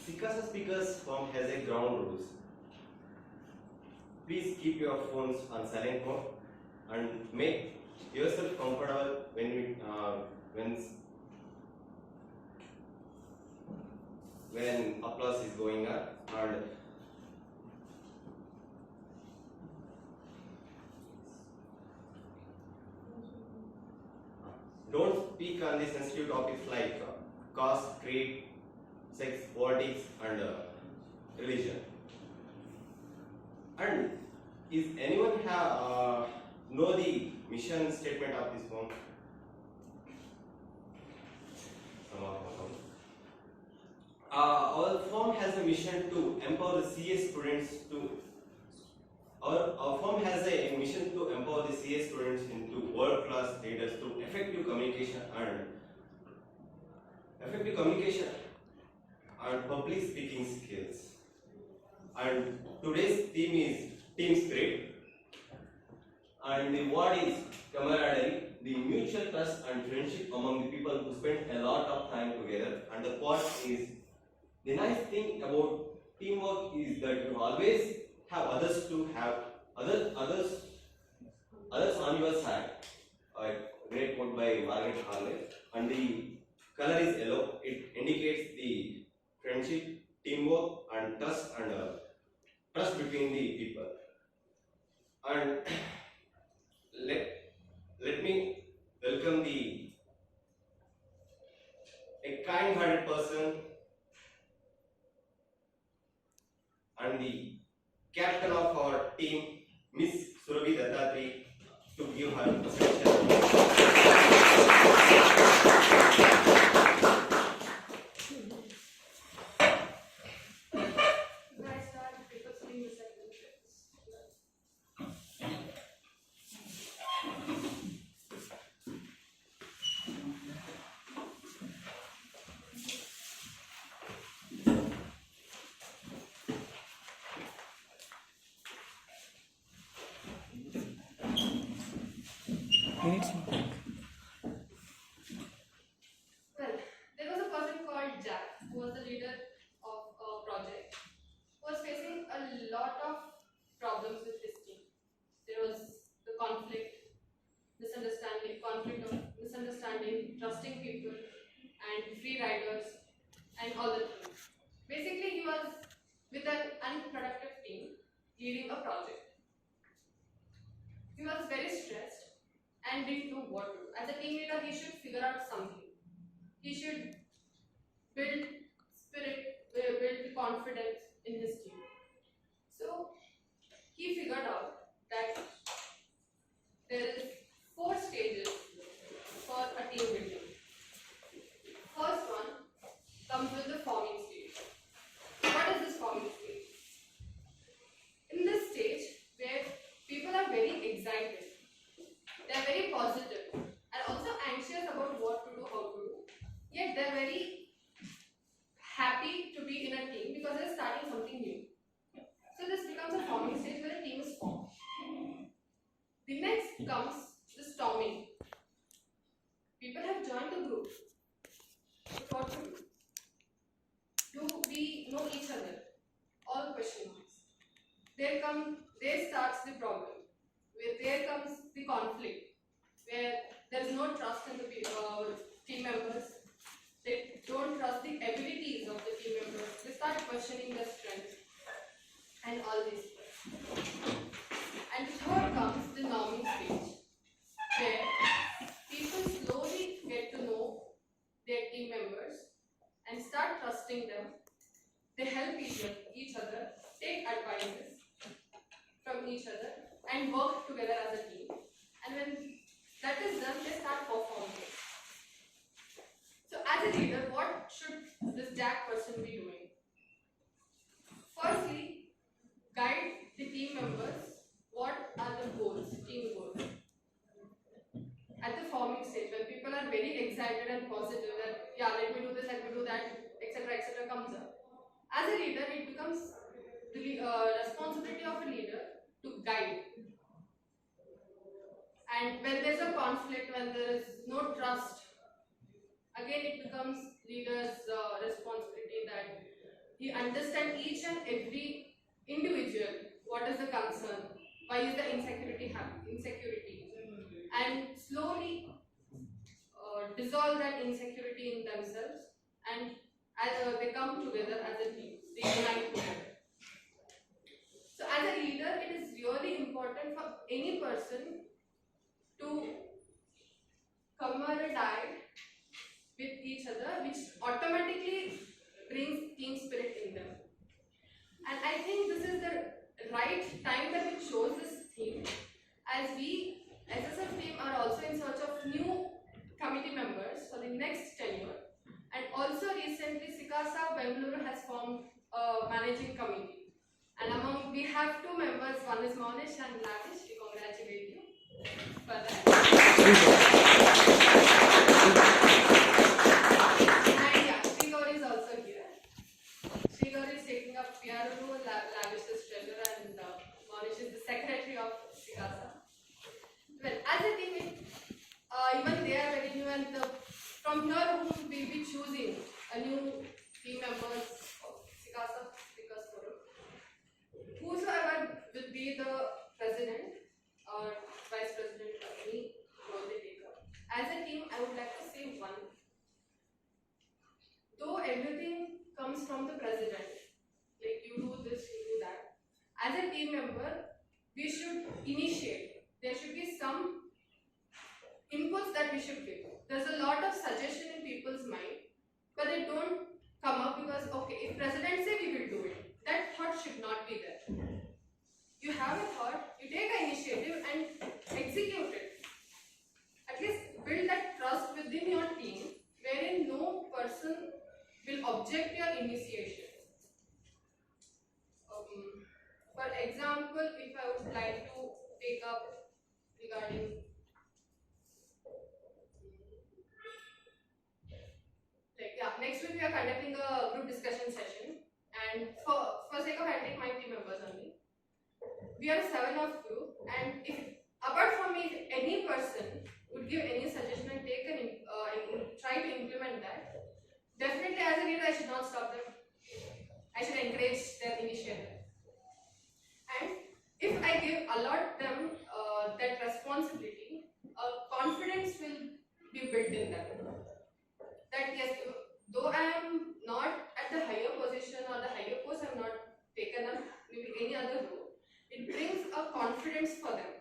The SICASA speakers form has a ground rules. Please keep your phones on silent mode and make yourself comfortable when applause is going on, and don't speak on the sensitive topics like caste, creed, sex, politics, and religion. And is anyone know the mission statement of this form? Our firm has a mission to empower the CS students to. Our firm has a mission to empower the CS students into world-class leaders through effective communication and public speaking skills. And today's theme is team spirit, and the word is camaraderie, the mutual trust and friendship among the people who spend a lot of time together. And the quote is, the nice thing about teamwork is that you always have others on your side. A great quote by Margaret Harley. And the color is yellow. It indicates the friendship, teamwork, and trust between the people. And let me welcome a kind-hearted person and the captain of our team, Miss Surabhi Dattatri, to give her presentation. Well, there was a person called Jack who was the leader of a project who was facing a lot of problems with his team. There was the conflict of misunderstanding, trusting people, and free riders, and all the things. Basically, he was with an unproductive team leading a project. He was very stressed and didn't know what to do. As a team leader, he should figure out something. He should build spirit, build the confidence in his team. So he figured out that there is 4 stages for a team building. First one comes with the forming stage. What is this forming stage? In this stage, where people are very excited, they are very positive and also anxious about what to do, how to do, yet they are very happy to be in a team because they are starting something new. So this becomes a forming stage where a team is formed. The next comes the storming. People have joined the group. But what to do? Do we know each other? All question marks. There starts the problem. There comes the conflict, where there is no trust in the team members. They don't trust the abilities of the team members. They start questioning their strengths and all these things. And third comes the norming stage, where people slowly get to know their team members and start trusting them. They help each other, take advices from each other, and work together as a team. And when that is done, they start performing. So as a leader, what should this Jack person be doing? Firstly, guide the team members. What are the goals, team goals? At the forming stage, when people are very excited and positive that, yeah, let me do this, let me do that, etc., comes up. As a leader, it becomes the responsibility of a leader to guide. And when there's a conflict, when there is no trust, again again it becomes leader's responsibility that he understand each and every individual, what is the concern, why is the insecurity, and slowly dissolve that insecurity in themselves, and as they come together as a team, they unite together. So as a leader, it is really important for any person to camaraderie with each other, which automatically brings team spirit in them. And I think this is the right time that we chose this theme, as we SSF team are also in search of new committee members for the next tenure. And also recently SICASA Bengaluru has formed a managing committee. And among we have two members, one is Monish and Lavish. We congratulate you for that. And yeah, Srigauri is also here. Srigauri is taking up PRO role, Lavish is treasurer, and Monish is the secretary of SICASA. Well, as a team, even they are very new, and from here on we will be choosing a new team members of SICASA Speakers Forum. Whosoever will be the president or vice president or any role they take up. As a team, I would like to say one. Though everything comes from the president, like you do this, you do that. As a team member, we should initiate. There should be some inputs that we should give. There's a lot of suggestion in people's mind, but they don't come up because, okay, if president say we will do it, that thought should not be there. You have a thought, you take an initiative and execute it. At least build that trust within your team, wherein no person will object your initiation. For example, if I would like to take up regarding next week we are conducting a group discussion session, and for sake of I take my team members only. We are 7 of group, and if apart from me, if any person would give any suggestion and take and try to implement that, definitely as a leader I should not stop them. I should encourage their initiative. And if I allot them that responsibility, confidence will be built in them. That yes, though I am not at the higher position or the higher post, I am not taken up maybe any other role, it brings a confidence for them.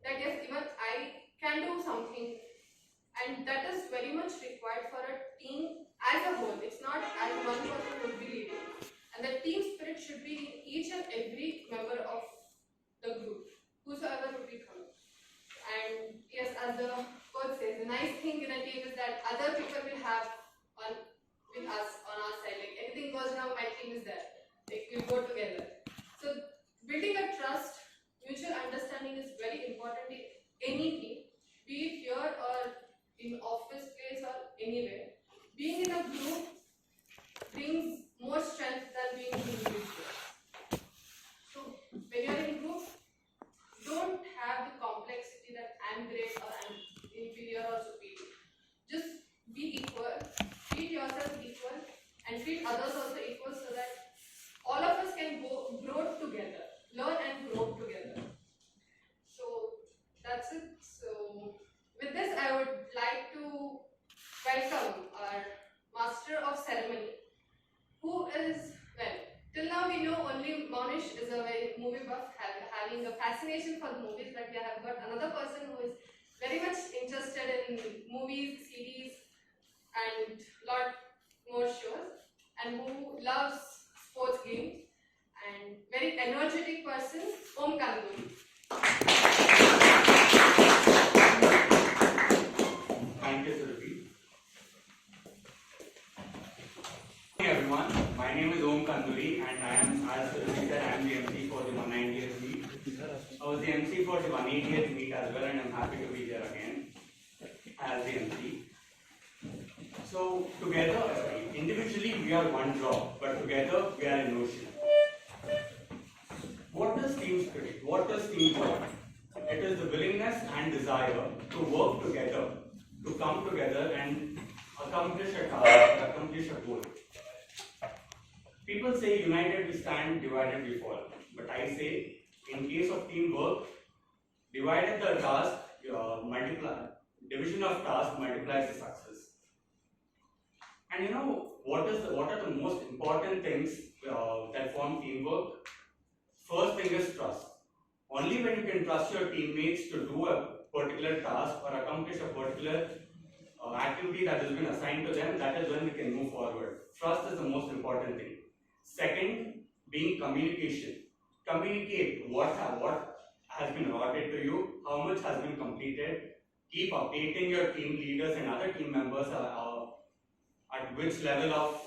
That yes, even I can do something, and that is very much required for a team as a whole. It's not as one person would be leading. And the team spirit should be in each and every member of the group, whosoever would be coming. And yes, as the quote says, the nice thing in a team is that other people will have with us on our side. Like anything goes wrong, my team is there. Like we'll go together. So building a trust, mutual understanding is very important in any team, be it here or in office place or anywhere. Being in a group brings more strength than being individual. So when you are in group, don't have the complexity that I'm great or I'm inferior or superior. Just be equal, treat yourself equal, and treat others also equal, so that all of us can grow together, learn and grow together. So that's it. So with this, I would like to welcome our Master of Ceremony, who is, well, till now we know only Monish is a very movie buff, having a fascination for the movies, but we have got another person who is very much interested in movies, series, and lot more shows, and who loves sports games, and very energetic person, Om Kanduri. Thank you, Surabhi. Hey everyone, my name is Om Kanduri, and I am, as Surabhi said, I am the MC for the 190th meet. I was the MC for the 180th meet as well, and I'm happy to be here again as the MC. So together, individually we are one drop, but together we are an ocean. What does team spirit? What does teamwork? It is the willingness and desire to work together, to come together and accomplish a task or accomplish a goal. People say united we stand, divided we fall. But I say, in case of teamwork, divided the task, division of task multiplies the success. And you know what are the most important things that form teamwork? First thing is trust. Only when you can trust your teammates to do a particular task or accomplish a particular activity that has been assigned to them, that is when we can move forward. Trust is the most important thing. Second, being communication. Communicate what has been allotted to you, how much has been completed. Keep updating your team leaders and other team members at which level of,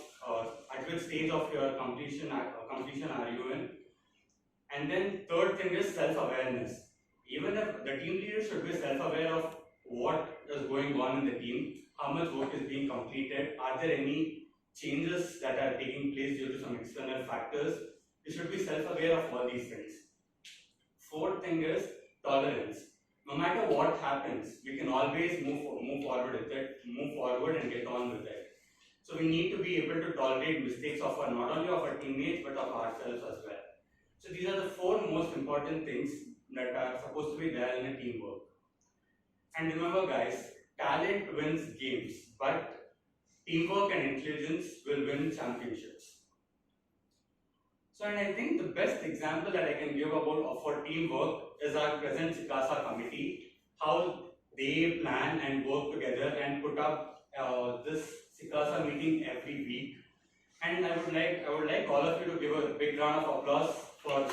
at which stage of your completion are you in. And then third thing is self-awareness. Even if the team leader should be self-aware of what is going on in the team, how much work is being completed, are there any changes that are taking place due to some external factors. You should be self-aware of all these things. Fourth thing is tolerance. No matter what happens, we can always move forward with it, move forward and get on with it. So we need to be able to tolerate mistakes of not only of our teammates but of ourselves as well. So these are the four most important things that are supposed to be there in a teamwork. And remember guys, talent wins games, but teamwork and intelligence will win championships. So, and I think the best example that I can give about for teamwork is our present SICASA committee, how they plan and work together and put up this SICASA meeting every week. And I would like all of you to give a big round of applause for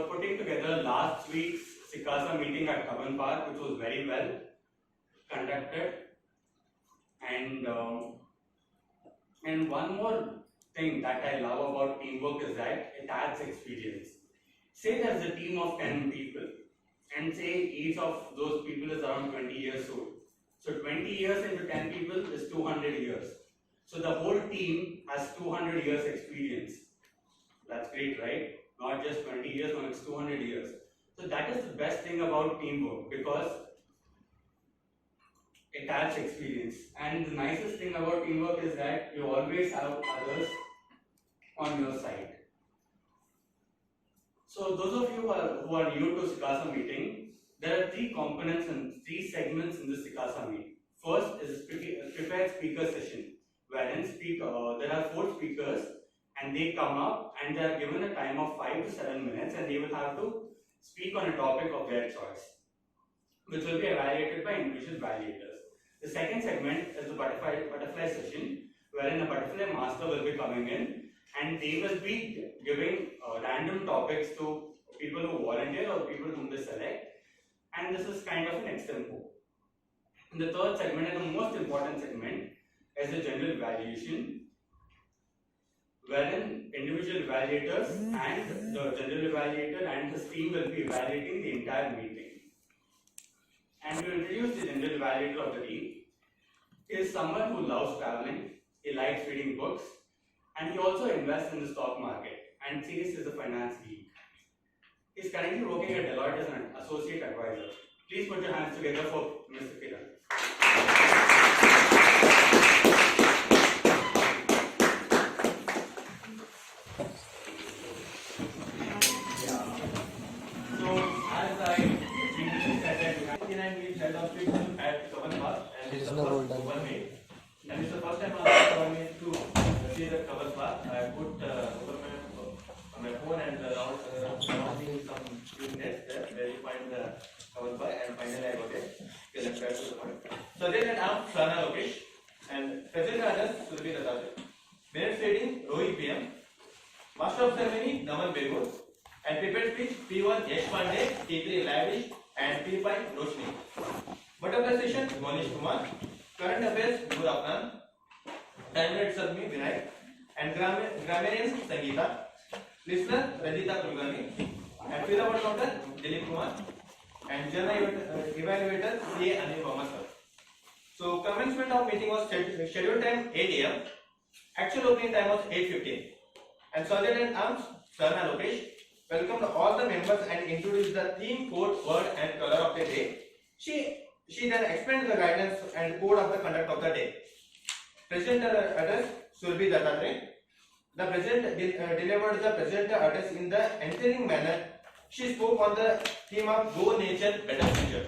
putting together last week's SICASA meeting at Kavan Park, which was very well conducted. And one more thing that I love about teamwork is that it adds experience. Say there's a team of 10 people, and say each of those people is around 20 years old. So 20 years into 10 people is 200 years. So the whole team has 200 years experience. That's great, right? Not just 20 years, no, it's 200 years. So that is the best thing about teamwork, because it adds experience. And the nicest thing about teamwork is that you always have others on your side. So those of you who are new to SICASA meeting, there are three components and three segments in the SICASA meeting. First is prepared speaker session, wherein there are 4 speakers and they come up and they are given a time of 5 to 7 minutes and they will have to speak on a topic of their choice, which will be evaluated by individual evaluators. The second segment is the butterfly session, wherein a butterfly master will be coming in and they will be giving random topics to people who volunteer or people whom they select, and this is kind of an extempo. And the third segment and the most important segment is the general evaluation, wherein individual evaluators and the general evaluator and his team will be evaluating the entire meeting. And to introduce the general evaluator of the team, he is someone who loves traveling, he likes reading books, and he also invests in the stock market and says he is a finance geek. He is currently working at Deloitte as an associate advisor. Please put your hands together for Mr. Kiran. At Kavan Park, and this is the first Kavan meet. And it's the first time I'm going to see the Kavan Park. I put on my phone and downloading some few nets there where you find the Kavan Park, and finally I got it. Connected to the point. So then I'm Shana Lokesh, and present others will be the subject. Minutes reading Rohit PM, Master of Ceremony Naman Begur, and prepared speech P1 Yash Pandey, P3 Lavish, and P5 Roshni. Butterfly session Manish Kumar, current affairs Nur Afnan, time limit Sadmi Vinay, and grammarian Sangeeta, listener Rajita Kulgani, and fill out counter Dilip Kumar, and journal evaluator CA Anil Verma sir. So commencement of meeting was scheduled time 8 AM, actual opening time was 8:15, and subject and arms Sarna Lokesh, welcomed all the members and introduced the theme, code, word, and color of the day. She then explained the guidance and code of the conduct of the day. Presenter address Surbi Datatre. The president delivered the presenter address in the entertaining manner. She spoke on the theme of Go Nature, Better Future.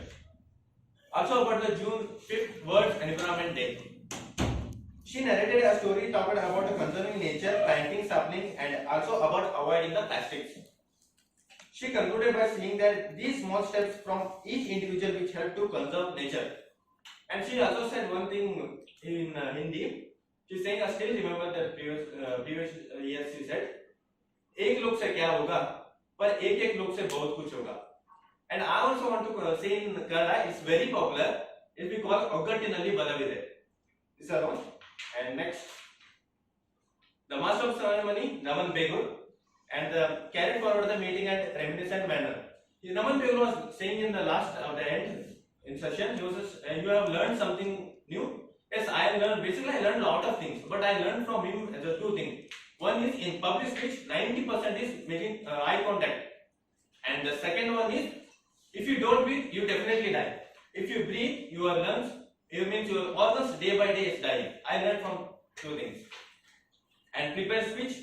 Also about the June 5th World Environment Day. She narrated a story talking about conserving nature, planting saplings, and also about avoiding the plastics. She concluded by saying that these small steps from each individual which help to conserve nature. And she also said one thing in Hindi. She's saying, I still remember that previous year she said, एक लोग से क्या होगा, पर एक लोग से बहुत कुछ होगा. And I also want to say in Kannada, it's very popular. It will be called Oggattinalli Balavide. This is one. And next, the master of ceremony, Naman Begur, and carried forward the meeting at reminiscent manner. Naman Begur was saying in the last of the end in session, he was you have learned something new. Yes, I learned. Basically, I learned a lot of things, but I learned from him the two things. One is in public speech, 90% is making eye contact, and the second one is if you don't breathe, you definitely die. If you breathe, your lungs, it means your organs day by day is dying. I learned from two things. And prepared speech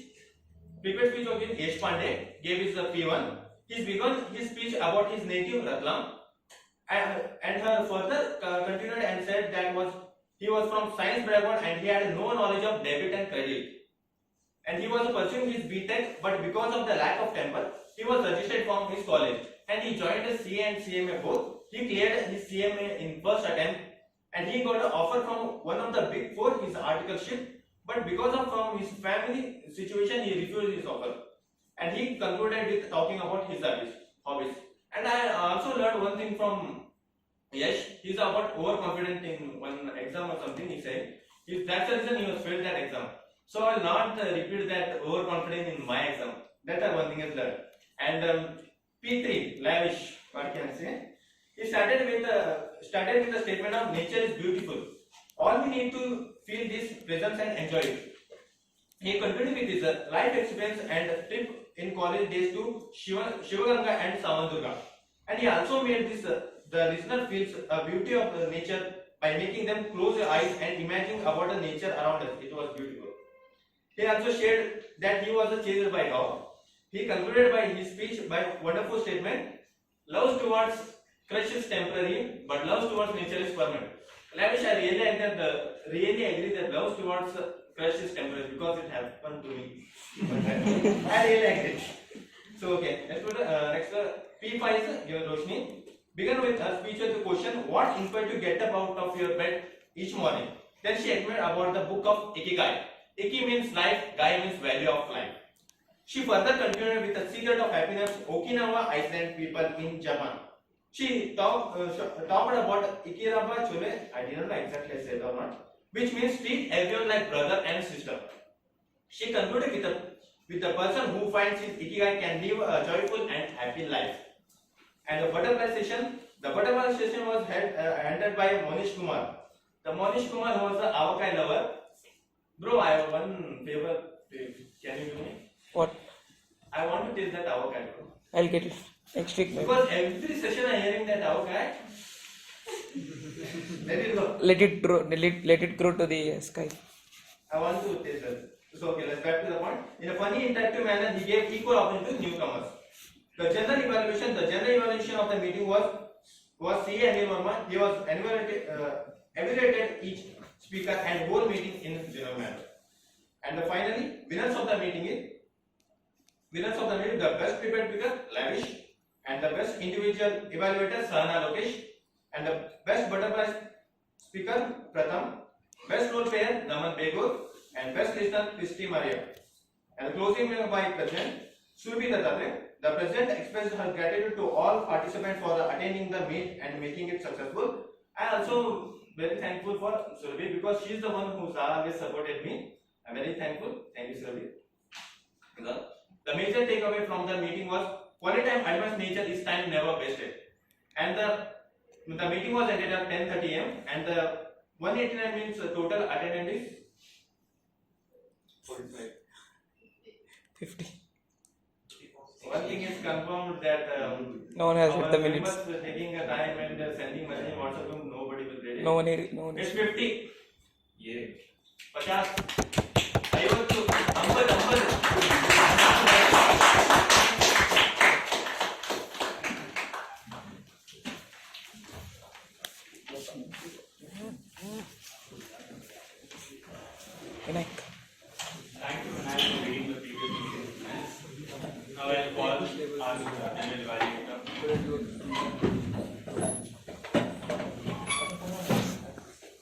of Yesh Pandey gave his P1. He's begun his speech about his native Ratlam, and her further continued and said that he was from science background and he had no knowledge of debit and credit. And he was pursuing his BTech, but because of the lack of temper, he was registered from his college and he joined the CA and CMA both. He cleared his CMA in first attempt and he got an offer from one of the big four, his articleship, but because of from his family situation, he refused his offer. And he concluded with talking about his hobbies. And I also learned one thing from Yash. He's about overconfident in one exam or something. He said that's the reason he was failed that exam. So I will not repeat that overconfident in my exam. That's one thing is learned. And P3 lavish. What can I say? He started with the statement of nature is beautiful. All we need to feel this presence and enjoy it. He continued with his life experience and trip in college days to Shivaganga and Samandurga. And he also made this the listener feels a beauty of the nature by making them close their eyes and imagine about the nature around us. It was beautiful. He also shared that he was chased by God. He concluded by his speech by wonderful statement: love towards crush is temporary, but love towards nature is permanent. Lavish, I really agree that love towards crush is temporary because it happened to me. I really agree. So okay, let's put next P5 is your Roshni. Begin with a speech with the question: what inspired you to get up out of your bed each morning? Then she explained about the book of Ikigai. Iki means life, Gai means value of life. She further continued with the secret of happiness, Okinawa Island people in Japan. She talked about Ikiraba Chole, I didn't know exactly I said or not, which means treat everyone like brother and sister. She concluded with the person who finds his Ikigai can live a joyful and happy life. And the butterfly session was handled by Monish Kumar. The Monish Kumar was the avocado lover. Bro, I have one favor. Can you do me? What? I want to taste that avocado. I'll get it next week. Because every session I hearing that avocado. Let it go. Let it grow to the sky. I want to taste that. So okay, let's back to the point. In a funny interactive manner, he gave equal opportunity to newcomers. The general evaluation of the meeting was C. Anil Verma. He was evaluated each speaker and whole meeting in general manner. And finally, winners of the meeting, the best prepared speaker Lavish, and the best individual evaluator Sahana Lokesh, and the best butterfly speaker Pratham, best role player Naman Begur, and best listener Christy Maria. And closing by President Surbi Datatre. The President expressed her gratitude to all participants for attending the meet and making it successful. I am also very thankful for Surbi because she is the one who always supported me. I am very thankful. Thank you, Surbi. The major takeaway from the meeting was quality time advanced nature is time never wasted. And the meeting was ended at 10:30 am and the 189 means total attendance is 50. One thing is confirmed that No one has our read the minutes. members were taking a time and sending message in WhatsApp group, nobody will read it. No one It's is. 50. Yeah. 50. 50. Vinayak. Thank you, Vinayak, for reading the previous meeting minutes. Now I'll call our ML evaluator.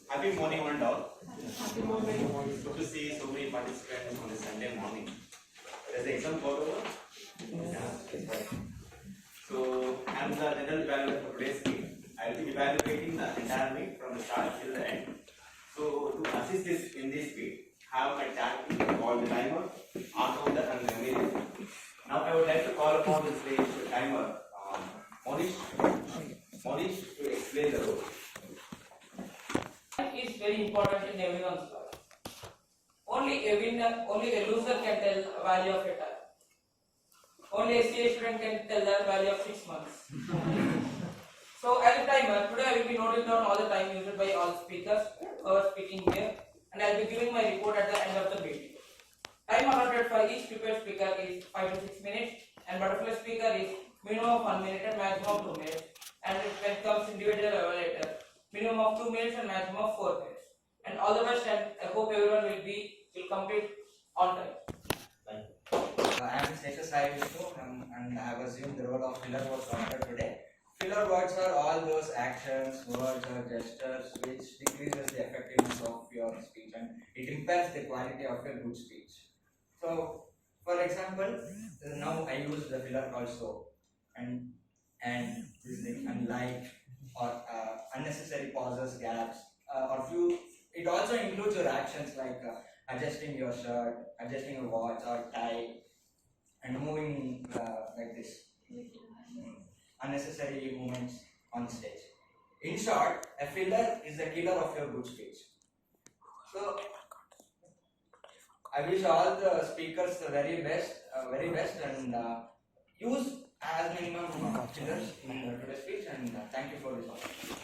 Happy morning, one and all. Happy morning. Good to see so many participants on a Sunday morning. Does the exam go over? Yeah. So, I'm the general evaluator for today's meet. I'll be evaluating the entire meet from the start till the end. So, to assist this in this meet, have my chat team call the timer, auto and the meeting. Now, I would like to call upon the stage timer, Monish to explain the role. Is very important in everyone's life. Only a loser can tell the value of a time. Only a CA student can tell the value of 6 months. So as a timer, today I will be noting down all the time used by all speakers who are speaking here, and I will be giving my report at the end of the meeting. Time allotted for each prepared speaker is 5 to 6 minutes, and butterfly speaker is minimum of 1 minute and maximum of 2 minutes. And when it comes individual evaluator, minimum of 2 minutes and maximum of 4 minutes. And all the best, and I hope everyone will complete on time. I am SICASA and I have assumed the role of filler words after today. Filler words are all those actions, words or gestures which decreases the effectiveness of your speech and it impairs the quality of your good speech. So, for example, now I use the filler also and this thing and like or unnecessary pauses, gaps or few. It also includes your actions like adjusting your shirt, adjusting your watch or tie, and moving like this. Unnecessary movements on stage. In short, a filler is the killer of your good speech. So, I wish all the speakers the very best, and use as minimum fillers in today's speech. And thank you for this opportunity.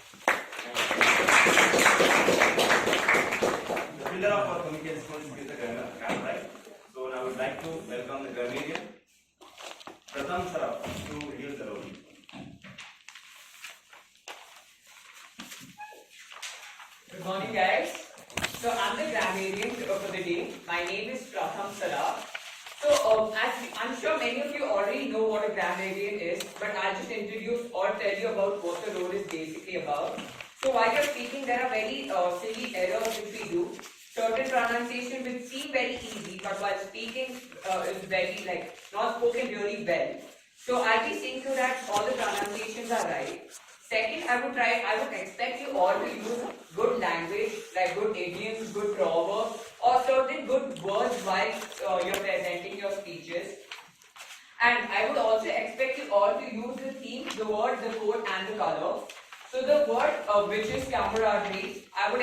The pillar of our communication skills is the grammar, right? So now I would like to welcome the grammarian, Pratham Saraf, to introduce the role. Good morning, guys. So I'm the grammarian for the day. My name is Pratham Saraf. So I'm sure many of you already know what a grammarian is, but I'll just introduce or tell you about what the role is basically about. So while you're speaking, there are very silly errors which we do. Certain pronunciation which seem very easy, but while speaking is very not spoken really well. So I'll be seeing to that all the pronunciations are right. Second, I would expect you all to use good language, like good idioms, good proverbs, or certain good words while you're presenting your speeches. And I would also expect you all to use the theme, the word, the code, and the color. So the word which is camaraderie, I would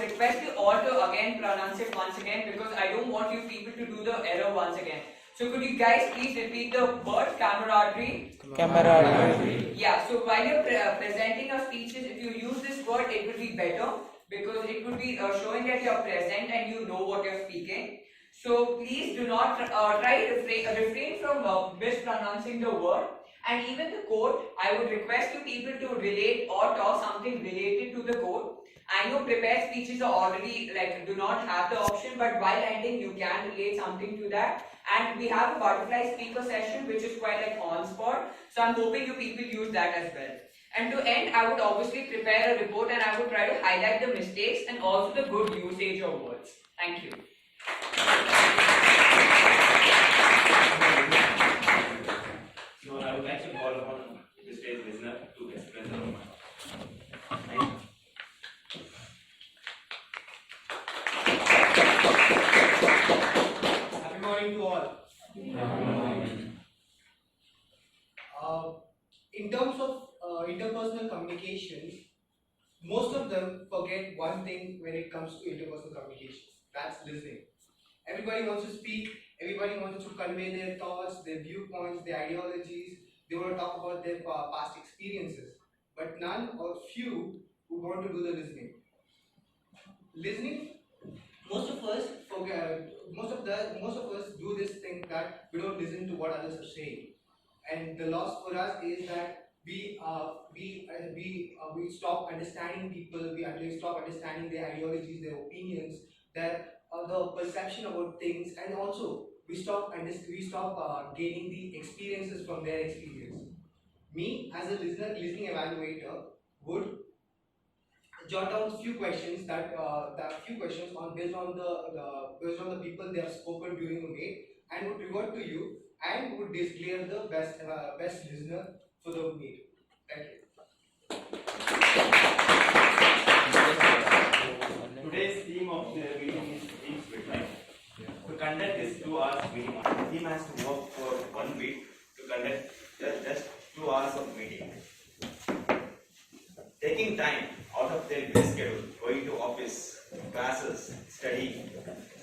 request you all to again pronounce it once again because I don't want you people to do the error once again. So could you guys please repeat the word camaraderie? Camaraderie. Yeah, so while you're presenting your speeches, if you use this word, it will be better because it will be showing that you're present and you know what you're speaking. So please do not try to refrain from mispronouncing the word. And even the code, I would request you people to relate or talk something related to the code. I know prepared speeches are already do not have the option, but while ending you can relate something to that. And we have a butterfly speaker session which is quite on spot. So I'm hoping you people use that as well. And to end, I would obviously prepare a report and I would try to highlight the mistakes and also the good usage of words. Thank you. So I would like to call upon the stage listener to explain the role. Happy morning to all. In terms of interpersonal communication, most of them forget one thing when it comes to interpersonal communication. That's listening. Everybody wants to speak, Everybody wants to convey their thoughts, their viewpoints, their ideologies. They want to talk about their past experiences, but none or few who want to do the listening. Listening, most of us forget. Most of us do this thing that we don't listen to what others are saying, and the loss for us is that we stop understanding people. We actually stop understanding their ideologies, their opinions, their the perception about things, and also we stop gaining the experiences from their experience. Me as a listening evaluator would jot down few questions on based on the people they have spoken during the meet, and would revert to you and would declare the best listener for the meet. Thank you. Today's theme of the meeting is team spirit, right? To conduct this 2 hours meeting, the team has to work for 1 week to conduct just 2 hours of meeting. Taking time out of their busy schedule, going to office, classes, study,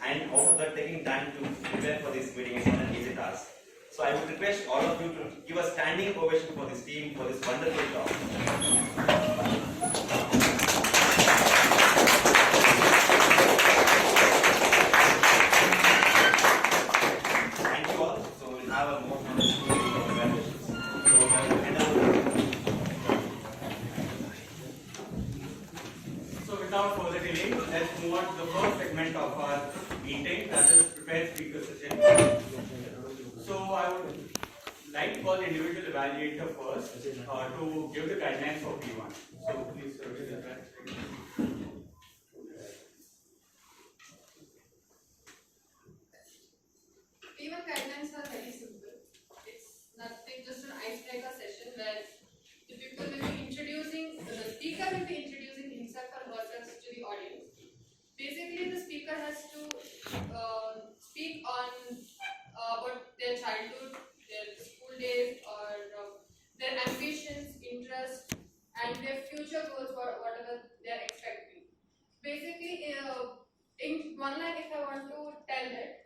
and out of that taking time to prepare for this meeting is not an easy task. So I would request all of you to give a standing ovation for this team for this wonderful job. Thank you all. So we'll have a more evaluations. So I will hand over. So without further delay, let's move on to the first segment of our meeting, that is prepared speaker session. So I would like to call the individual evaluator first to give the guidelines for P1. So please give the guidelines. P1 guidelines are very simple. It's nothing, just an icebreaker session where the people will be the speaker will be introducing himself or herself to the audience. Basically, the speaker has to speak on about their childhood, their school days, or their ambitions, interests, and their future goals, whatever they are expecting. Basically, in one line, if I want to tell it,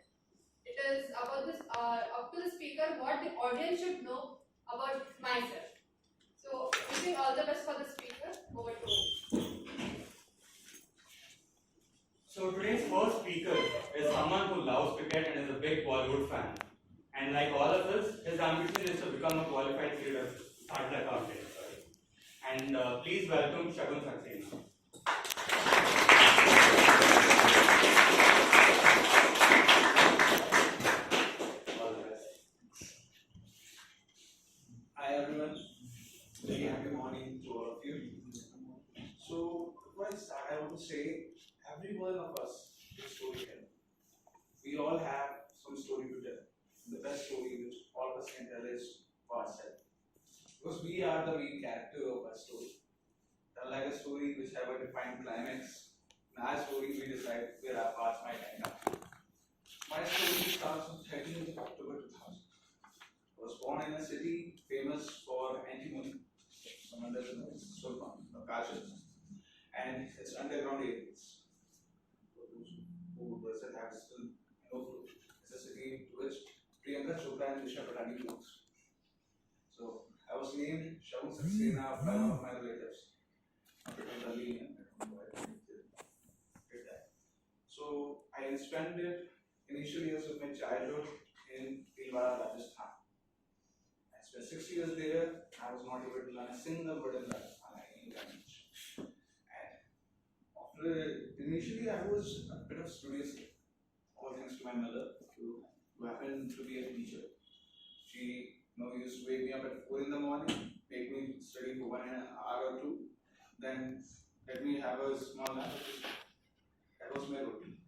it is about this up to the speaker what the audience should know about myself. So, wishing all the best for the speaker. Over to you. So today's first speaker is someone who loves cricket and is a big Bollywood fan. And like all of us, his ambition is to become a qualified chartered accountant. And please welcome Shagun Saxena. All the best. Hi everyone, very happy morning to all of you. So before I start, I want to say every one of us is a storyteller. We all have some story to tell. The best story which all of us can tell is ourselves. Because we are the main character of our story. Unlike a story which have a defined climax, in our story we decide where our path might end up. My story starts on 13th of October 2000. I was born in a city famous for antimony, someone doesn't know, it's Sultan, Kashmir, and its underground areas. For those who doesn't have still no clue, it's a city to which Priyanka Chopra and Disha Patani belongs. So I was named Shagun Saxena by one of my relatives. It was early and I don't know why I did that. So I spent it initial years of my childhood in Bhilwara, Rajasthan. I spent 6 years there. I was not able to learn a single word in Rajasthani language. And after initially, I was a bit of studious, all thanks to my mother, who happened to be a teacher. She used to wake me up at 4 in the morning, make me study for 1 hour or 2, then let me have a small nap. That was my routine.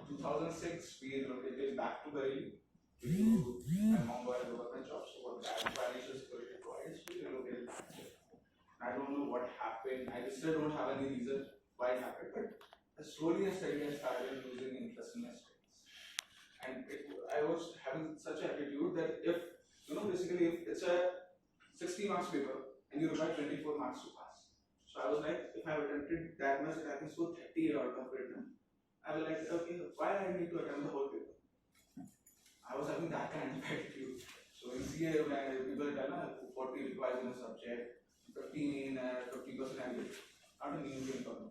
In 2006, we relocated back to Bareilly. My mom got a government job, so for that financial security providers, we relocated back there. I don't know what happened. I still don't have any reason why it happened, but slowly and steadily I started losing interest in my studies. And I was having such an attitude that if, basically if it's a 60 marks paper and you require 24 marks to pass. So I was like, if I have attempted that much, I can score 30 out of it. I was like, okay, why I need to attempt the whole paper? I was having that kind of attitude. So in CA, when people tell me 40 requires in a subject, 15 50% average, not a new thing for me.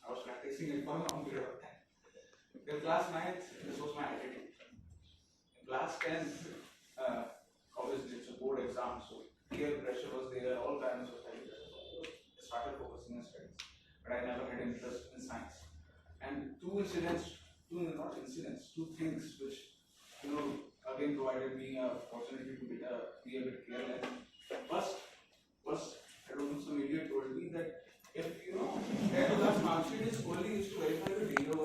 I was practicing it for a long period of time. In class 9th, this was my attitude. In class 10th, obviously it's a board exam, so peer pressure was there, all kinds of study pressure. So I started focusing on studies, but I never had interest in science. And two things which, again provided me a opportunity to be a bit careless. First, I don't know, some idiot told me that if 10th class mark sheet is only used to verify the date of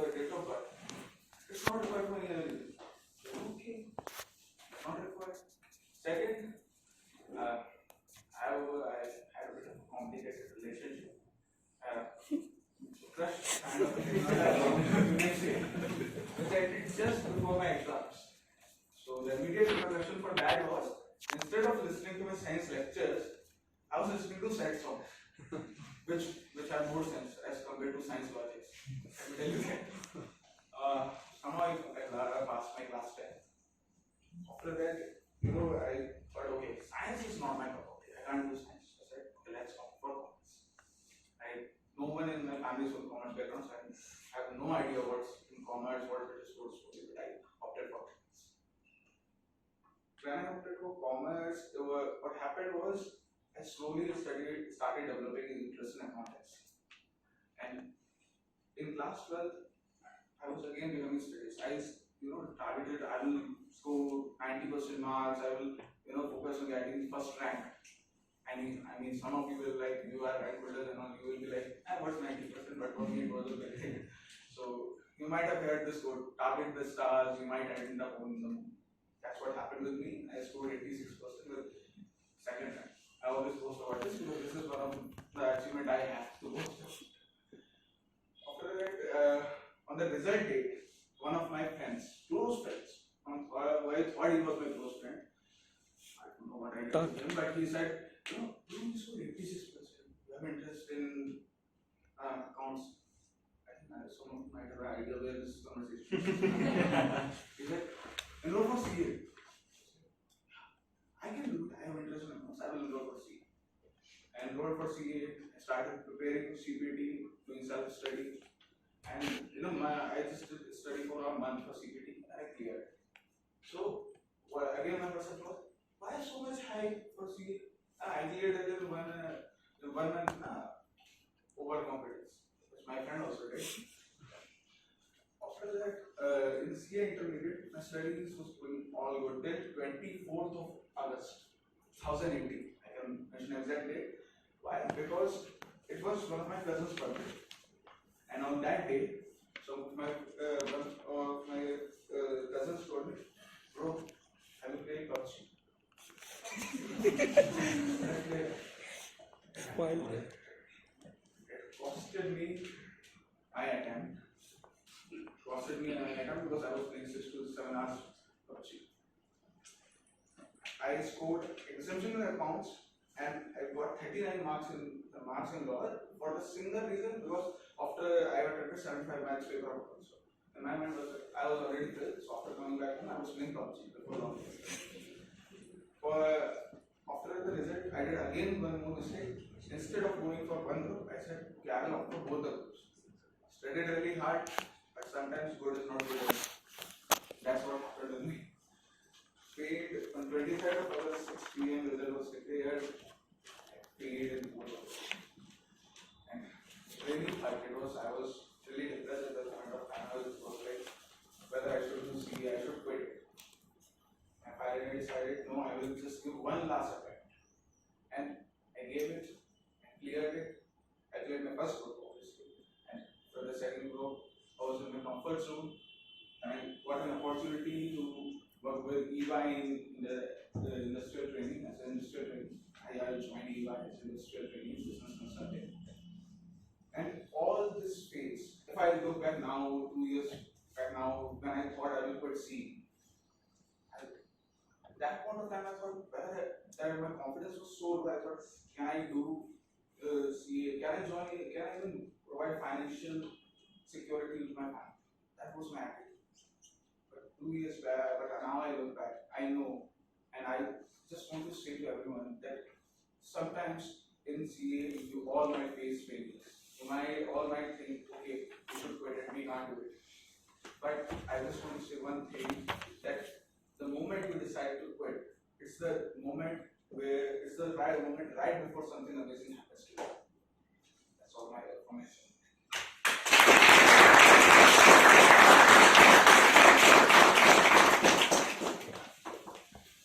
birth, it's not required for any other reason. Okay, not required. Second, I had a bit of a complicated relationship. Crush kind of thing, which I did just before my exams. So the immediate repercussion for that was, instead of listening to my science lectures, I was listening to science songs, which have more sense as compared to science logics. Let me tell you that. Somehow I passed my class 10. After that, I thought, okay, science is not my cup of tea. I can't do science. I said, okay, let's go for commerce. No one in my family is from commerce background, so I have no idea what's in commerce, what it is supposed to be, but I opted for commerce. When I opted for commerce, what happened was I slowly started developing an interest in accountancy. And in class 12, I was again becoming studies. I targeted, I will score 90% marks, I will focus on getting the first rank. I mean, some of you will like, you are rank holders and all, you will be like, what's 90%, but for me it was a very. So, you might have heard this quote, target the stars, you might end up owning the moon. That's what happened with me. I scored 86% with second rank. I always boast about this because this is one of the achievement I have to boast of. After that, on the result date, one of my friends, close friends, why he was my close friend, I don't know what I did to him, but he said, you scored 86%. You have interest in accounts. I think someone might have an idea where this conversation is. He said, enroll for CA. I can do it. I have interest in accounts. I will enroll for CA. I enrolled for CA. I started preparing for CPT, doing self-study. And I just did study for a month for CPT and I cleared. So again my question was, why so much hype for CA? I cleared it in one month overconfidence, which my friend also did. After that, in CA intermediate, my studies was going all good till 24th of August 2018. I can mention exact date. Why? Because it was one of my cousin's birthday. And on that day, so my one of my cousins told me, bro, I will play PUBG. Wild. It costed me my attempt. Because I was playing 6 to 7 hours PUBG. I scored exemption in accounts and I got 39 marks in law for the single reason because after I attempted 75 maths paper also. And my mind was I was already filled, so after coming back home I was playing PUBG before long. After the result, I did again one more mistake. Instead of going for one group, I said, okay, I will opt for both the groups. Studied really hard, but sometimes good is not good enough. That's what happened with me. Paid on 23rd of August, 6 p.m. result was declared. Paid in 4 hours. And really hard. I was really depressed at that point of time. I was like, whether I should do CA, I should quit. And finally decided, no, I will just give one last attempt. And I gave it, I cleared it. I cleared my first group, obviously. And for the second group, I was in my comfort zone. And got an opportunity to work with EY in the industrial training, as an industrial training. I joined EY as an industrial training business consultant. And all this phase, if I look back now, 2 years back now, when I thought I will quit C, at that point of time I thought that my confidence was so low. I thought, can I do CA? Can I join? Can I even provide financial security to my family? That was my attitude. But 2 years back, but now I look back, I know, and I just want to say to everyone that sometimes in CA you all might face failures. You might all might think, okay, we should quit it, we can't do it. But I just want to say one thing, that the moment you decide to quit, it's the moment where it's the right moment right before something amazing happens to you. That's all my information.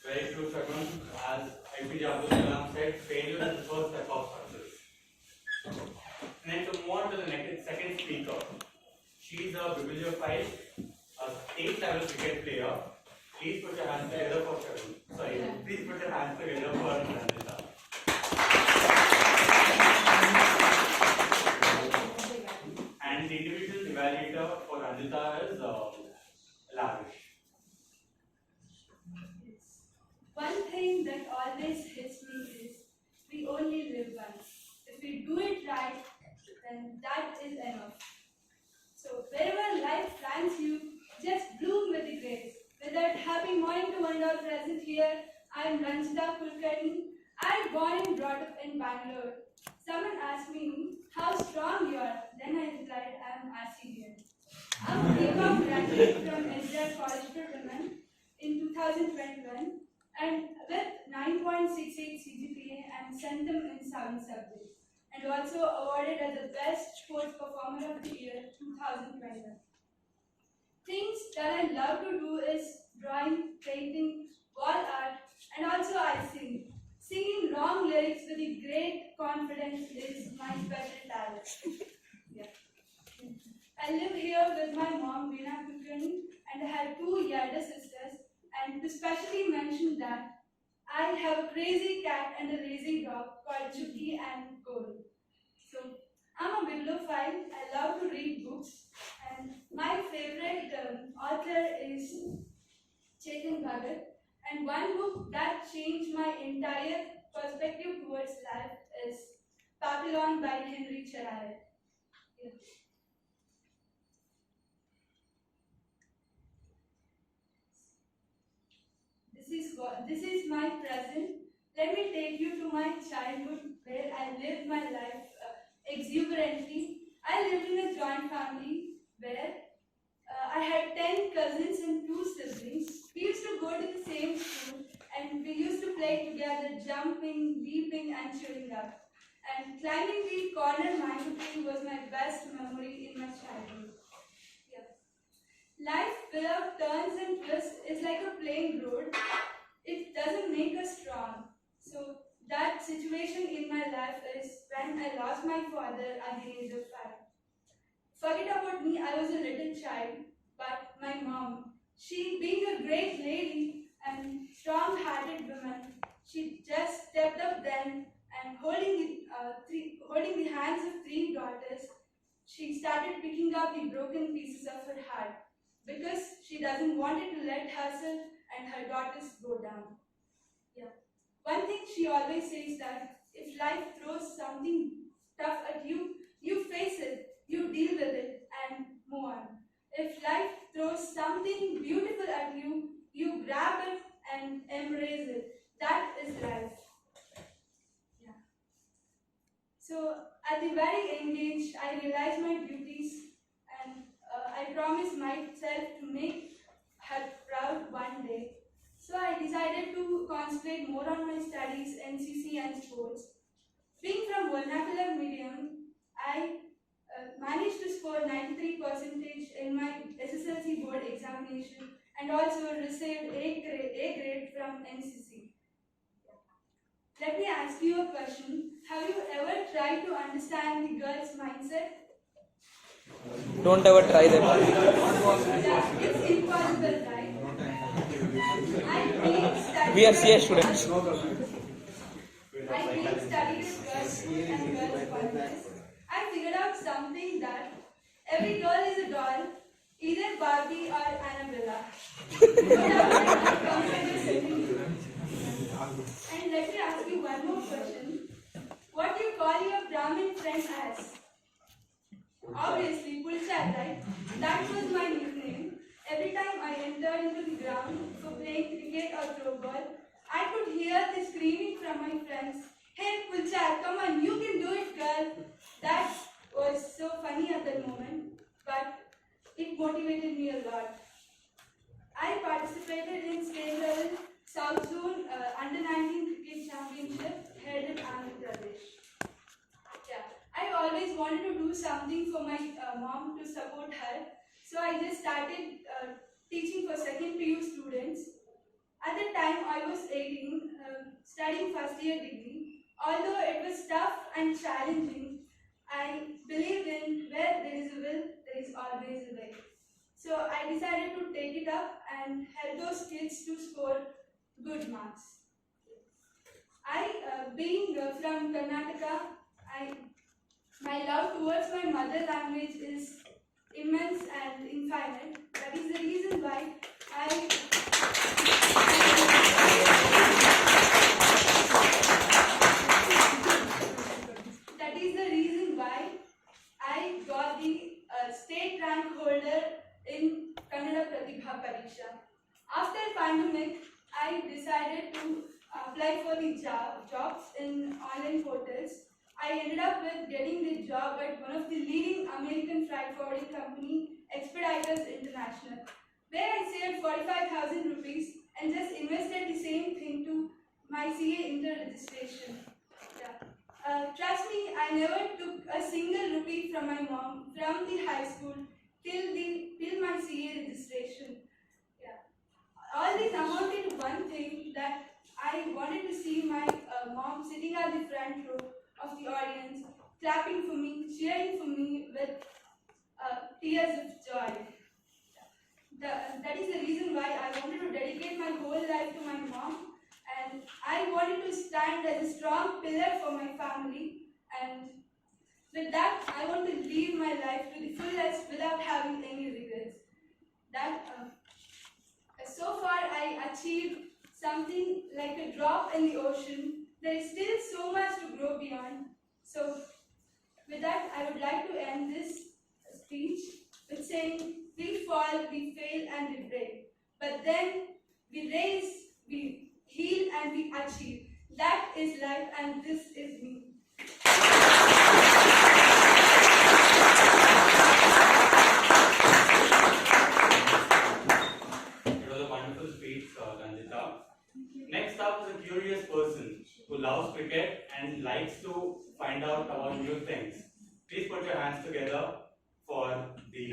Very true, Shagun. As APJ Abdul Kalam said, failure is the first step of success. And then to move on to the next second speaker. She is a bibliophile, a state level cricket player. Please put your hands together for Shagun. Sorry, please put your hands together for Randita. And the individual evaluator for Randita is Lavish. One thing that always hits me is we only live once. If we do it right, then that is enough. So wherever life plants you, just bloom with the grace. With that happy morning to one all present here, I am Ranjita Kulkarni. I am born and brought up in Bangalore. Someone asked me how strong you are. Then I replied, I am Arcedian. I am a BCom graduate from SDR College for Women in 2021. And with 9.68 CGPA and sent them in 7 subjects, and also awarded as the Best Sports Performer of the Year 2021. Things that I love to do is drawing, painting, wall art, and also I sing. Singing long lyrics with a great confidence is my special talent. Yeah. I live here with my mom, Veena Kulkarni, and I have 2 younger sisters. And to specially mention that, I have a crazy cat and a lazy dog called Chucky and Gold. So, I'm a bibliophile. I love to read books. And my favorite author is Chetan Bhagat. And one book that changed my entire perspective towards life is Papillon by Henry Cheraret. Yeah. This is my present. Let me take you to my childhood where I lived my life exuberantly. I lived in a joint family where I had 10 cousins and 2 siblings. We used to go to the same school and we used to play together, jumping, leaping and chewing up. And climbing the corner mango tree was my best memory in my childhood. Life without turns and twists is like a plain road. It doesn't make us strong. So that situation in my life is when I lost my father at the age of 5. Forget about me, I was a little child, but my mom, she being a great lady and strong-hearted woman, she just stepped up then and holding the hands of 3 daughters, she started picking up the broken pieces of her heart, because she doesn't want to let herself and her daughters go down. Yeah. One thing she always says that if life throws something tough at you, you face it, you deal with it and move on. If life throws something beautiful at you, you grab it and embrace it. That is life. Yeah. So at the very young age, I realized my duties and I promised myself to make her proud one day. So I decided to concentrate more on my studies, NCC and sports. Being from vernacular medium, I managed to score 93% in my SSLC board examination and also received A grade from NCC. Let me ask you a question. Have you ever tried to understand the girl's mindset? Don't ever try that. Yeah, it's impossible, right? We are CA students. I being studied at girls' school and girls' colleges, I figured out something that every girl is a doll, either Barbie or Annabella. And let me ask you one more question. What do you call your Brahmin friend as? Obviously, Pulchad, right? That was my nickname. Every every time I entered into the ground for playing cricket or throw ball, I could hear the screaming from my friends, "Hey Pulchar, come on, you can do it, girl." That was so funny at that moment, but it motivated me a lot. I participated in state level South Zone Under 19 Cricket Championship held in Andhra Pradesh. Yeah, I always wanted to do something for my mom to support her, so I just started teaching for second PU students. At the time, I was 18, studying first year degree. Although it was tough and challenging, I believed in where there is a will, there is always a way. So I decided to take it up and help those kids to score good marks. Being from Karnataka, my love towards my mother language is immense and infinite. That is the reason why I got the state rank holder in Kannada Pratibha Pariksha. After pandemic, I decided to apply for the jobs in online portals. I ended up with getting the job at one of the leading American freight forwarding company, Expeditors International, where I saved 45,000 rupees and just invested the same thing to my CA inter registration. Yeah. Trust me, I never took a single rupee from my mom from the high school till my CA registration. Yeah. All this amounted to one thing, that I wanted to see my mom sitting at the front row of the audience, clapping for me, cheering for me with tears of joy. That is the reason why I wanted to dedicate my whole life to my mom, and I wanted to stand as a strong pillar for my family, and with that I want to live my life to the fullest without having any regrets. So far I achieved something like a drop in the ocean. There is still so much to grow beyond. So with that, I would like to end this speech with saying, we fall, we fail, and we break. But then we raise, we heal, and we achieve. That is life, and this is me. It was a wonderful speech, Ranjita. Next up is a curious person who loves cricket and likes to find out about new things. Please put your hands together for the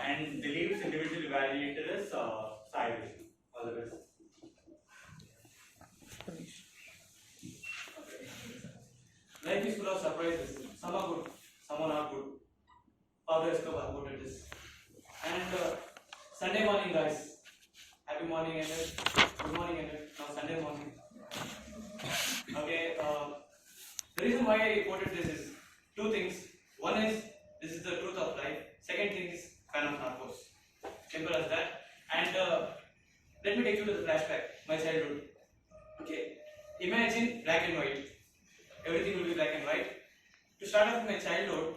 and Dileep's individual evaluator is Sai. All the best. Life is full of surprises. Some are good, some are not good. Pablo Escobar quoted this. And Sunday morning, guys. Happy morning, Ender. Good morning, Ender. Now Sunday morning. Okay. The reason why I quoted this is two things. One is this is the truth of life. Second thing is fan of narcos. Simple as that. And let me take you to the flashback. My childhood. Okay. Imagine black and white. Everything will be black and white. To start off my childhood,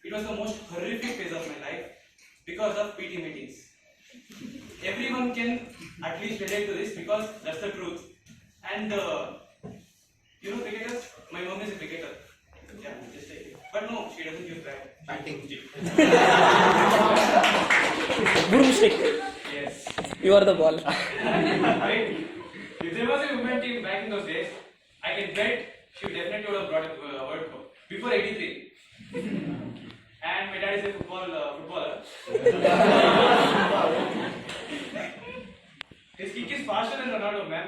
it was the most horrific phase of my life because of PT meetings. Everyone can at least relate to this because that's the truth. And you know cricketers? My mom is a cricketer. Yeah, just take it. But no, she doesn't use bat. Batting. Broomstick. Yes. You are the ball. Right? If there was a women team back in those days, I can bet she definitely would have brought a World Cup before '83. And my dad is a footballer. His kick is faster than Ronaldo, man.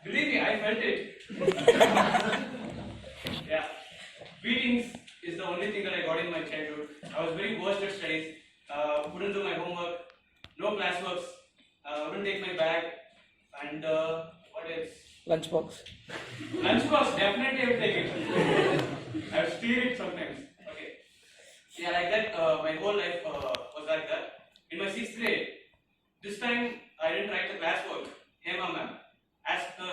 Believe me, I felt it. Yeah. Beatings is the only thing that I got in my childhood. I was very worst at studies. Couldn't do my homework. No classworks. Wouldn't take my bag. And what else? Lunchbox. Lunchbox, definitely I would take it. I would steal it sometimes. Okay. Yeah, like that, my whole life was like that. In my 6th grade, this time I didn't write the classwork. Hema ma'am.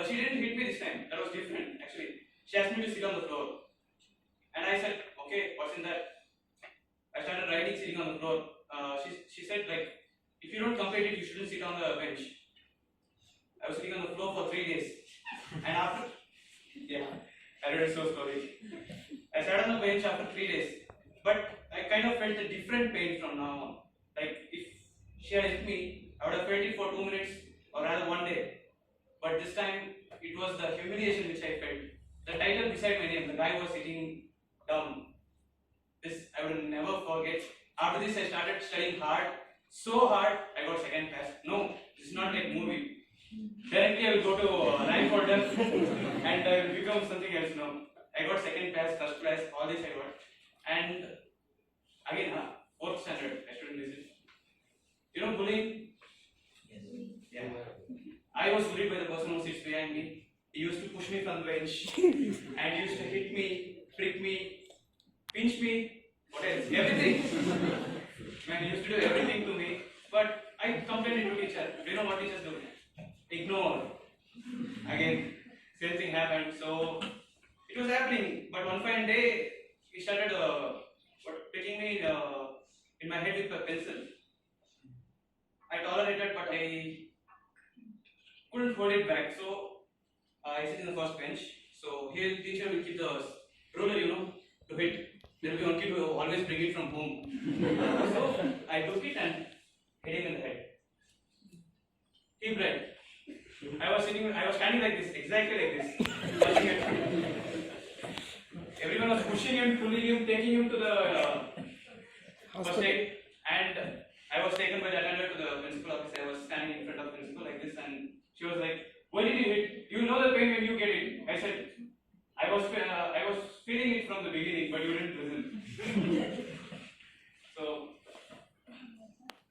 She didn't hit me this time. That was different, actually. She asked me to sit on the floor. And I said, okay, what's in that? I started writing sitting on the floor. She said like, if you don't complete it, you shouldn't sit on the bench. I was sitting on the floor for 3 days. And after, yeah, I read it so slowly. I sat on the bench after 3 days. But I kind of felt a different pain from now on. Like if she had hit me, I would have felt it for 2 minutes or rather 1 day. But this time, it was the humiliation which I felt. The title beside my name, the guy was sitting down. This I will never forget. After this, I started studying hard. So hard, I got second class. No, this is not like movie. Directly, I will go to rank order and I will become something else. No, I got second class, first class, all this I got. And again, fourth standard, I shouldn't listen. You know bullying? Yeah. I was bullied by the person who sits behind me. He used to push me from the bench and he used to hit me, prick me, pinch me, what else? Everything. Man, he used to do everything to me. But I complained to teacher. Do you know what teachers do? Ignore. Again, same thing happened. So it was happening. But one fine day, he started picking me in my head with a pencil. I tolerated, but I couldn't hold it back. So I sit in the first bench. So here the teacher will keep the ruler, to hit. There will be one kid who always bring it from home. So I took it and hit him in the head. He bled. I was standing like this, exactly like this, watching it. Everyone was pushing him, pulling him, taking him to the first aid, and I was taken by the attendant to the principal office. I was standing in front of the principal like this, and she was like, "Why did you hit? You know the pain when you get it." I said, I was feeling it from the beginning, but you didn't listen. So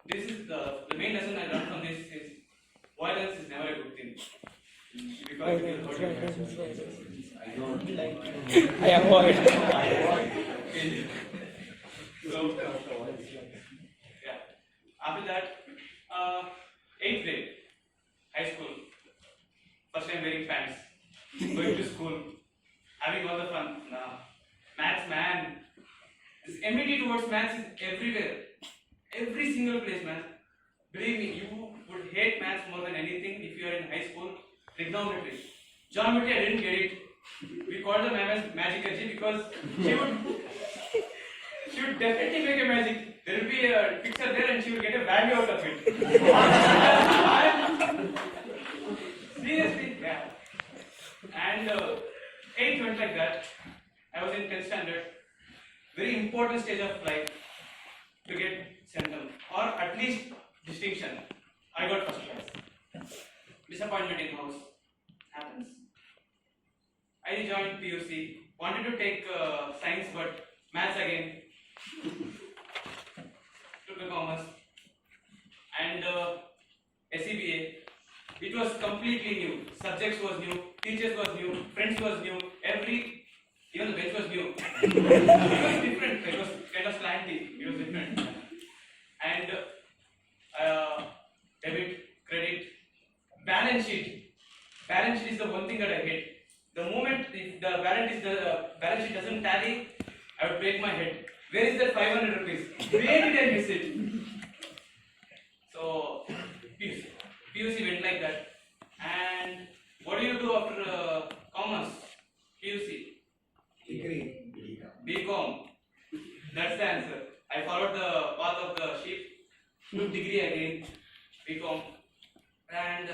this is the main lesson I learned from this is violence is never a good thing. Because it will hurt you. I avoid. So yeah. After that, 8th grade, high school. First time wearing pants, going to school, having all the fun. Nah. Maths, man. This enmity towards maths is everywhere. Every single place, man. Believe me, you would hate maths more than anything if you are in high school. Trigonometry. Geometry, I didn't get it. We called the ma'am as Magic Aji because she would definitely make a magic. There will be a picture there and she will get a value out of it. Seriously, yeah. And 8th went like that. I was in 10th standard. Very important stage of life to get centum or at least distinction. I got first class. Disappointment in house happens. I rejoined PUC. Wanted to take science, but maths again. Took the commerce and SEBA. It was completely new. Subjects was new, teachers was new, friends was new. Even the bench was new. It was different. It was kind of slanty. It was different. And debit, credit, balance sheet. Balance sheet is the one thing that I hate. The moment if the balance sheet doesn't tally, I would break my head. Where is that 500 rupees? Where did I miss it? So PUC went like that. And what do you do after commerce? PUC. Degree. BCom. That's the answer. I followed the path of the sheep. Took degree again. BCom. And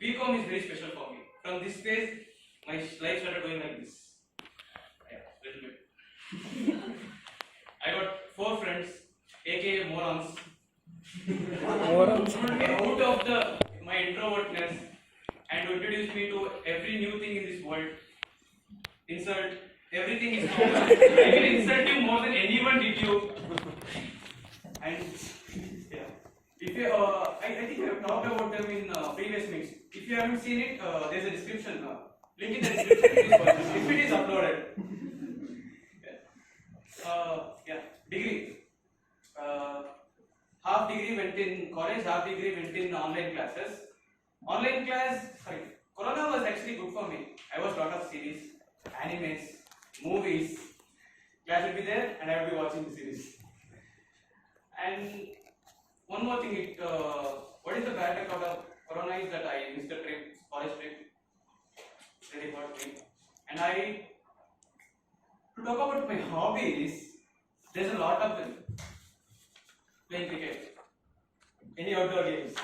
BCom is very special for me. From this phase, my life started going like this. Yeah, little bit. I got 4 friends, aka morons. Who me out of my introvertness and introduced me to every new thing in this world. Insult, everything is common. I will insult you more than anyone did you. And yeah, if you, I think I have talked about them in previous meets. If you haven't seen it, there's a description. Link in the description. If it is uploaded. Yeah, degree. Half degree went in college, half degree went in online classes. Online class, Corona was actually good for me. I watched a lot of series, animes, movies, class will be there, and I will be watching the series. And one more thing, what is the bad luck of Corona is that I missed the trip, college trip. Really hurt me. And to talk about my hobbies, there's a lot of them. Playing cricket, any outdoor games,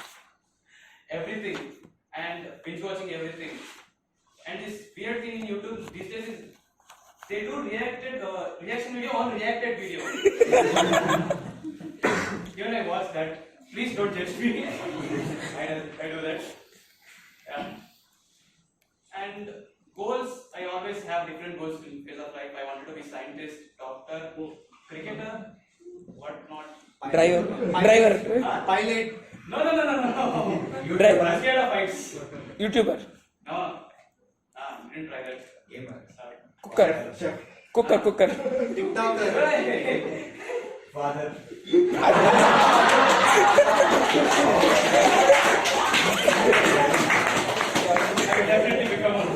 everything, and binge watching everything. And this weird thing in YouTube these days is they do reaction video on reacted video. Even I watch that. Please don't judge me. I do that. Yeah. And goals, I always have different goals in phase of life. I wanted to be scientist, doctor, cricketer, whatnot. Driver. Pilot. No. Driver. I'm scared of heights. YouTuber. No. Didn't try that. Gamer. Sorry. Cooker. TikToker. Father. I will definitely become one.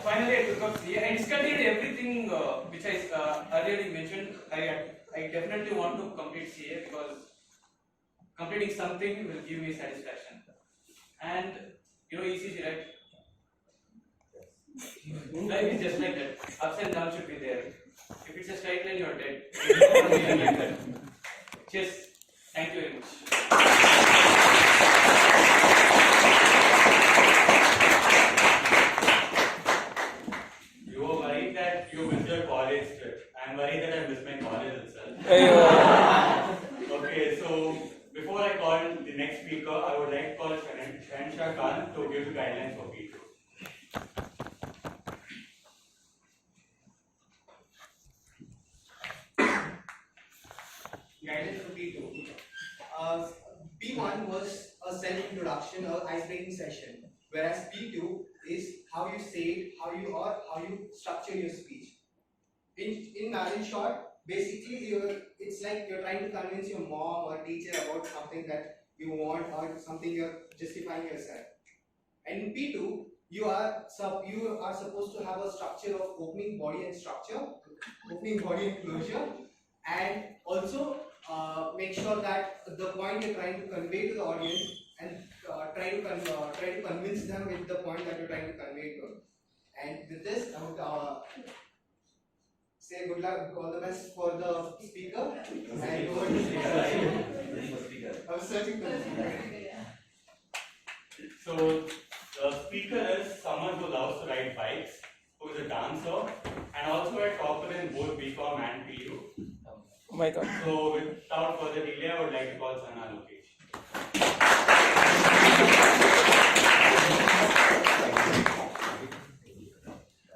Finally, I took up CA. I discontinued everything which I earlier mentioned. I definitely want to complete CA because completing something will give me satisfaction. And ECG, right? Life is just like that. Ups and downs should be there. If it's a straight line, you're dead. Like that. Cheers. Thank you very much. You were worried that you missed your college trip. I'm worried that I missed my college itself. Okay, so before I call the next speaker, I would like to call Shansha Khan to give the guidelines for P2. Guidance for P2. P1 was a self-introduction, an icebreaking session, whereas P2 is how you say it, how you structure your speech. In short, basically it's like you're trying to convince your mom or teacher about something that you want or something you're justifying yourself. And in P2, you are supposed to have a structure of opening, body and closure, and also make sure that the point you're trying to convey to the audience and try to convince them with the point that you're trying to convey to them. And with this, I would say good luck, all the best for the speaker. And over to the speaker. I was searching for the speaker. So the speaker is someone who loves to ride bikes, who is a dancer, and also a topper in both BCom and PU. Oh my God. So without further delay, I would like to call Sana Lokesh.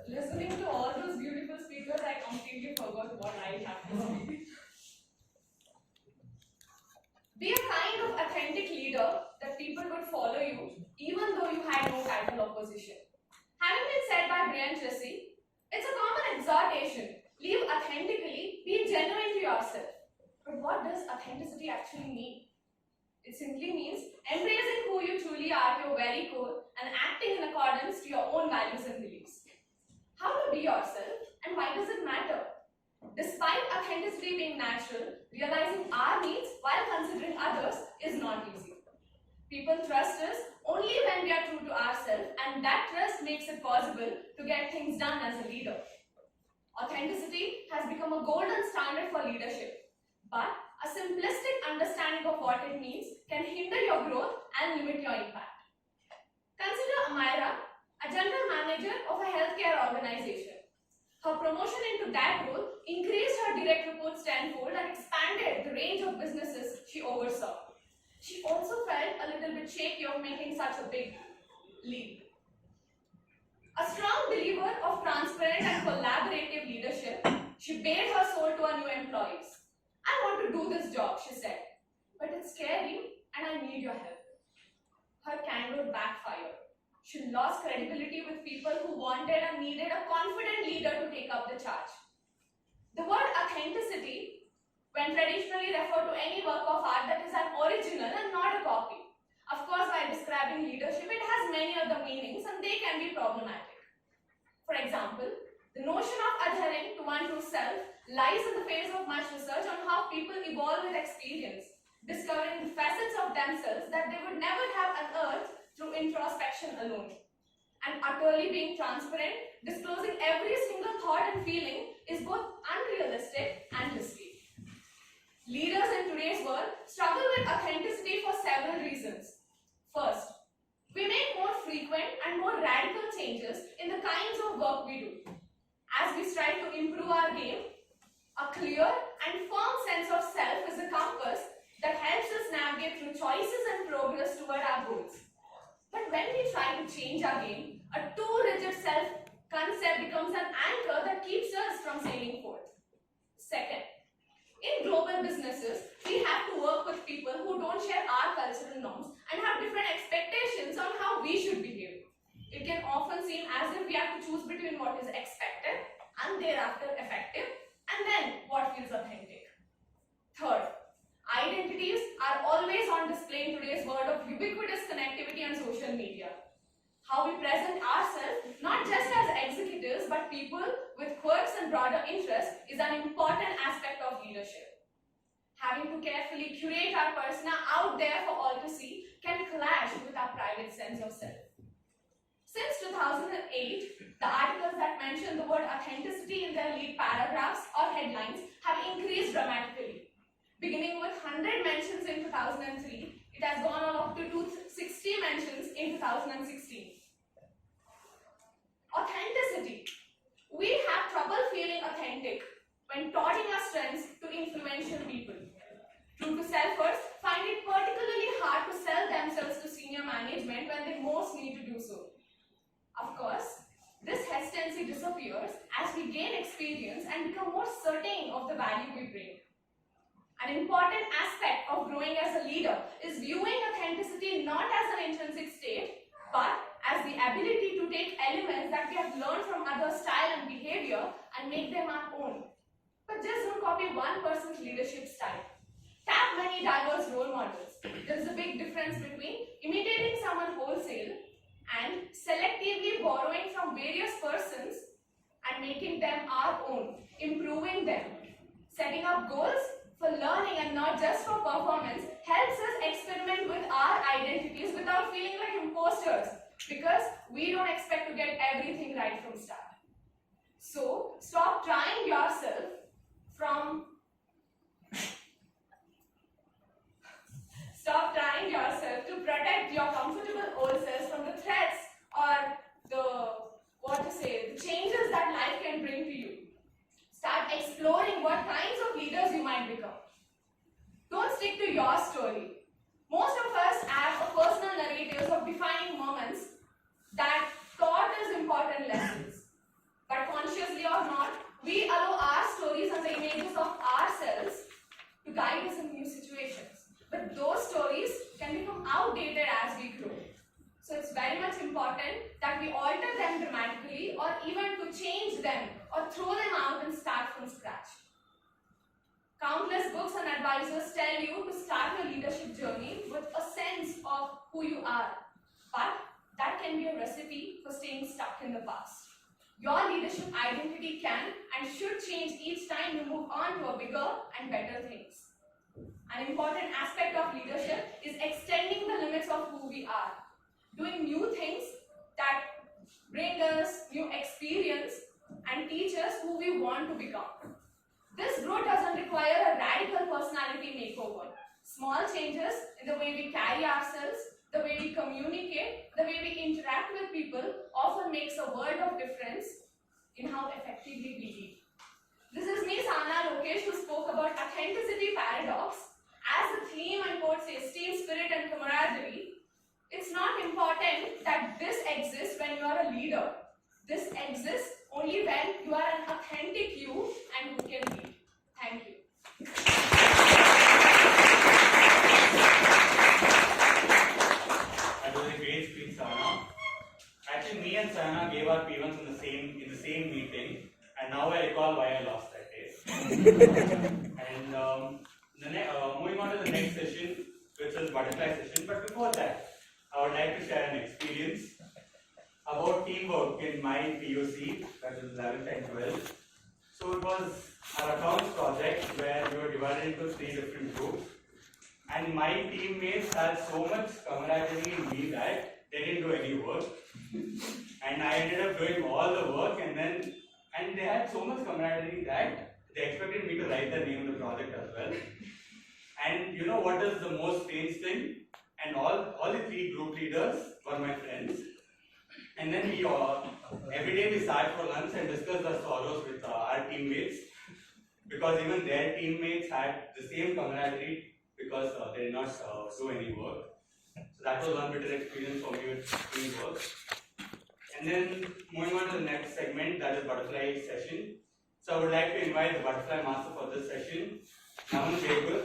Listening to all those beautiful speakers, I completely forgot what I have to speak. Be a kind of authentic leader that people would follow you, even though you had no title or position. Having been said by Brian Tracy, it's a common exhortation. Live authentically, be genuine to yourself. But what does authenticity actually mean? It simply means embracing who you truly are to your very core and acting in accordance to your own values and beliefs. How to be yourself and why does it matter? Despite authenticity being natural, realizing our needs while considering others is not easy. People trust us only when we are true to ourselves, and that trust makes it possible to get things done as a leader. Authenticity has become a golden standard for leadership, but a simplistic understanding of what it means can hinder your growth and limit your impact. Consider Amira, a general manager of a healthcare organization. Her promotion into that role increased her direct reports tenfold and expanded the range of businesses she oversaw. She also felt a little bit shaky of making such a big leap. A strong believer of transparent and collaborative leadership, she bared her soul to her new employees. I want to do this job, she said, but it's scary and I need your help. Her candor backfired. She lost credibility with people who wanted and needed a confident leader to take up the charge. The word authenticity, when traditionally referred to any work of art that is an original and not a copy. Of course, by describing leadership, it has many other meanings and they can be problematic. For example, the The notion of adhering to one true self lies in the face of much research on how people evolve with experience, discovering the facets of themselves that they would never have unearthed through introspection alone. And utterly being transparent, disclosing every single thought and feeling is both unrealistic and risky. Leaders in today's world struggle with authenticity for several reasons. First, we make more frequent and more radical changes in the kinds of work we do. As we strive to improve our game, a clear and firm sense of self is a compass that helps us navigate through choices and progress toward our goals. But when we try to change our game, a too rigid self-concept becomes an anchor that keeps us from sailing forth. Second, in global businesses, we have to work with people who don't share our cultural norms and have different expectations on how we should behave. It can often seem as if we have to choose between what is expected and thereafter effective, and then what feels authentic. Third, identities are always on display in today's world of ubiquitous connectivity and social media. How we present ourselves, not just as executives, but people with quirks and broader interests, is an important aspect of leadership. Having to carefully curate our persona out there for all to see can clash with our private sense of self. Since 2008, the articles that mention the word authenticity in their lead paragraphs or headlines have increased dramatically. Beginning with 100 mentions in 2003, it has gone on up to 260 mentions in 2016. Authenticity. We have trouble feeling authentic when touting our strengths to influential people. True to selfers find it particularly hard to sell themselves to senior management when they most need to do so. Of course, this hesitancy disappears as we gain experience and become more certain of the value we bring. An important aspect of growing as a leader is viewing authenticity not as an intrinsic state, but as the ability to take elements that we have learned from others' style and behavior and make them our own. But just don't copy one person's leadership style. Tap many diverse role models. There is a big difference between imitating someone wholesale and selectively borrowing from various persons and making them our own, improving them. Setting up goals for learning and not just for performance helps us experiment with our identities without feeling like imposters, because we don't expect to get everything right from start. So stop trying yourself to protect your comfortable old selves from the threats or the changes that life can bring to you. Start exploring what kinds of leaders you might become. Don't stick to your story. Most of us have a personal narratives of defining moments that taught us important lessons. But consciously or not, we allow our stories and the images of ourselves to guide us in new situations. But those stories can become outdated as we grow. So it's very much important that we alter them dramatically or even to change them or throw them out and start from scratch. Countless books and advisors tell you to start your leadership journey with a sense of who you are. But that can be a recipe for staying stuck in the past. Your leadership identity can and should change each time you move on to a bigger and better things. An important aspect of leadership is extending the limits of who we are. Doing new things that bring us new experience and teach us who we want to become. This growth doesn't require a radical personality makeover. Small changes in the way we carry ourselves, the way we communicate, the way we interact with people often makes a world of difference in how effectively we lead. This is me, Sana Lokesh, who spoke about authenticity paradox. As the theme and quote says, team spirit and camaraderie, it's not important that this exists when you are a leader. This exists only when you are an authentic you and who can lead. Thank you. That was a great speech, Sana. Actually, me and Sana gave our P1s in the same meeting, and now I recall why I lost that day. And moving on to the next session, which is butterfly session. But before that, I would like to share an experience. about teamwork in my POC, that is 11th and 12th. So it was our accounts project where we were divided into 3 different groups. And my teammates had so much camaraderie in me that they didn't do any work. And I ended up doing all the work, and they had so much camaraderie that they expected me to write the name of the project as well. And you know what is the most strange thing? And all the 3 group leaders were my friends. And then we every day we sat for lunch and discussed the sorrows with our teammates, because even their teammates had the same camaraderie because they did not do any work. So that was one bitter experience for me with teamwork. And then moving on to the next segment, that is butterfly session. So I would like to invite the butterfly master for this session, Naman Begur,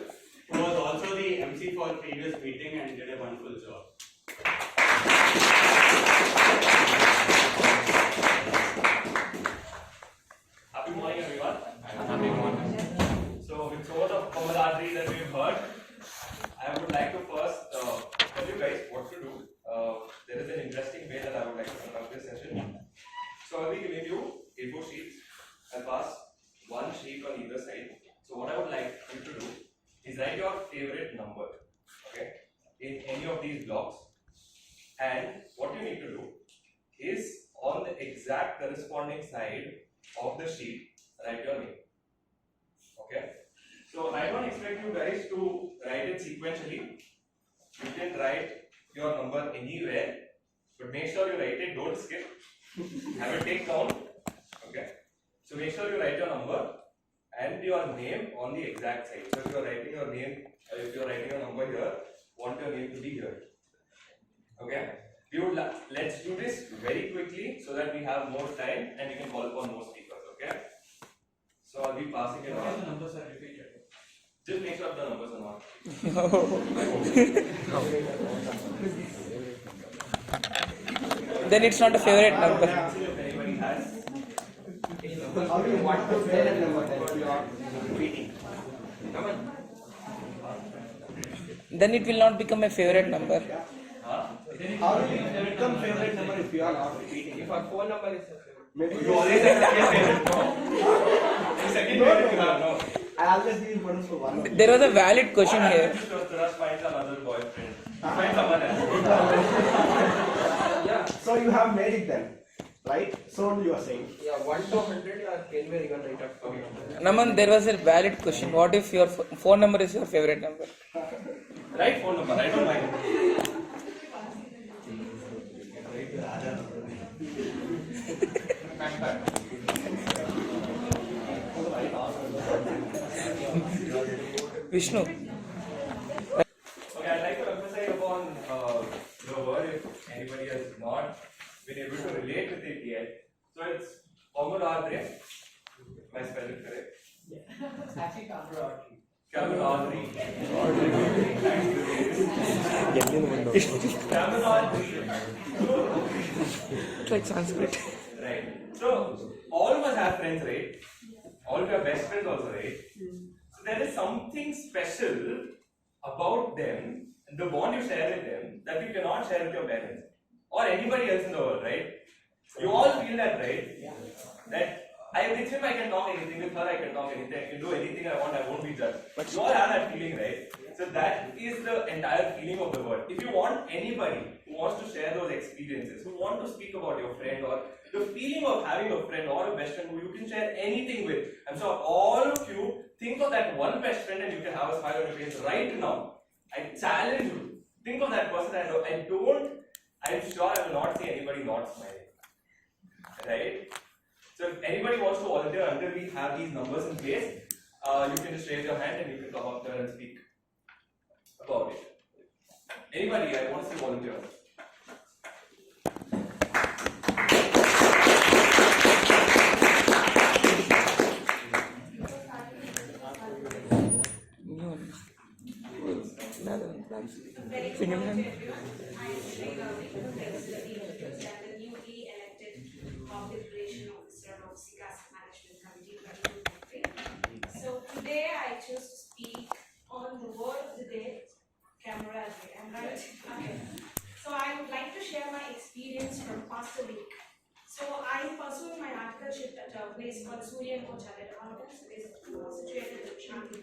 who was also the MC for the previous meeting and did a wonderful job. Happy morning, everyone. Happy morning. So, with so much of camaraderie that we've heard, I would like to first tell you guys what to do. There is an interesting way that I would like to conduct this session. So, I'll be giving you A4 sheets. I'll pass one sheet on either side. So, what I would like you to do is write your favorite number, okay, in any of these blocks. And what you need to do is on the exact corresponding side of the sheet, write your name. Okay. So I don't expect you guys to write it sequentially. You can write your number anywhere, but make sure you write it. Don't skip. Have it take count. Okay. So make sure you write your number and your name on the exact side. So if you are writing your name, if you are writing your number here, want your name to be here. Okay. Let's do this very quickly so that we have more time and we can call upon more speakers. Okay. So I'll be passing it on. The numbers are repeated. Just make sure the numbers are not. Then it's not a favorite number. If anybody has. How do you want to tell a number that you are repeating? Come on. Then it will not become a favorite number. Huh? How will it become favorite number if you are not repeating? If our phone number is a favorite. Maybe You always have second favorite. No. Second favorite you have no. I always give importance for one. There was a valid question What here. happens if your crush finds some other boyfriend? Find someone else. Yeah. So you have made it then, right? So you are saying. Yeah, 1 to 100 you are anywhere you can write up phone number. Naman, there was a valid question. What if your phone number is your favorite number? Right phone number, I don't mind. Vishnu. Okay, I'd like to emphasize upon the word if anybody has not been able to relate with it yet. So it's camaraderie. Am I spelling correct? Actually, camaraderie. Camaraderie. Camaraderie. It's like Sanskrit. Right. So all of us have friends, right? All of your best friends also, right? So there is something special about them and the bond you share with them that you cannot share with your parents or anybody else in the world, right? You all feel that, right? That with him I can talk anything, with her I can talk anything, I can do anything I want, I won't be judged. But you all have that feeling, right? So that is the entire feeling of the word. If you want anybody who wants to share those experiences, who want to speak about your friend or the feeling of having a friend or a best friend who you can share anything with, I'm sure all of you think of that one best friend and you can have a smile on your face right now. I challenge you. Think of that person and I'm sure I will not see anybody not smiling. Right? So if anybody wants to volunteer until we have these numbers in place, you can just raise your hand and you can come up there and speak about it. Anybody, I want to see volunteers. Very much everyone. I am Sri Gauri, the newly elected Corporation Officer of SICASA Management Committee 2023. So today I chose to speak on the word of the day, camaraderie. Am I right? Okay. So I would like to share my experience from past a week. So I'm pursuing my articleship at a place called Untitled Chapter. It is situated in Shanti.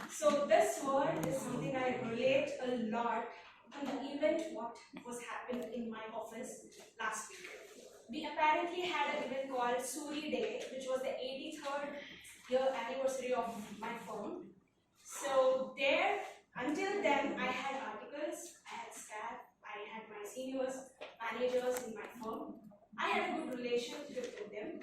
So this word is something I relate a lot on the event what was happened in my office last week. We apparently had an event called Suri Day, which was the 83rd year anniversary of my firm. So there, until then, I had articles, I had staff, I had my seniors, managers in my firm. I had a good relationship with them.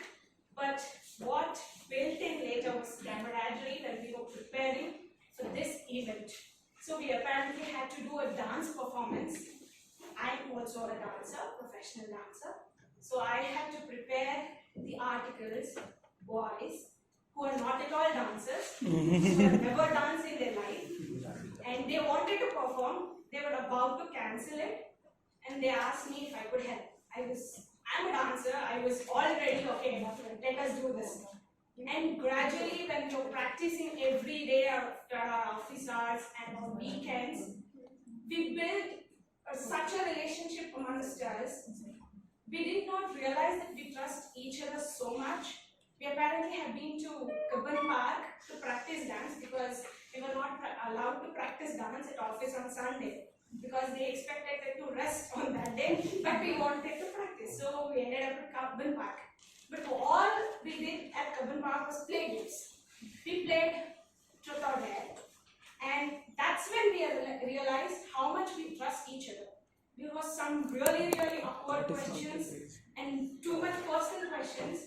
But what built in later was camaraderie when we were preparing for this event. So we apparently had to do a dance performance. I'm also a dancer, professional dancer. So I had to prepare the articles, boys who are not at all dancers, who have never danced in their life, and they wanted to perform. They were about to cancel it, and they asked me if I could help. I'm a dancer. I was all ready. Okay, let us do this. And gradually, when you're practicing every day after our office hours and on weekends, we built such a relationship amongst us. We did not realize that we trust each other so much. We apparently have been to Kabban Park to practice dance because we were not allowed to practice dance at office on Sunday because they expected it to rest on that day, but we wanted to practice. So we ended up at Kabban Park. But all we did at Kabban Park was play games. We played truth or dare, and that's when we realized how much we trust each other. There was some really awkward questions and too much personal questions,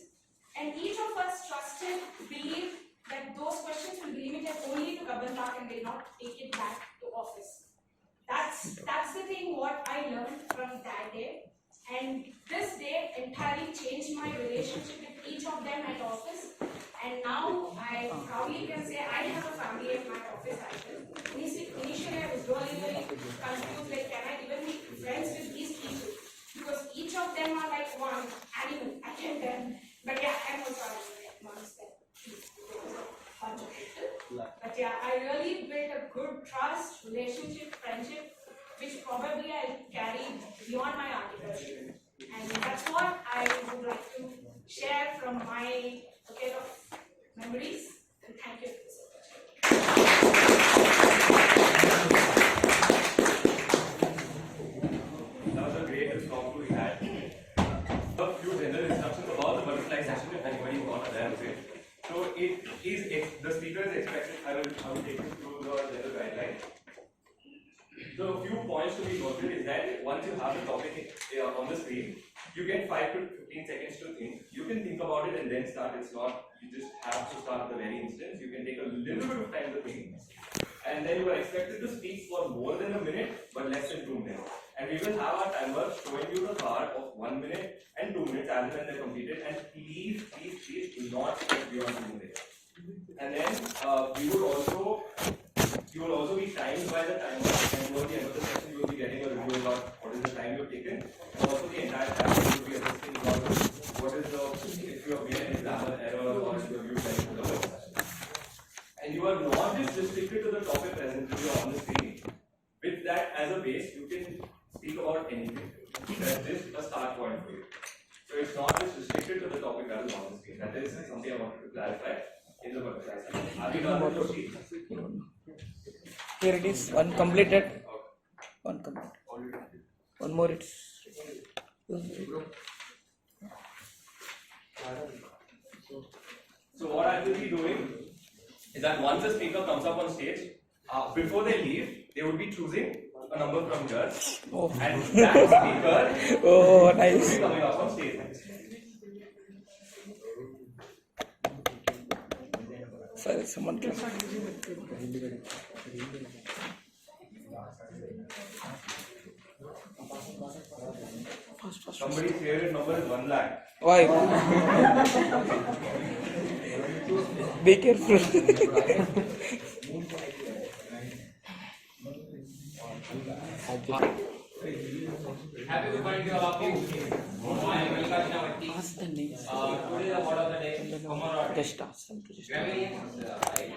and each of us trusted, believed that those questions will be limited only to Kabban Park and will not take it back to office. That's the thing what I learned from that day. And this day entirely changed my relationship with each of them at office. And now I proudly can say I have a family at my office as well. Initially I was really confused, like can I even be friends with these people? Because each of them are like one animal, I can tell. But yeah, I'm also amongst them. Bunch of people. But yeah, I really built a good trust, relationship, friendship, which probably I carry beyond my articles. And that's what I would like to share from my bucket of memories. And thank you so much. That was a great talk we had. A few general instructions about the butterfly session if anybody is not aware of it. So it is the speaker is expected. I will take you through the general guideline. The few points to be noted is that once you have the topic on the screen, you get 5 to 15 seconds to think. You can think about it and then start. It's not you just have to start the very instant. You can take a little bit of time to think, and then you are expected to speak for more than a minute but less than 2 minutes. And we will have our timer showing you the card of 1 minute and 2 minutes as when they're completed. And please do not speak beyond 2 minutes. And then you will also be timed by the timer, and towards the end of the session you will be getting a review about what is the time you have taken. And also the entire time you will be assisting about what is if you have made an example error or if you have used any other session. And you are not just restricted to the topic presented on the screen. With that as a base, you can speak about anything. That's just a start point for you. So it's not just restricted to the topic that is on the screen. That is something I wanted to clarify in the butterfly session. Are we done with the sheet? Here it is, one completed. One completed. One more it's. So what I will be doing is that once the speaker comes up on stage, before they leave, they would be choosing a number from here, and that speaker Nice. will be coming up on stage. Sorry, someone can. Somebody's favorite number is 1 lakh. Why? Be careful. Happy good morning to all of you. I am Malika Chinavati. Today the word of the day is camaraderie. Just ask them to just. Camaraderie.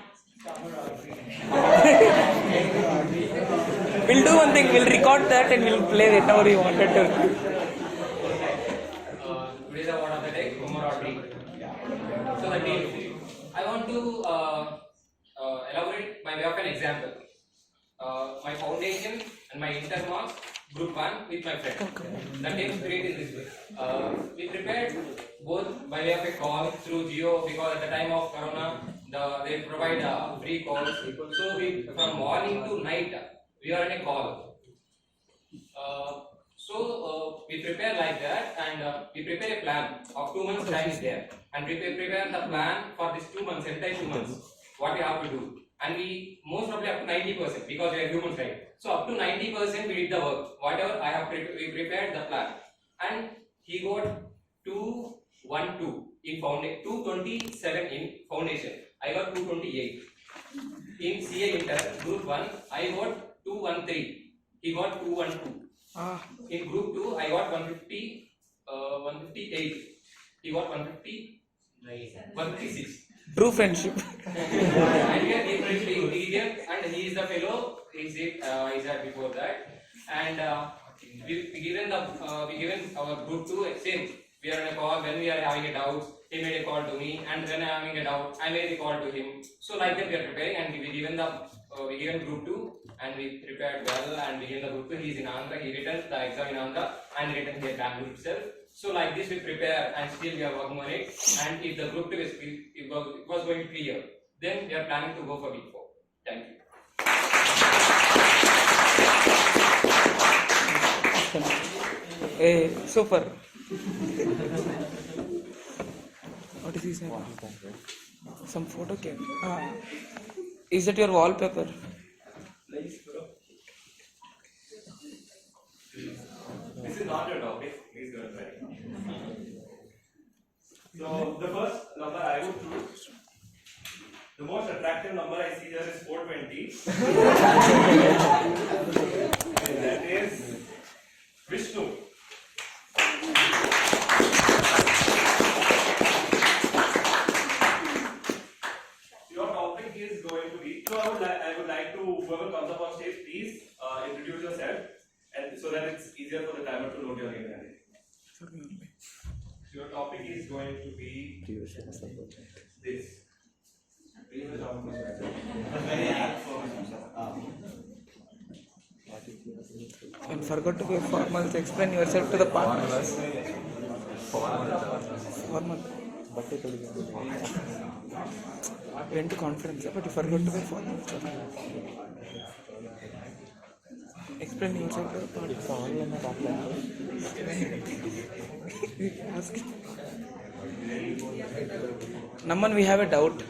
We'll do one thing, we'll record that and we'll play whenever you wanted to. example. My foundation and my intermarks, group 1 with my friend. The team spirit is this way. We prepared both by way of a call through Geo because at the time of Corona, they provide free calls. So we from morning to night we are in a call. We prepare like that, and we prepare a plan of 2 months time is there, and we prepare the plan for this 2 months, entire 2 months, what we have to do, and we most probably up to 90% because we are humans, right? So up to 90% we did the work, whatever I have we prepared the plan, and he got 212 in foundation, 227 in foundation. I got 228 in CA Inter group 1. I got 213. He got 212. In group 2, I got 150, 158. He got 156. True friendship. And we are differently, and he is the fellow. He said before that, and we given our group 2 same. We are on a call when we are having a doubt. He made a call to me, and when I am having a doubt, I made a call to him. So like that we are preparing, and we given group 2, and we prepared well, and we given the group 2. He is in Andhra. He written the exam in Andhra, and written here Bangalore itself. So like this we prepare, and still we are working on it. And if the group 2 it was going to clear, then we are planning to go for week 4. Thank you. Hey, super. What is this? Some photo came. Is that your wallpaper? Nice, bro. This is not your topic. Please go ahead. So the first number I would choose, the most attractive number I see here is 420. That is Vishnu. Your topic is going to be. So I would like to, whoever comes up on stage, please introduce yourself, and so that it's easier for the timer to note your name. Your topic is going to be this. And forgot to be formal to explain yourself to the partners. Formal. Went to conference, but you forgot to be formal. Explain yourself to the partners. Ask. Naman, we have a doubt.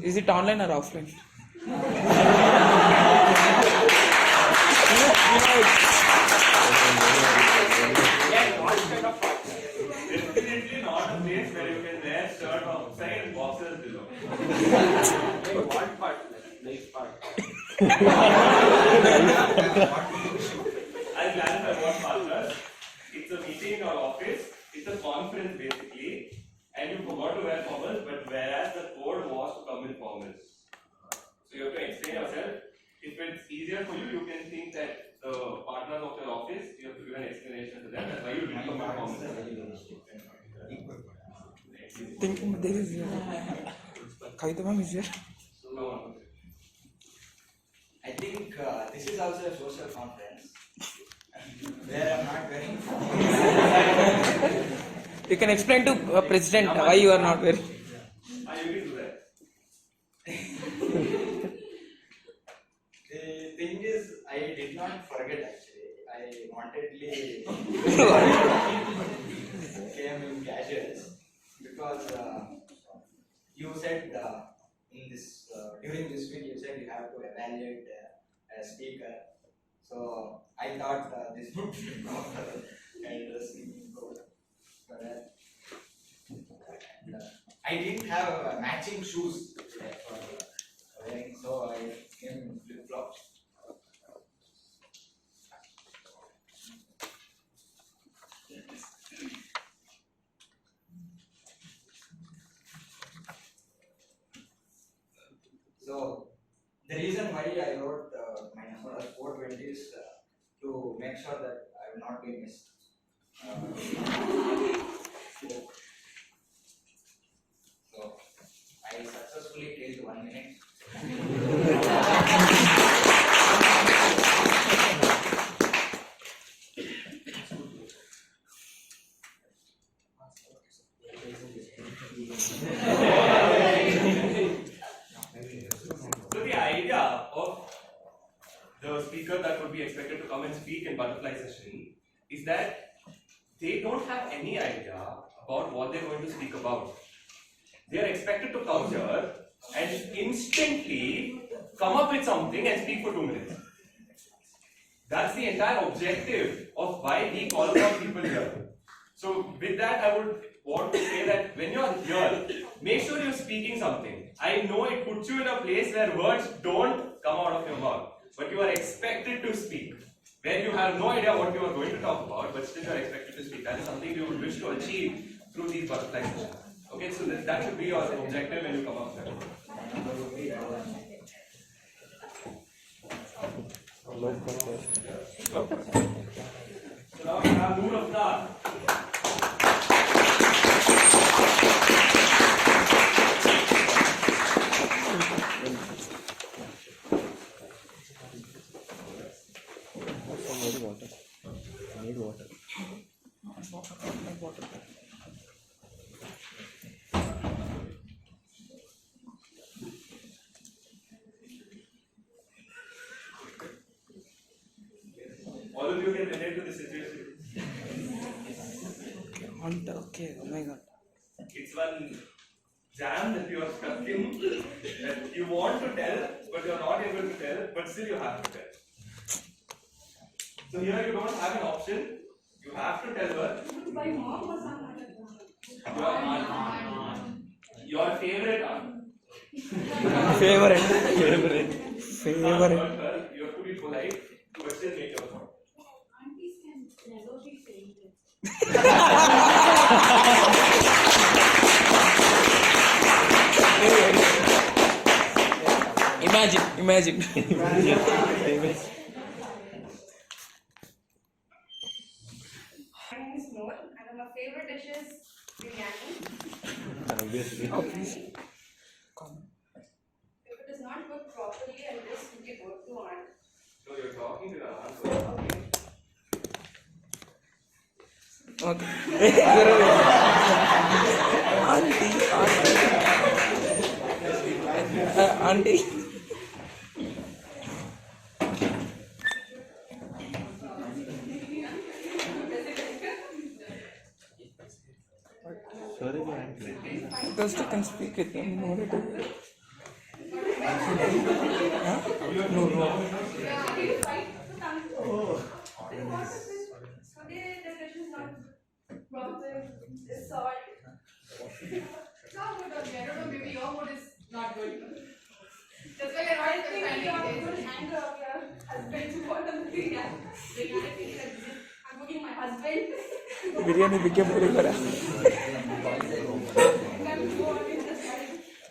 Is it online or offline? Definitely not a place where you can wear shirt outside and boxers below. What part? Nice part. I'll clarify what partners. It's a meeting in our office. It's a conference basically, and you forgot to wear formals, but whereas the code was to come in formals. So you have to explain yourself. If it's easier for you, you can think that the partners of your office, you have to give an explanation to them. That's why you didn't come in formals. Thinking there is Kavita ma'am is there. No. I think this is also a social conference where I'm not wearing. You can explain to President why you are not wearing. You can do that. The thing is, I did not forget actually. I wantedly came in casuals because you said in this during this week you said you have to evaluate a speaker. So I thought this would be proper and dressing code for that. And I didn't have matching shoes today for wearing, so I came in flip flops. So the reason why I wrote my number as 420 is to make sure that I will not be missed. So I successfully killed 1 minute. So the idea of the speaker that would be expected to come and speak in butterfly session is that they don't have any idea about what they're going to speak about. They are expected to come here and instantly come up with something and speak for 2 minutes. That's the entire objective of why we call upon people here. So with that, I would want to say that when you're here, make sure you're speaking something. I know it puts you in a place where words don't come out of your mouth, but you are expected to speak. Where you have no idea what you are going to talk about, but still you are expected to speak. That is something you would wish to achieve through these butterfly sessions. Okay, so that should be your objective when you come up here. So now we have Noor Aftar. All of you can relate to the situation. Okay, oh my god. It's one jam that you are stuck in, that you want to tell, but you are not able to tell, but still you have to tell. So here you don't have an option. You have to tell her. My mom was on my Your aunt. Your favorite aunt. Favorite. You can't hurt her. You have to be polite, but still make your point. Aunties can never be favorite. Imagine. My name is Noor, and my favorite dish is biryani. Obviously. If it is not cooked properly, I'll just simply go to aunt. No, you're talking to your aunt. Okay. Auntie. Just you can speak with them. No, no. Today the dish is not proper. It's salt. It's not good on me. I don't know, maybe your mood is not good. That's why you're I not think finding you it. would anger of your husband for the biryani. I'm cooking my husband. Biryani became pulihora.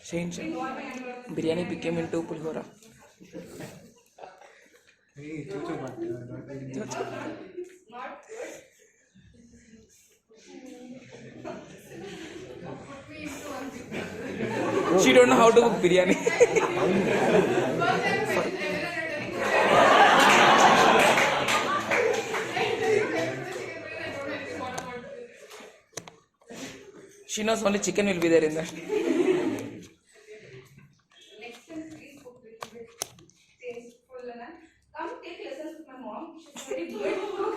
Change. Biryani became into pulihora. Not good. Put me into one picture. She don't know how to cook biryani. First time She knows only chicken will be there in that. Next time, please cook with tasteful and come take lessons with my mom. She's very good cook.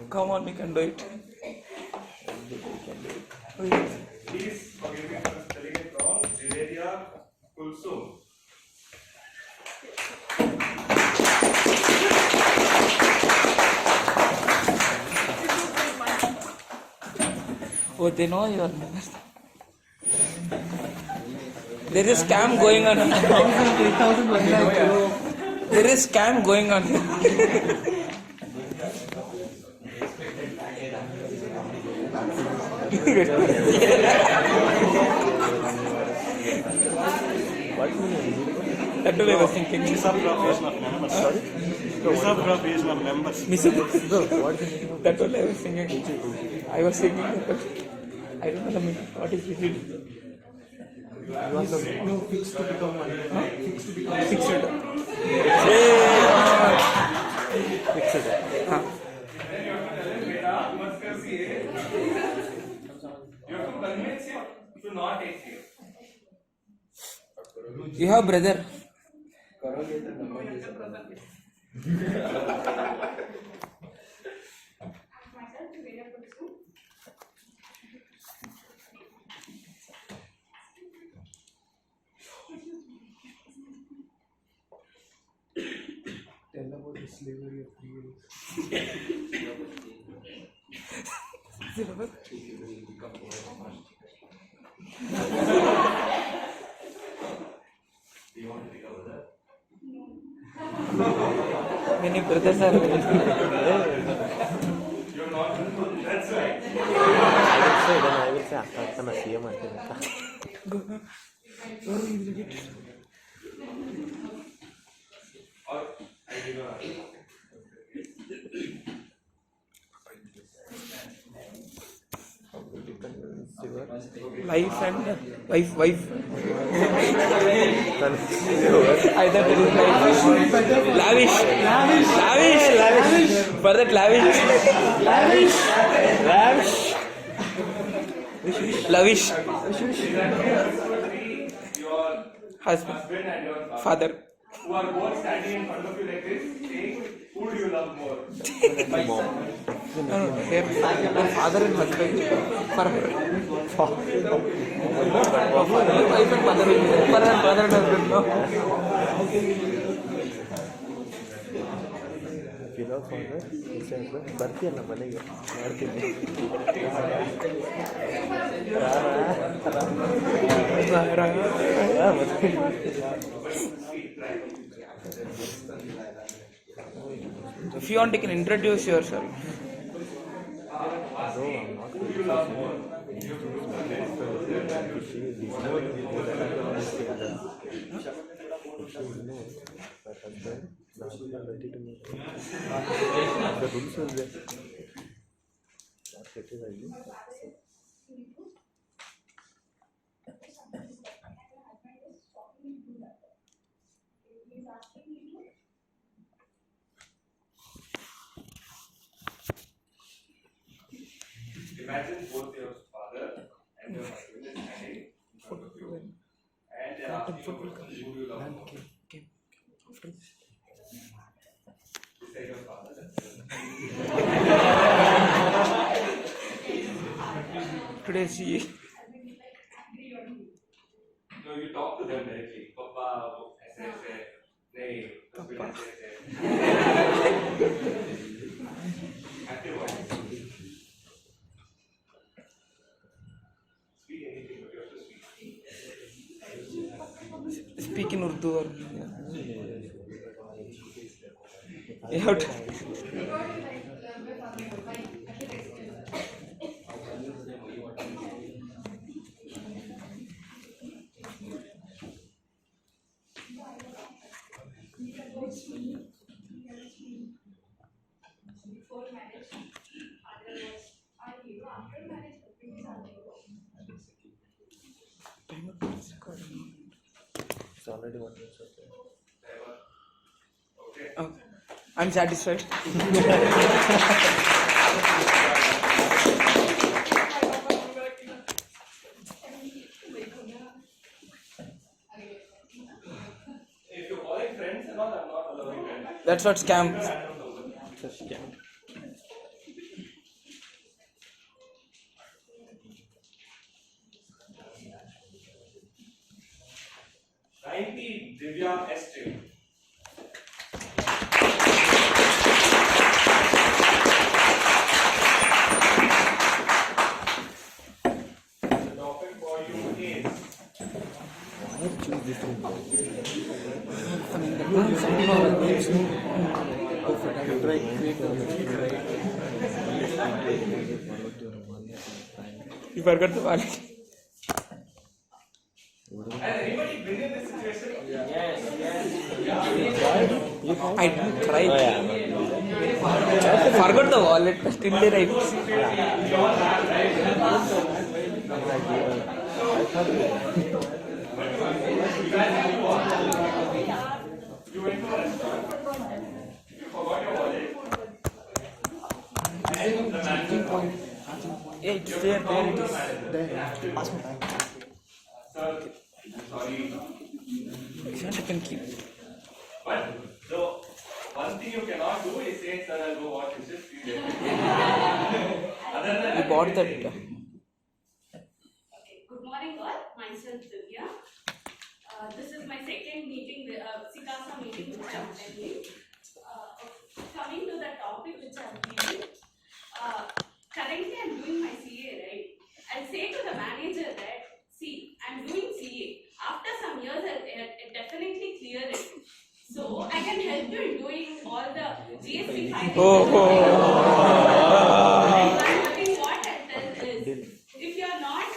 Come on, we can do it. Please forgive me for spelling it wrong. Ziveria Kulsum. Oh, they know you are. There is scam going on. There is scam going on. That only I was thinking. Misappropriation of members. Sorry? Misappropriation of members. That only I was thinking. I was thinking, but I don't know the meaning. What is it? No, fixed to become one. Fixed to become Fixed. Fixed. Then you have to tell him, beta, must कर CA. You have to convince him to not take CA. You have brother. Tell about the slavery of 3 years. Do you want to recover that? Many brothers are You're not. That's right. I will say after my CM. Or I give you a life and wife. Either there is lavish. For that lavish. your Husband and your father. who are both standing in front of you like this, saying, who do you love more? No, their father and husband for wife and mother will be there. Father and husband, no. If you love father, he says, ಬರ್ತೀಯಲ್ಲ ಮನೆಗೆ ಮಾಡ್ತೀನಿ If you want, you can introduce yourself. The rules are there. Imagine both your father and your husband is standing in front of you, and they are asking you, who do you love more? Say your father. Today she No, you talk to them directly. Papa, ऐसे, नहीं, Papa. Active voice. Speak anything, but you have to speak. speak in Urdu or you have to. Before marriage, father was our hero. After marriage, husband is our hero. It's already 1 minute. Okay. I'm satisfied. If you're calling friends and all, I'm not allowing that. That's what scam. It's a scam. Divya Esther. The topic for you is choose this one. You forgot the wallet. Has anybody been in this situation? Yes. I didn't try. I forgot the wallet, but still there I was. You went to a restaurant. You forgot your wallet. And the manager. Yeah, it's there, there it is. There. Pass me back. Sir, sorry. I can keep. But the one thing you cannot do is say, sir, I'll go watch this. Other than You that, bought that. Okay, good morning all. Myself Divya. This is my second meeting, SICASA meeting which I'm attending. Coming to the topic which I'm giving. Currently I'm doing my CA, right? I'll say to the manager that, see, I'm doing CA. After some years, I'll definitely clear it. So I can help you in doing all the GST filings. I think what I'll tell is, if you are not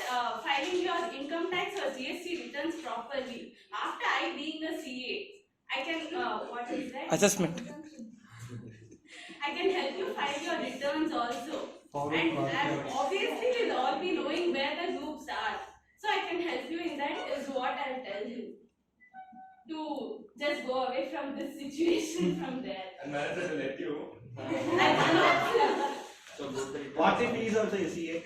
filing your income tax or GST returns properly, after I being a CA, I can, what is that? Assessment. I can help you file your returns also. And obviously we'll all be knowing where the loops are. So I can help you in that is what I'll tell you. To just go away from this situation from there. and manager will let you. I cannot. What if he is also a CA?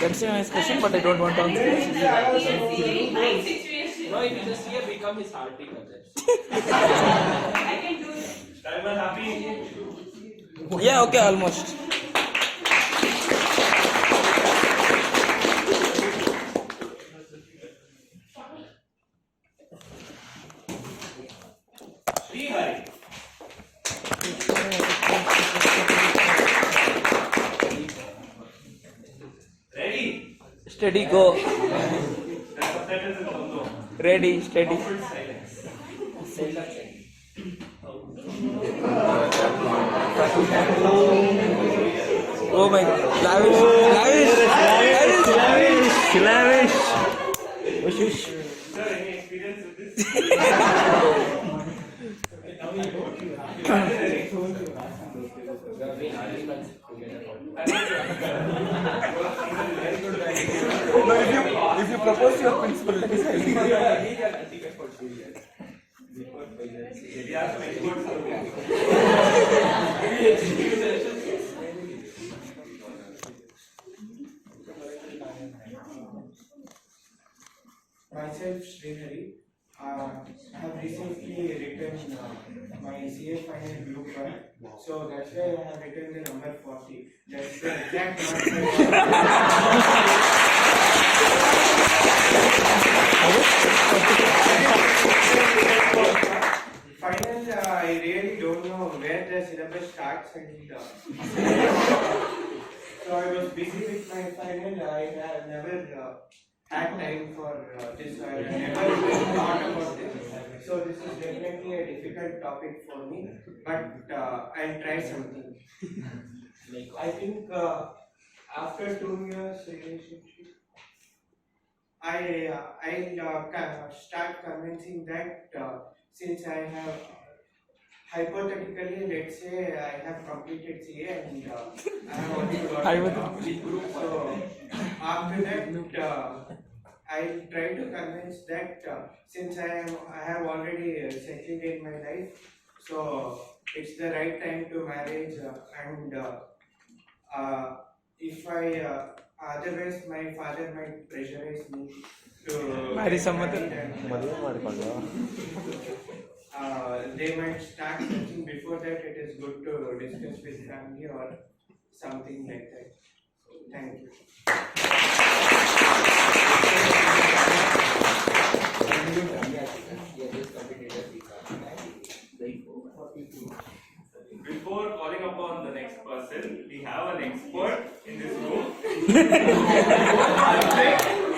That's a nice question, but I don't want to answer it. My situation. No, if it's a CA, become his heart beat. I can do it. Timer happy? Yeah, okay, almost. Hari. Ready? Steady, go. That is in Tondo. Ready, steady. Awkward silence. Oh my god. Lavish. Sir, any experience with this? No, if you propose to your principal, let me say. We have some experts. Myself, Srihari. I have recently written my CA final group one, so that's why I have written the number 40. That's the exact final, I really don't know where the syllabus starts and so I was busy with my final. I have never had time for this. I never thought about this. So this is definitely a difficult topic for me, but I'll try something. I think after 2 years relationship, I'll start convincing that since I have hypothetically, let's say I have completed CA and I have already got a job. So after that, I'll try to convince that since I have already settled in my life, so it's the right time to marriage and if I otherwise my father might pressurize me to Marry some other. They might start thinking before that it is good to discuss with family or something like that. Thank you. Before calling upon the next person, we have an expert in this room.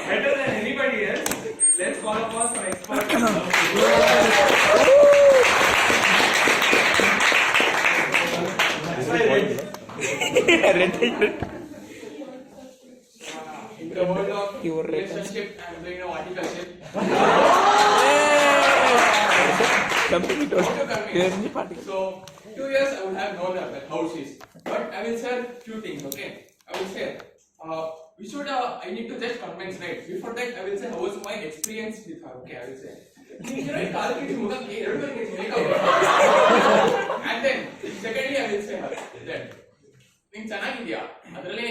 Better than anybody else. Let's call upon some experts. In the world of Company told. Company. So 2 years I would have known her, like how she is. But I will share few things, okay? I will share. We should, I need to just convince, right? Before that, I will say how was my experience with her, okay? I will say. And then, secondly, I will say her. Then, ನೀನು ಚೆನ್ನಾಗಿದ್ಯಾ ಅದರಲ್ಲೇ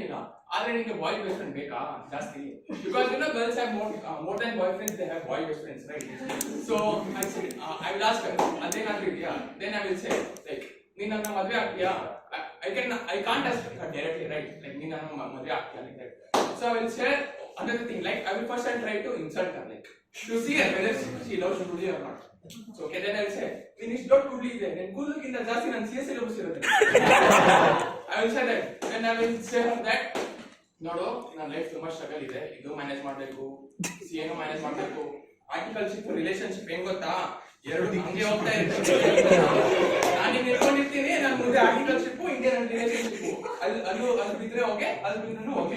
ನೀನು ಆದ್ರೆ ನಿಂಗೆ ಬಾಯ್ best friend ಬೇಕಾ ಜಾಸ್ತಿ because you know girls have more than boy friends they have boy best friends right so I will ask ಅದೇನಾದ್ರೂ ಇದೆಯಾ then I will say like ನೀನು ನನ್ನ ಮದುವೆ ಆಗ್ತೀಯಾ I can't ask her directly, right? Like ನೀನು ನನ್ನ ಮದುವೆ ಆಗ್ತೀಯಾ like that. So I will share another thing, like I will first try to insult her, like to see her whether she loves Kudli or not. So okay, then I will say, ನೀನು ಇಷ್ಟು ದೊಡ್ಡ Kudli ಇದೆ, ನೀನು ಕೂದಲಿಗಿಂತ ಜಾಸ್ತಿ ನನ್ನ CS syllabus ಇರುತ್ತೆ. I will say that, and I will say her that, ನೋಡು ನನ್ನ ಲೈಫ್ ತುಂಬಾ ಸ್ಟ್ರಗಲ್ ಇದೆ, ಇದು ಮ್ಯಾನೇಜ್ ಮಾಡಬೇಕು, CA ಮ್ಯಾನೇಜ್ ಮಾಡಬೇಕು, ಆರ್ಟಿಕಲ್ಶಿಪ್ ರಿಲೇಶನ್ಶಿಪ್ ಹೆಂಗ್ ಗೊತ್ತಾ, ಎರಡು ಹಂಗೆ ಹೋಗ್ತಾ ಇರುತ್ತೆ. ನಾನು ನಿಂತ್ಕೊಂಡಿರ್ತೀನಿ, ನಾನು ಮುಂದೆ ಆರ್ಟಿಕಲ್ಶಿಪ್ ಇಂಡಿಯನ್ ರಿಲೇಶನ್ಶಿಪ್ ಅಲ್ಲೂ ಅದು ಬಿದ್ರೆ ಓಕೆ, ಅದು ಬಿದ್ರೂ ಓಕೆ,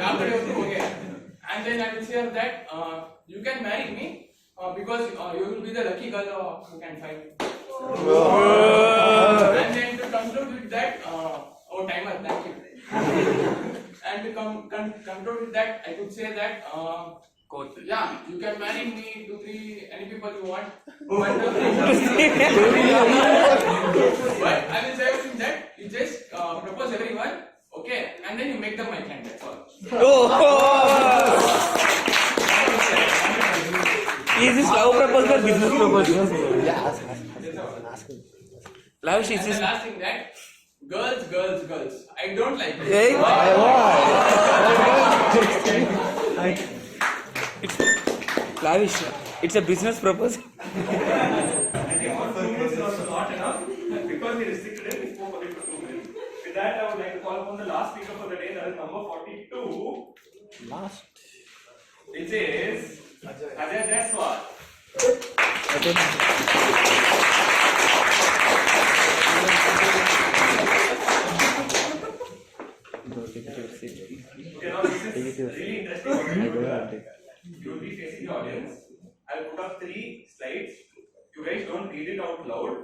ಯಾವ ಕಡೆ ಹೋದ್ರು okay. And then I will say that you can marry me because you will be the lucky girl who can find. And then to conclude with that, timer, thank you. And to conclude with that, I could say that yeah, you can marry me, 2, 3, any people you want. But I will say that you just propose everyone, okay, and then you make them my client. That's all. Is this love proposal or business proposal? Love, she And the last thing that girls. I don't like it. Hey. Lavish, it's a business proposal. I think our 2 minutes is also not enough because we restricted it. We spoke only for 2 minutes. With that, I would like to call upon the last speaker for the day. That is number 42. Last. It is Ajay Jaiswal. Okay, now this is really interesting. You will be facing the audience. I will put up 3 slides. You guys don't read it out loud.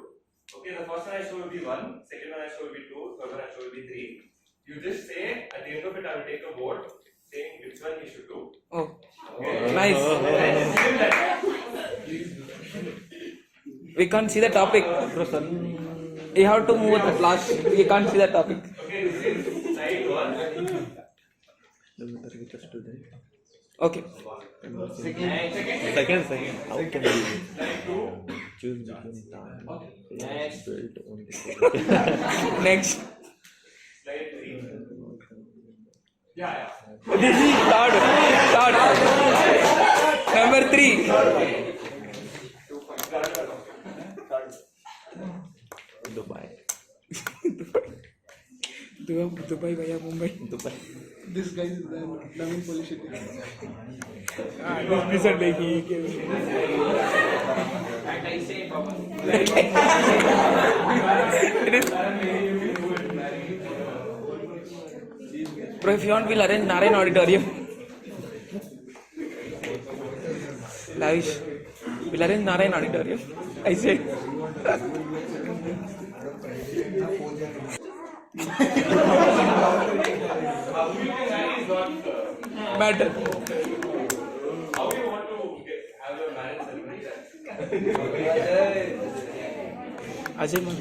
Okay, the first one I show will be 1, second one I show will be 2, third one I show will be 3. You just say, at the end of it, I will take a vote saying which one he should do. Oh, okay. Nice. We can't see the topic. You have to move the flash. We can't see the topic. Okay, this is slide 1. Okay. Second. How can we choose between time? Next. Next. Slide 3. Yeah. This is third. Number 3. Dubai via Mumbai. This guy is the Naveen police city. This is like And I say Papa. Bro, if you want, we'll arrange Narayan Auditorium. Lavish. We'll arrange Narayan Auditorium. I say. Matter. How do you want to have your marriage ceremony? Ajay man.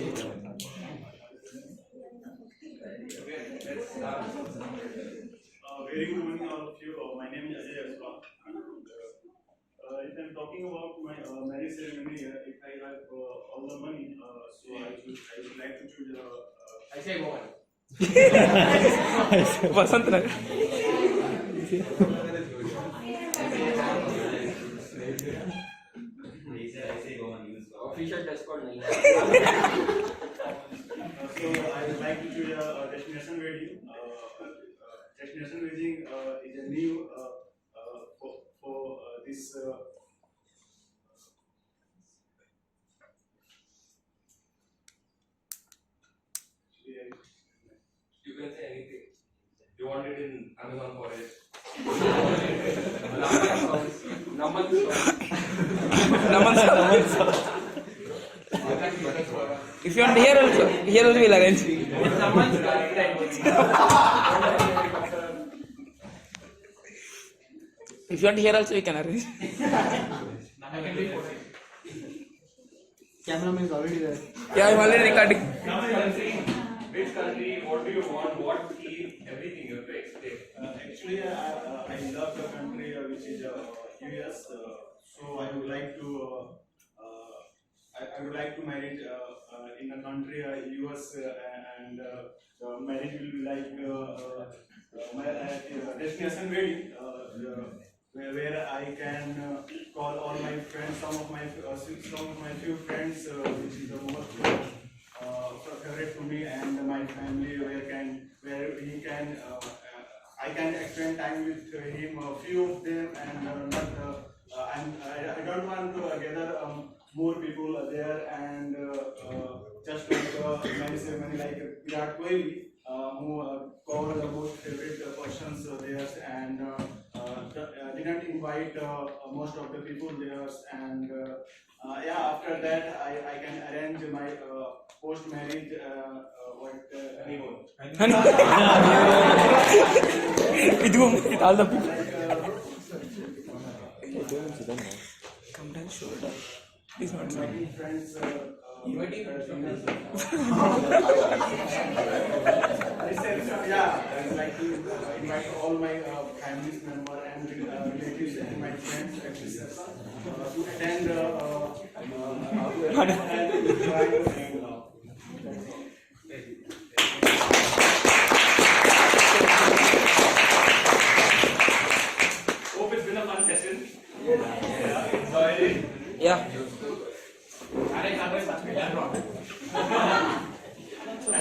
Very good morning, all of you. My name is Ajay Jaiswal. If I'm talking about my marriage ceremony, if I have all the money, so I would like to choose. I say go on. Vasant Nagar. Official dress code nahi hai. So I would like to choose a destination wedding. Destination wedding is a new for this. You can say anything. You want it in Amazon forest. Naman. If you want here also we'll arrange. It's someone's girlfriend. If you want here also we can arrange. Cameraman is already there. Yeah, I'm already recording. Which country, what do you want, what is everything you have to explain? Actually, I love the country which is US. So I would like to I would like to marry in a country US and the marriage will be like my destination wedding where I can call all my friends, some of my few friends which is the most favorite to me and my family where he can I can spend time with him, a few of them, and I don't want to gather more people there and just like many ceremony like Virat Kohli, who covered the most favorite persons there and didn't invite most of the people there and yeah, after that I can arrange my post-marriage honeymoon. With all the people. Sometimes shoulder. This not so. Friends, I said, yeah, I would like to invite all my family members and relatives and my friends to attend Hope it's been a fun session. Yeah, enjoyed it. Yeah. I'd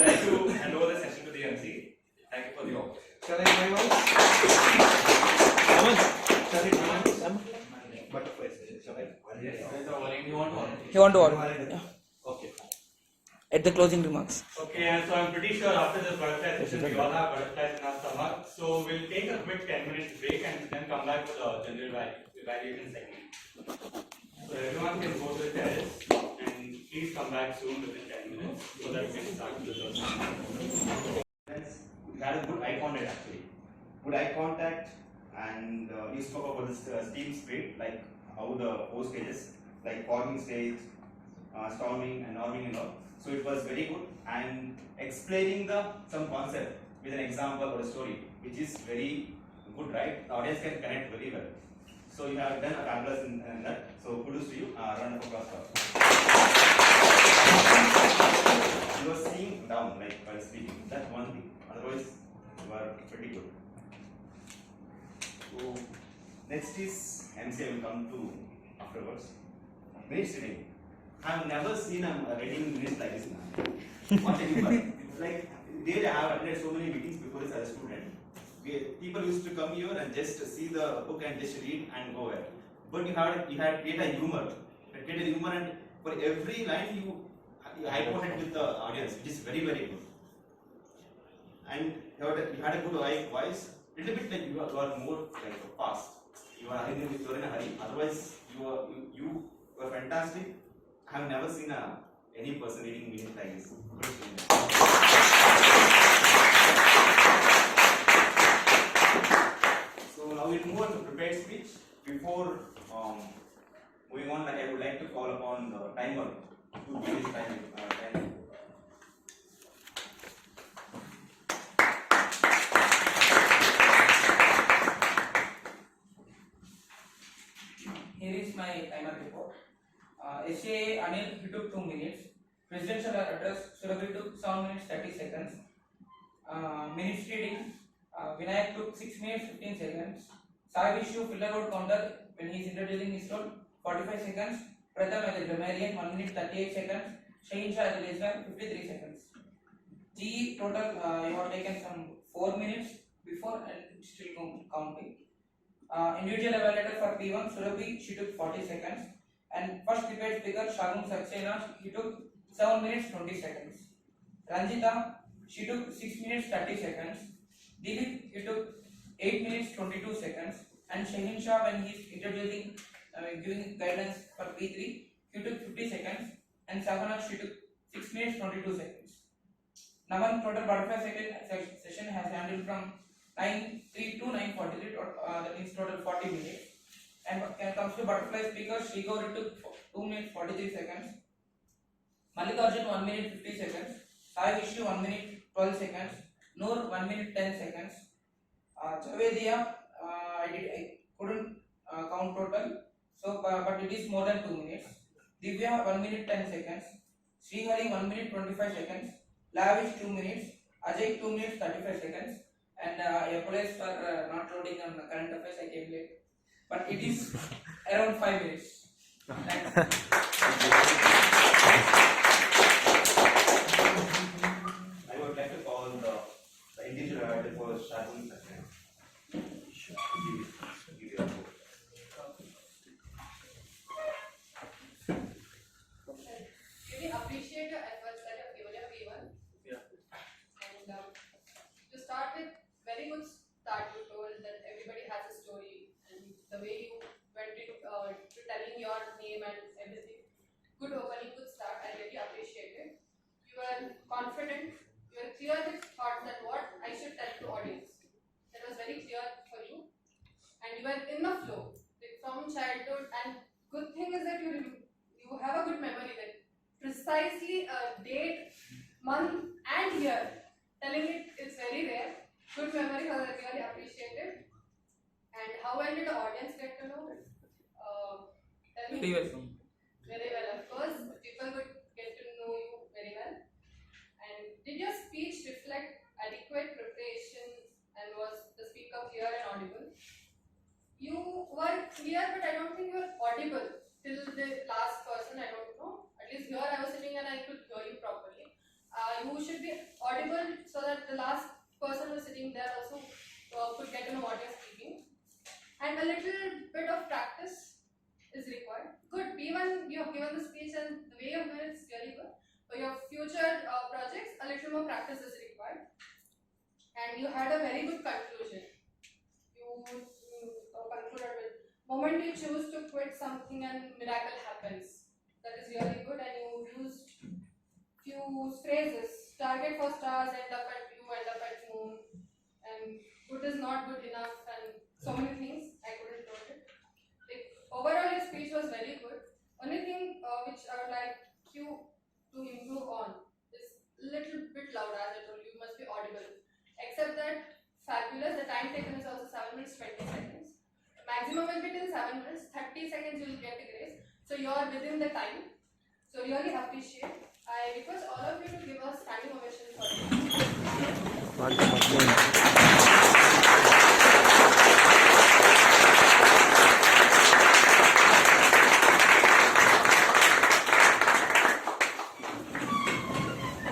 like to hand over the session to the MC. Thank you for the opportunity. Shall I try once? Shall I try once? Butterflies. Shall I? You want to order? Yeah. Okay. At the closing remarks. Okay, and so I'm pretty sure after this butterfly session, we all have butterflies in our stomach. So we'll take a quick 10-minute break and then come back to the general evaluation segment. So everyone can go to the terrace and please come back soon within 10 minutes so that we can start with the first segment. We had a good eye contact actually. Good eye contact, and we spoke about this team spirit, like how the 4 stages, like forming stage, storming and norming and all. So it was very good, and explaining some concept with an example or a story, which is very good, right? The audience can connect very well. So you have done a fabulous in that. So kudos to you. Round of applause for. You were seeing down like while speaking. That's one thing. Otherwise, you are pretty good. So next is MC. I will come to afterwards. Minutes reading. I have never seen a reading minutes like this. What anybody? Like they have attended so many meetings before this as a student. People used to come here and just see the book and just read and go away. But you had created a humor. And for every line you hypothetical with the audience, which is very, very good. And you had a good voice, little bit like you are more like fast. You are in a hurry. Otherwise, you were fantastic. I have never seen any person reading minutes like this. So now we'll move on to prepared speech. Before moving on, I would like to call upon the timer to give this time. Here is my timer report. SA Anil, he took 2 minutes. Presidential address, Surabhi took 7 minutes 30 seconds. Minutes reading, Vinayak took 6 minutes 15 seconds. Sai Vishu filler out counter when he is introducing his role, 45 seconds. Pratham as a grammarian, 1 minute 38 seconds. Shahin Shah as a listener, 53 seconds. G total, you have taken some 4 minutes before and still counting. Individual evaluator for P1, Surabhi, she took 40 seconds. And first prepared speaker, Shagum Saxena, he took 7 minutes 20 seconds. Ranjita, she took 6 minutes 30 seconds. Dilip, he took 8 minutes 22 seconds. And Shahin Shah, when he is introducing, giving guidance for P3, he took 50 seconds. And Savana, she took 6 minutes 22 seconds. Naman total butterfly session has handled from 9:03 to 9:43, that means total 40 minutes. And when it comes to butterfly speaker, Shrigori took 2 minutes 43 seconds. Mallikarjun 1 minute 50 seconds. Sai Vishnu 1 minute 12 seconds. Noor 1 minute 10 seconds. Javedia, I couldn't count total, so but it is more than 2 minutes. Divya 1 minute 10 seconds. Srihari 1 minute 25 seconds. Lavish 2 minutes. Ajay 2 minutes 35 seconds. And I apologize for not loading on current affairs, I came late. But it is around 5 minutes. Thanks. I would like to call the individual writer for starting session. Really appreciate your efforts that you have given your P1. Yeah. And to start with, very good start. You told that everybody has a story, and the way you went into to telling your name and everything. Good opening, good start. I really appreciate it. You were confident. You were clear with thoughts that what I should tell to audience. That was very clear for you, and you were in the flow. Like from childhood, and good thing is that you have a good memory. That precisely a date, month, and year. Telling it is very rare. Good memory, I really appreciate it. And how well did the audience get to know? Tell me. Very well. Very well, of course. People would get to know you very well. And did your speech reflect adequate preparation, and was the speaker clear and audible? You were clear, but I don't think you were audible till the last person. I don't know. At least here I was sitting and I could hear you properly. You should be audible so that the last person who was sitting there also could get to know what you're speaking. And a little bit of practice is required. Good. P1, you have given the speech, and the way you have given it is really good. For your future projects, a little more practice is required. And you had a very good conclusion. You concluded with, moment you choose to quit something and miracle happens. That is really good, and you used few phrases. Target for stars, end up at you, end up at moon, and good is not good enough, and so many things. I couldn't note it. Like, overall, your speech was very good. Only thing which I would like you to improve on is little bit louder. As I told you, you must be audible. Except that, fabulous. The time taken is also 7 minutes 20 seconds. Maximum will be till 7 minutes. 30 seconds you will get the grace. So you are within the time. So really appreciate. I request all of you to give a standing ovation for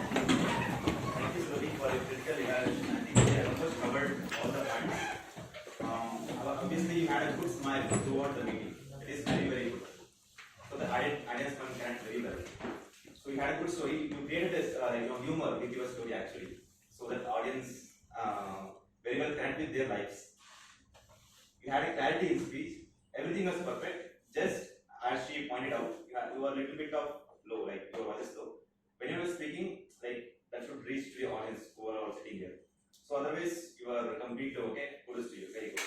Thank you, Zoe, for your critical evaluation. I think we have almost covered all the points. Obviously, you had a good smile throughout the meeting. It is very, very good. So the audience can connect very well. So you had a good story. You created this humor with your story actually, so that audience very well connect with their lives. You had a clarity in speech. Everything was perfect. Just as she pointed out, you were a little bit of low, like your voice is low. When you were speaking, like that should reach to your audience who are all sitting here. So otherwise, you are completely okay. Kudos to you. Very good.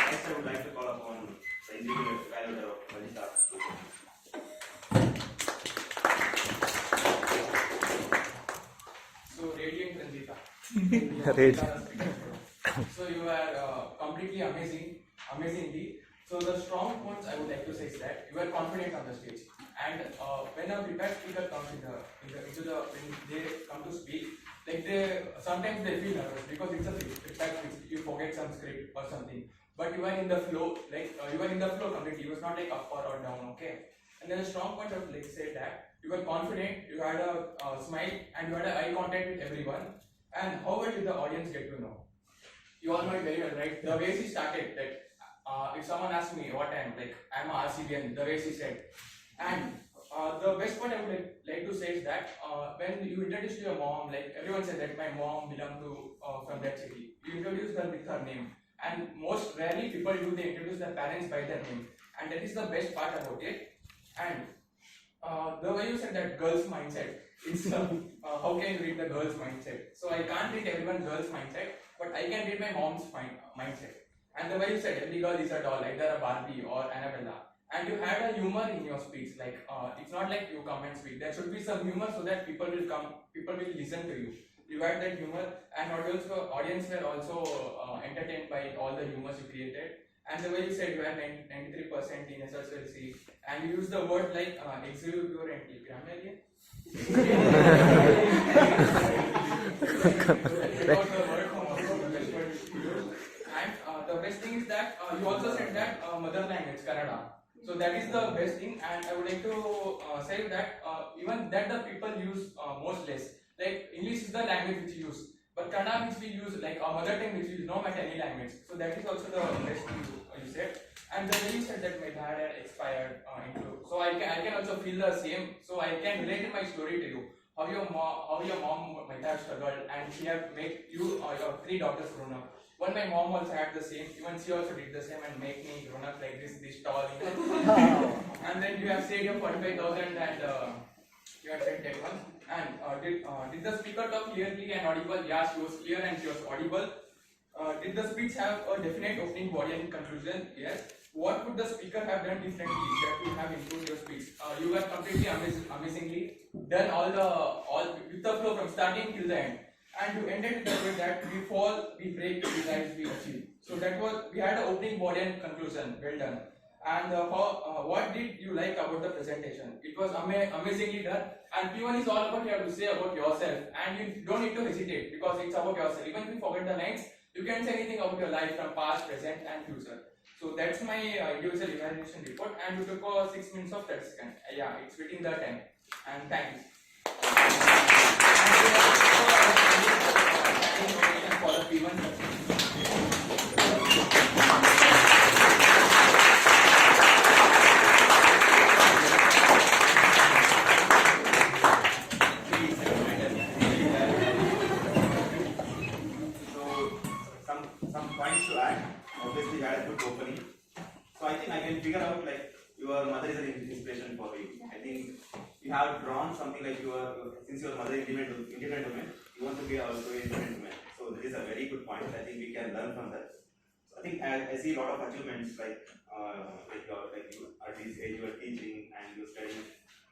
Next, I would like to call upon the individual evaluator of Malika. So, Radiant Ranjita. So you were completely amazingly. So the strong points I would like to say is that you are confident on the stage, and when a prepared speaker comes when they come to speak, like sometimes they feel nervous because it's a prepared speech. You forget some script or something, but you are in the flow, completely. It was not like up or down, okay. And then a strong point I would like to say that you were confident, you had a smile, and you had an eye contact with everyone. And how well did the audience get to know? You all know it very well, right? The way she started, like if someone asked me what I am, like I'm a RCBN, the way she said. And the best part I would like to say is that when you introduced your mom, like everyone said that my mom belonged to from that city. You introduced her with her name, and most rarely people do they introduce their parents by their name, and that is the best part about it. And the way you said that girl's mindset, it's how can you read the girl's mindset? So I can't read everyone's girl's mindset, but I can read my mom's mindset. And the way you said every girl is a doll, either a Barbie or Annabella. And you had a humor in your speech, like it's not like you come and speak. There should be some humor so that people will come, people will listen to you. You had that humor, and audience were also entertained by all the humors you created. And the way you said you had 93% in SSLC, and you used the word like exuberantly. Grammar again? And the best thing is that you also said that mother language, Kannada. So that is the best thing, and I would like to say that even that the people use most less. Like English is the language which we use, but Kannada which we use, like our mother tongue which we use, no matter any language. So that is also the best thing you said. And the way you said that my dad had expired so I can also feel the same. So I can relate my story to you. How your mom might have struggled, and she have made you your 3 daughters grown up. When my mom also had the same, even she also did the same and make me grown up like this tall. And then you have said your 45,000 and you have said that one. And did the speaker talk clearly and audible? Yeah, she was clear and she was audible. Did the speech have a definite opening, body and conclusion? Yes. What would the speaker have done differently that would have improved your speech? You were completely amazingly done all with the flow from starting till the end. And you ended with the way that we fall, we break, we rise, we achieve. So that was, we had an opening, body and conclusion. Well done. And what did you like about the presentation? It was amazingly done. And P1 is all about you have to say about yourself. And you don't need to hesitate because it's about yourself. Even if you forget the lines, you can say anything about your life from past, present and future. So that's my individual evaluation report. And you took 6 minutes of 30 seconds. Yeah, it's within the time. And thanks. For the P1 some points to add. Obviously, you had a good opening. So I think I can figure out like your mother is an inspiration for you. I think you have drawn something like since your mother is independent woman, you want to be also an independent woman. So this is a very good point. I think we can learn from that. So I think I see a lot of achievements like you at this age you are teaching and you studying.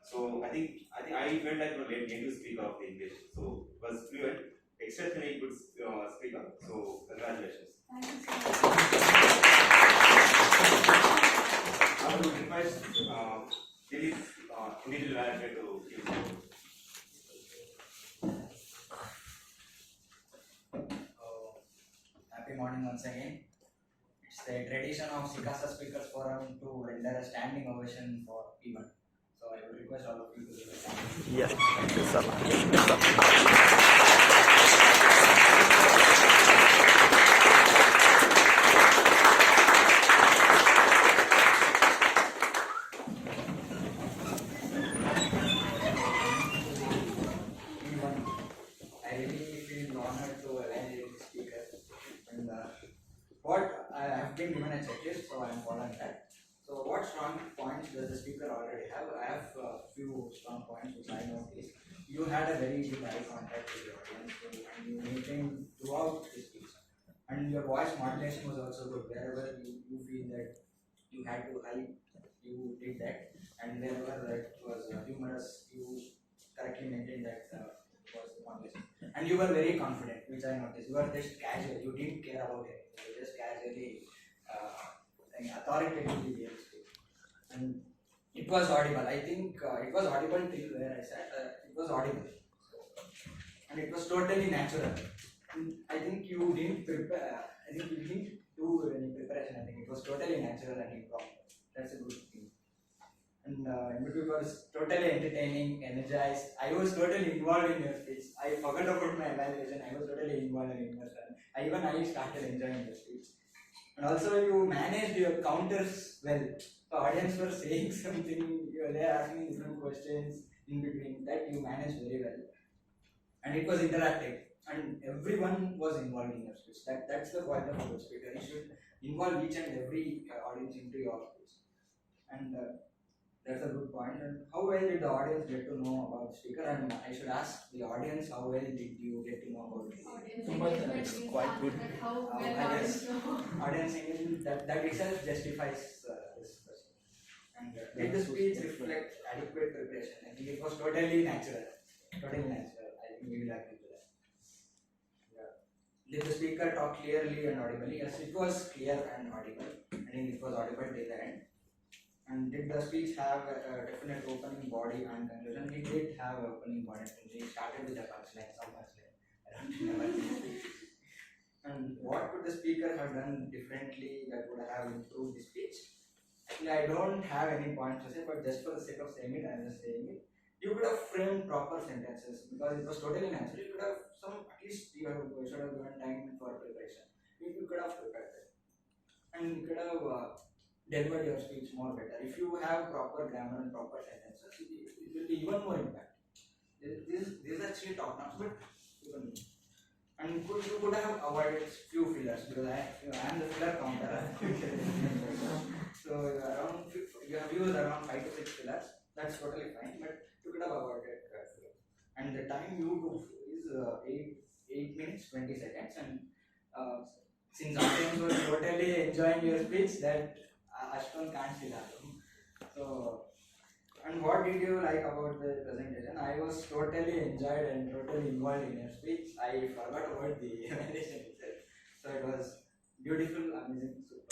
So I think I felt like you were native speaker of the English. So it was fluent, exceptionally good speaker. So congratulations. Thank you so much. I would request Dilip, individual manager to give Happy morning once again. It's the tradition of SICASA Speakers Forum to render a standing ovation for P1. So I would request all of you to give a standing. Yes, thank you so much. I really feel honored to evaluate the speaker. And what I have been given a checklist, so I am following that. So what strong points does the speaker already have? I have a few strong points which I noticed. You had a very deep eye contact with your audience, and you maintained throughout the speech. And your voice modulation was also good. Wherever you feel that you had to hype, you did that. And wherever that was humorous, you correctly maintained that was modulation. And you were very confident, which I noticed. You were just casual. You didn't care about it. You were just casually, authoritatively there speak. And it was audible. I think it was audible till where I sat. It was audible. And it was totally natural. And I think you didn't prepare. I think you didn't do any preparation. I think it was totally natural and impromptu. That's a good thing. And it was totally entertaining, energized. I was totally involved in your speech. I forgot about my evaluation. I was totally involved in immersion. I started enjoying the speech. And also you managed your counters well. The audience were saying something, they are asking different questions in between. That you managed very well. And it was interactive. And everyone was involved in your speech. That's the point of a good speaker. You should involve each and every audience into your speech. And That's a good point. And how well did the audience get to know about the speaker? And I should ask the audience, how well did you get to know about the speaker? It's Quite good. How well I guess know. audience engagement, that itself justifies this question. And did the speech reflect adequate preparation? I think it was totally natural. Totally natural. I think we will agree to that. Yeah. Did the speaker talk clearly and audibly? Yes, it was clear and audible. I think it was audible till the end. And did the speech have a definite opening body and conclusion? It did have an opening body and conclusion. It started with a punchline, some punchline. I don't remember. And what could the speaker have done differently that would have improved the speech? Actually, I don't have any points to say, but just for the sake of saying it, I'm just saying it. You could have framed proper sentences because it was totally natural. You could have at least you should have given time for preparation. You could have prepared it. And you could have delivered your speech more better. If you have proper grammar and proper sentences, it will be even more impact. This is actually top notch, but even. And you could have avoided few fillers because I am the filler counter. So you have used around 5 to 6 fillers. That's totally fine, but you could have avoided fillers. And the time you took is 8 minutes 20 seconds. And since audience was totally enjoying your speech, that Ashton can't see that. So. And what did you like about the presentation? I was totally enjoyed and totally involved in your speech. I forgot about the evaluation itself. So it was beautiful, amazing, super.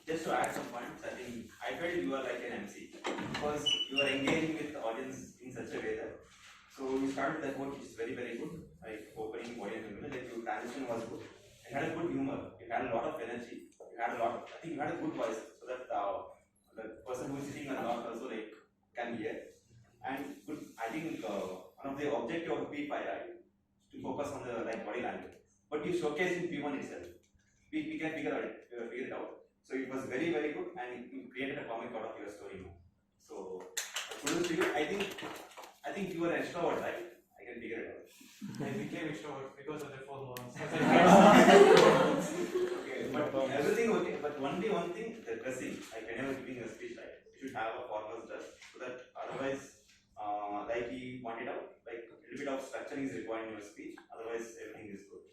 Just to add some points, I felt you are like an MC because you are engaging with the audience in such a way that you started with the quote which is very very good, like opening body and like your transition was good. It had a good humor. It had a lot of energy. I think you had a good voice so that the person who is sitting on the lot also can hear. And good, I think one of the objective of P5 right, to focus on the body language. But you showcase in P1 itself. We can figure it out. So it was very very good, and you created a comic out of your story. So kudos to you. I think you are an extrovert, right? I can figure it out. I became extrovert because of the 4 months. Okay, but everything okay. But only one thing, the dressing. Like whenever giving a speech, right, you should have a formal dress so that otherwise, like he pointed out, like a little bit of structuring is required in your speech. Otherwise, everything is good.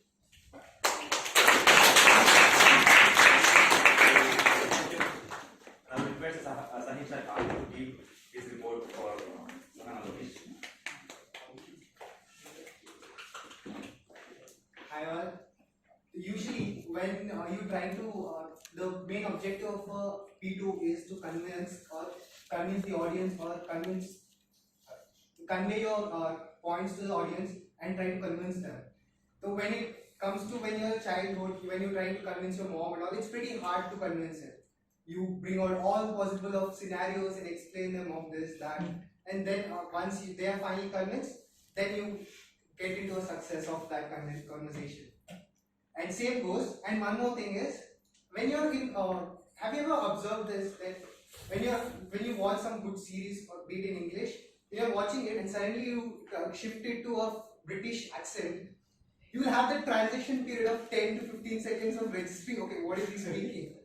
Now, request Sahish to give his report for Sahana Lokesh. Hi all. Usually when you try to, the main objective of P2 is to convince the audience or convey your points to the audience and try to convince them. So when it comes to when you're a childhood, when you're trying to convince your mom and all, it's pretty hard to convince her. You bring out all possible of scenarios and explain them of this, that, and then once they are finally convinced, then you get into a success of that conversation. And same goes. And one more thing is, when you're in, have you ever observed this, that when you watch some good series or be it in English, you're watching it and suddenly you shift it to a British accent, you will have that transition period of 10 to 15 seconds of registering, okay, what is he speaking?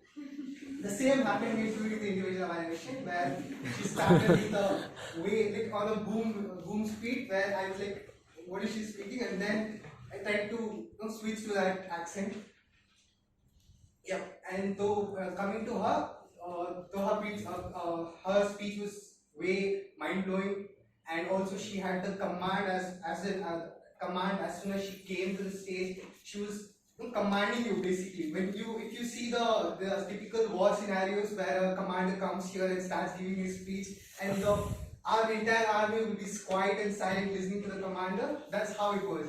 The same happened with me with the individual evaluation, where she started with a way, on a boom speed, where I was like, what is she speaking? And then I tried to switch to that accent. Yeah, and though coming to her, her speech was way mind blowing, and also she had the command as soon as she came to the stage, she was commanding you basically. If you see the typical war scenarios where a commander comes here and starts giving his speech, and our entire army will be quiet and silent listening to the commander, that's how it was.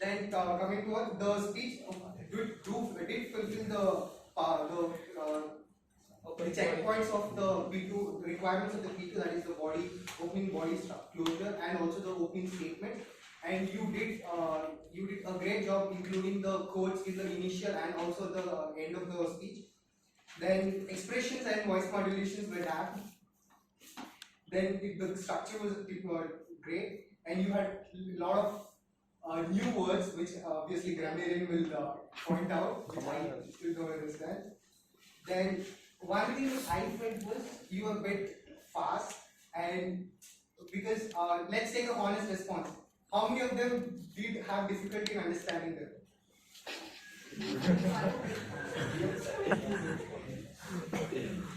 Then coming to the speech, did fulfill the checkpoints of the P2, the requirements of the P2, that is the opening body closure and also the opening statement. And you did a great job including the quotes in the initial and also the end of the speech. Then expressions and voice modulations were apt. Then the structure was great, and you had a lot of new words which obviously grammarian will point out, which I still don't understand. Then one thing which I felt was you were a bit fast, and because let's take a honest response. How many of them did have difficulty in understanding them?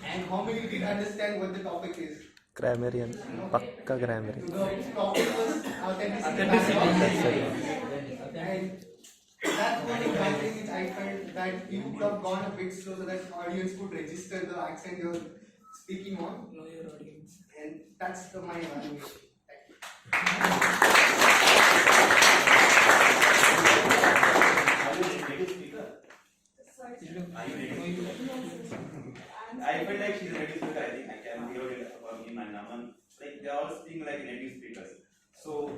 And how many did understand what the topic is? Grammarian, Pakka grammarian. The topic was authenticity. And that's one thing which I felt that you could have gone a bit slow so that audience could register the accent you're speaking on. Know your audience. And that's my evaluation. I feel like she's a native speaker. I think I can hear it from him and Naman. Like they are all speaking like native speakers. So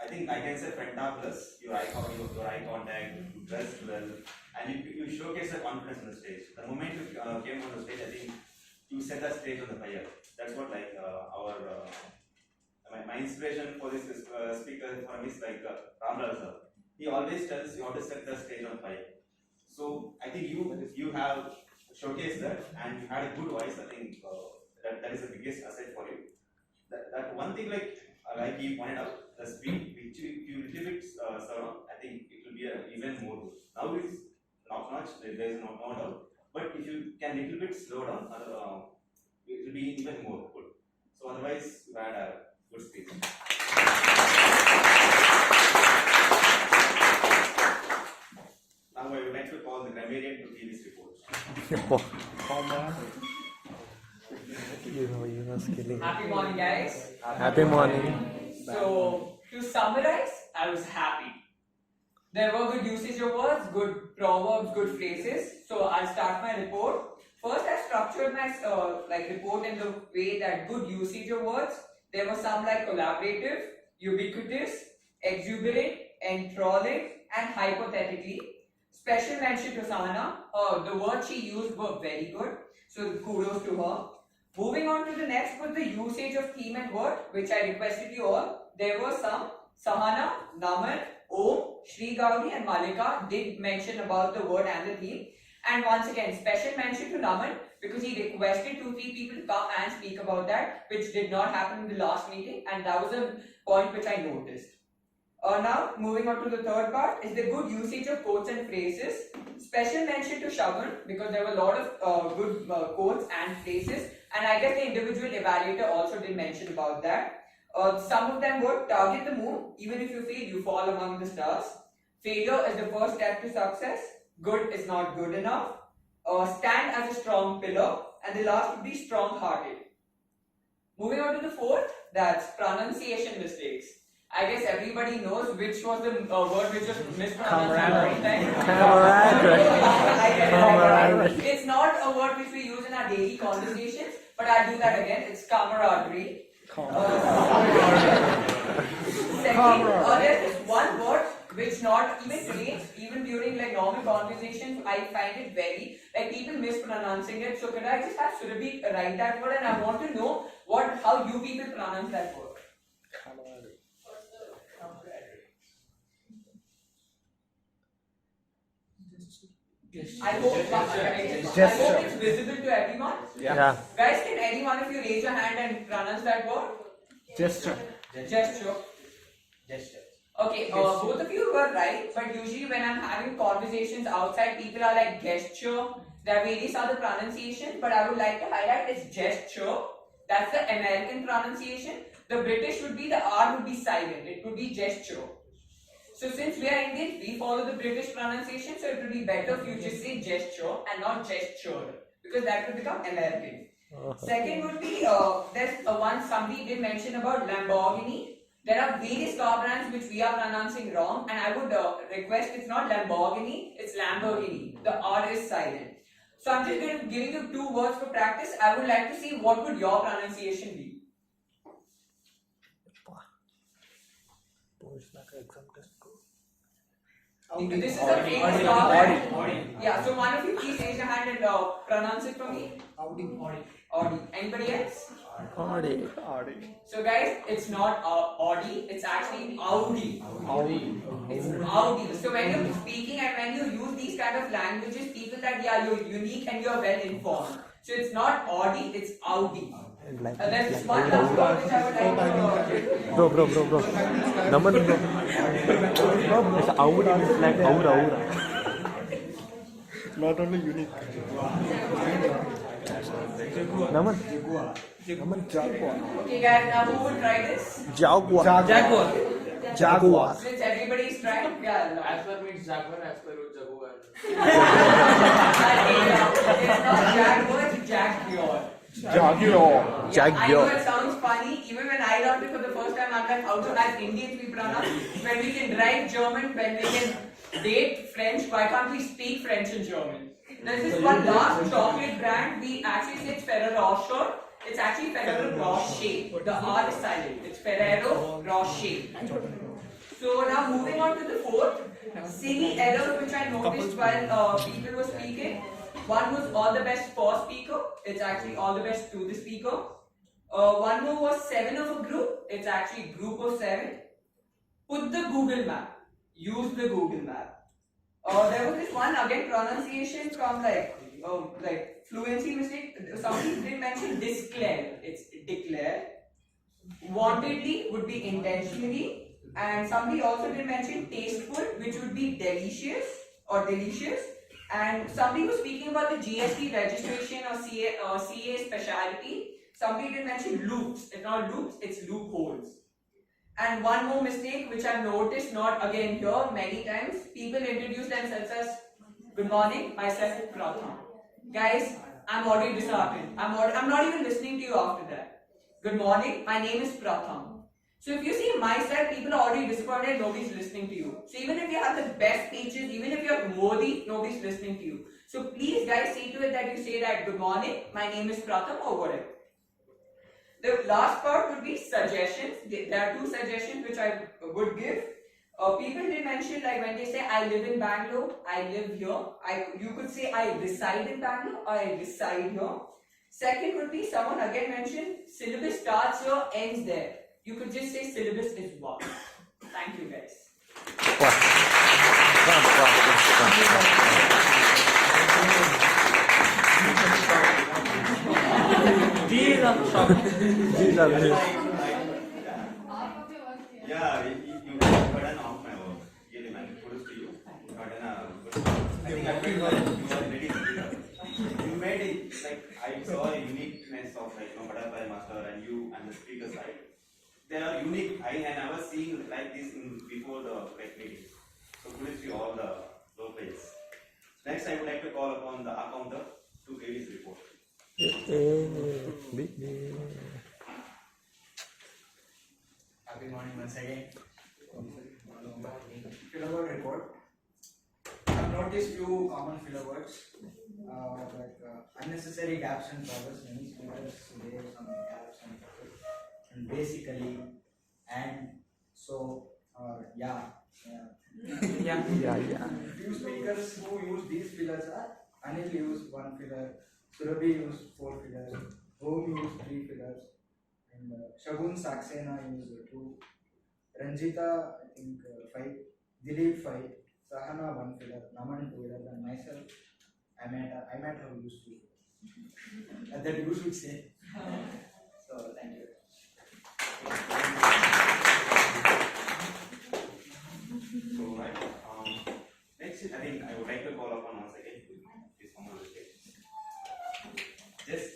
I think I can say Fenta plus your eye contact, you dressed well, and you showcase the confidence on the stage. The moment you came on the stage, I think you set the stage on the fire. That's what like my inspiration for this speaker for me is like Ramlal sir. He always tells you how to set the stage on fire. So I think you have showcased that, and you had a good voice. I think that is the biggest asset for you. That one thing like you pointed out, the speed which you little bit slow down, I think it will be even more good. Now it's not much, there is no doubt. But if you can little bit slow down, it will be even more good. So otherwise, you had a good speech. Now I would like to call the grammarian to give his report. You know, skilling. Happy morning, guys. Happy morning. So, to summarize, I was happy. There were good usage of words, good proverbs, good phrases. So, I'll start my report. First, I structured my report in the way that good usage of words. There were some like collaborative, ubiquitous, exuberant, enthralling, and hypothetically. Special mention to Sahana. The words she used were very good. So, kudos to her. Moving on to the next was the usage of theme and word, which I requested you all. There were some. Sahana, Naman, Om, Shri Gauri and Malika did mention about the word and the theme. And once again, special mention to Naman because he requested 2-3 people to come and speak about that, which did not happen in the last meeting, and that was a point which I noticed. Now, moving on to the third part is the good usage of quotes and phrases. Special mention to Shagun because there were a lot of good quotes and phrases, and I guess the individual evaluator also did mention about that. Some of them would target the moon. Even if you fail, you fall among the stars. Failure is the first step to success. Good is not good enough. Stand as a strong pillar. And the last would be strong-hearted. Moving on to the fourth, that's pronunciation mistakes. I guess everybody knows which was the word which was mispronounced. Camaraderie. It's not a word which we use in our daily conversations, but I'll do that again. It's camaraderie. Second, there's this one word which not even today, even during like normal conversations, I find it very like people mispronouncing it. So could I just have Surabhi write that word, and I want to know how you people pronounce that word. I hope it's visible to everyone. Yeah. Guys, can any one of you raise your hand and pronounce that word? Gesture. Gesture. Okay, both of you were right, but usually when I'm having conversations outside, people are like gesture. There are various other pronunciations, but I would like to highlight it's gesture. That's the American pronunciation. The British would be, the R would be silent. It would be gesture. So since we are Indians, we follow the British pronunciation, so it would be better if you just say gesture and not gesture, because that would become American. Second would be, there's one somebody did mention about Lamborghini. There are various car brands which we are pronouncing wrong, and I would request it's not Lamborghini, it's Lamborghini. The R is silent. So I'm just giving you 2 words for practice. I would like to see what would your pronunciation be. This is a famous car brand. Yeah, so one of you please raise your hand and pronounce it for me. Audi. Anybody else? Audi. So guys, it's not Audi, it's actually Audi. It's Audi. So when you're speaking and when you use these kind of languages, people that yeah, you're unique and you're well informed. So it's not Audi, it's Audi. There's this one last word which I would like to Bro. Naman, bro. It's Audi, it's like Aura. Not only unique. Naman, Jaguar. Okay guys, now who would try this? Jaguar. Since everybody's trying, yeah. Asper means Jaguar, Asper means Jaguar. It's not Jaguar, it's Jaguar. Jaguar. Yeah, I know it sounds funny. Even when I learned it for the first time, I'm like, how do as Indians we pronounce? When we can write German, when we can date French, why can't we speak French and German? There's this one last chocolate brand, we actually say it's Ferrero Rocher. It's actually Ferrero Rocher. The R is silent. It's Ferrero Rocher. So now moving on to the fourth, silly errors which I noticed while people were speaking. One was all the best for speaker. It's actually all the best to the speaker. One more was 7 of a group. It's actually group of 7. Put the Google map. Use the Google map. There was this one again pronunciation from like fluency mistake. Somebody did mention declare. It's declare. Wantedly would be intentionally. And somebody also did mention tasteful, which would be delicious or delicious. And somebody was speaking about the GST registration or CA speciality. Somebody did mention loops. It's not loops, it's loopholes. And one more mistake which I've noticed, not again here, many times, people introduce themselves as good morning, myself is Pratham. Guys, I'm already disheartened. I'm not even listening to you after that. Good morning, my name is Pratham. So if you see myself, people are already disappointed, nobody's listening to you. So even if you have the best speeches, even if you're worthy, nobody's listening to you. So please guys, see to it that you say that good morning, my name is Pratham or whatever. The last part would be suggestions. There are 2 suggestions which I would give. People did mention like when they say I live in Bangalore, I live here. You could say I reside in Bangalore or I reside here. Second would be someone again mentioned syllabus starts here, ends there. You could just say syllabus is one. Thank you guys. These are Yeah, you got an off my work. Really, man, kudos to you. Got an I think I feel you are ready speaker. You made it like I saw a uniqueness of like Butterfly Master and you and the speaker side. They are unique. I never seen like this before the meeting. So kudos to all the locals. Next, I would like to call upon the accountant to give his report. Happy morning once again. Filler word report. I've noticed few common filler words like unnecessary gaps and pauses. Many speakers there some gaps and pauses. And basically, and so or yeah. Few speakers who use these fillers are Anil used 1 filler, Surabhi used 4 fillers, Om used 3 fillers, and Shagun Saxena used 2, Ranjita I think 5, Dilip 5, Sahana 1 filler, Naman 2 fillers, and myself I might have used 2 fillers. That you should say. So thank you. So right, next I think I would like to call upon once again this one on the stage. Just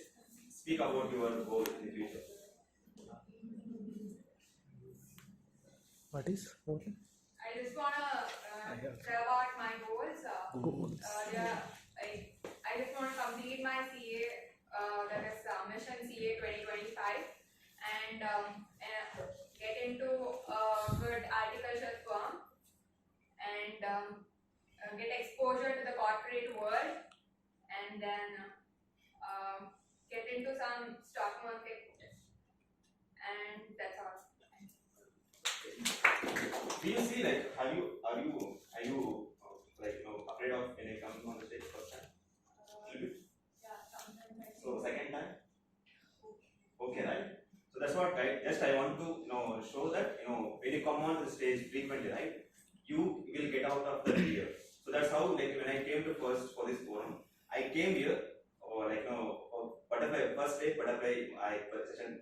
speak about your goal in the future. What is? Okay. I just wanna tell about my goals. I just want to complete my CA, that is Mission CA 2025, and get into a good agriculture firm, and get exposure to the corporate world, and then get into some stock market, and that's all. Do you see like are you like afraid of when it comes on the stage first time? Yeah, sometimes. So second time? Okay, right? just I want to show that when you come on the stage frequently, right, you will get out of the fear. So that's how, like, when I came to first for this forum, I came here butterfly first day butterfly session.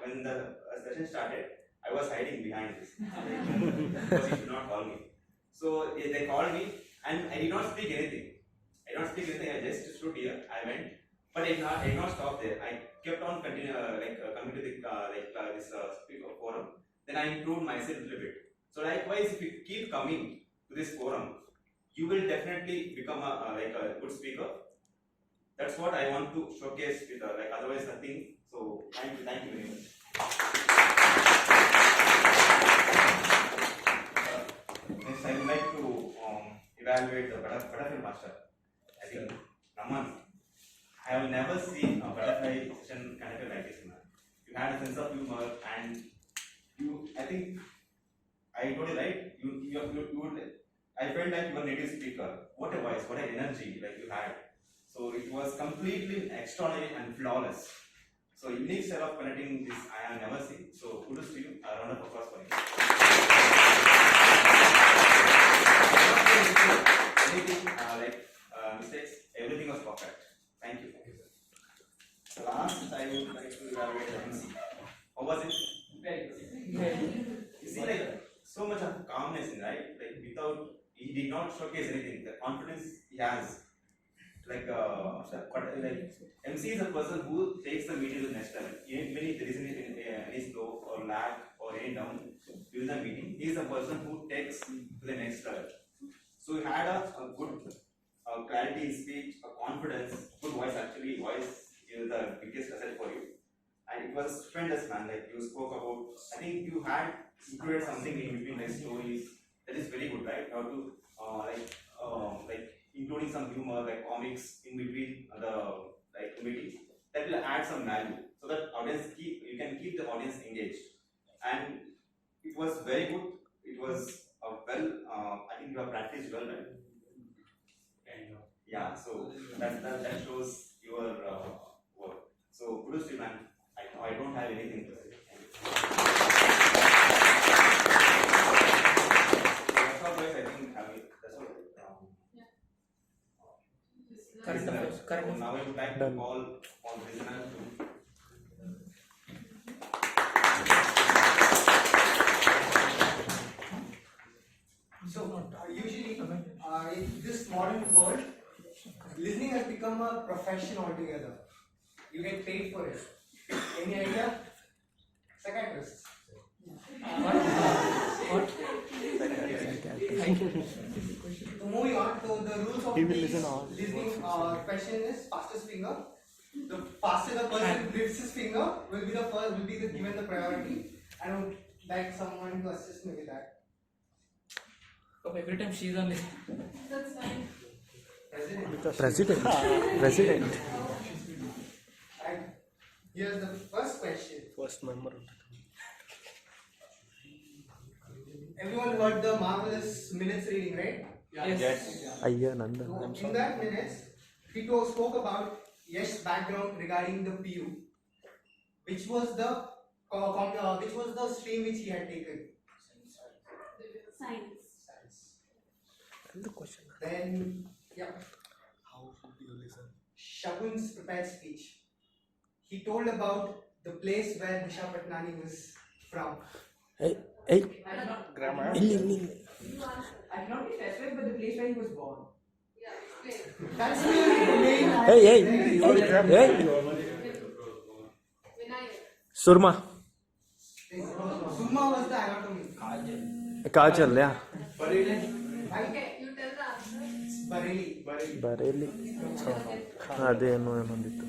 When the session started, I was hiding behind this because he should not call me. So they called me and I did not speak anything. I just stood here. I went, but I did not stop there. I kept on coming to the this forum. Then I improved myself a little bit. So likewise, if you keep coming to this forum, you will definitely become a good speaker. That's what I want to showcase with otherwise nothing. So thank you very much. Next, I would like to evaluate the butterfly master. I think Raman, I have never seen a butterfly session conducted like this, man. You had a sense of humor, and I think I told you right. You would. I felt like you were a native speaker. What a voice, what an energy like you had. So it was completely extraordinary and flawless. So unique set of connecting this I have never seen. So kudos to you. A round of applause for you. Anything mistakes, everything was perfect. Thank you. So last I would like to evaluate the MC. How was it? Very good. You see, like so much of calmness in, right? Like without, he did not showcase anything. The confidence he has. MC is a person who takes the meeting to the next level. Even if there is any slow or lag or any down during the meeting, he is a person who takes to the next level. So he had a good clarity in speech, a confidence, good voice. Actually, voice is the biggest asset for you. And it was tremendous, man. Like you spoke about, I think you had included something in between like stories. That is very good, right? How to including some humor like comics in between the meetings. That will add some value so that you can keep the audience engaged. And it was very good. It was I think you have practiced well, right? Yeah. So that shows your work. So kudos to you, man. I don't have anything to say. That's all, guys. I think that's all. Correct. Now I would like to call on listeners to. So usually in this modern world, listening has become a profession altogether. You get paid for it. Any idea? Psychiatrists. So moving on, so the rules of listening question is fastest finger. The faster the person lifts his finger will be the first, given the priority. I would like someone to assist me with that. Oh, every time she's on this. That's fine. President. And here's the first question. First member. Everyone heard the marvelous minutes reading, right? Yes. Ayya Nanda. So in that minutes, he spoke about Yash's background regarding the PU, which was the stream which he had taken. Science. And the question. Then, yeah. How should you listen? Shagun's prepared speech. He told about the place where Disha Patnani was from. Hey. Grammar. Illi. I cannot be specific, but the place where he was born. Yeah, explain. That's the main. Hey. Vinayak. Surma. Summa was the anatomy. Kajal, yeah. Okay, you tell the answer. Bareli. ಅದೇನು ಬಂದಿತ್ತು.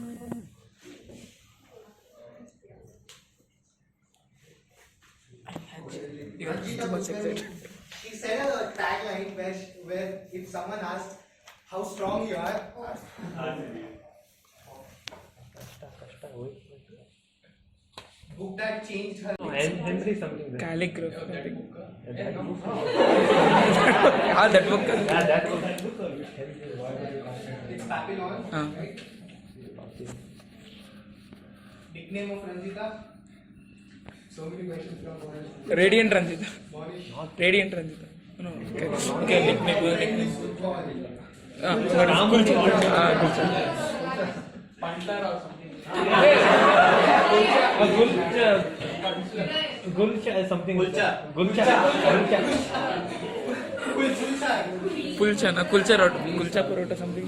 She said a tagline where if someone asked how strong you are, book that changed her. Henry something. Calligraphy. That book. That book. It's Babylon, right? Nickname of Ranjita? So many questions from Monish. Radiant Ranjita. Monish. Radiant Ranjita. No, okay. Okay, nickname. Pantler or something. Gulcha something. Gulcha. Gulcha. Kulcha parota something.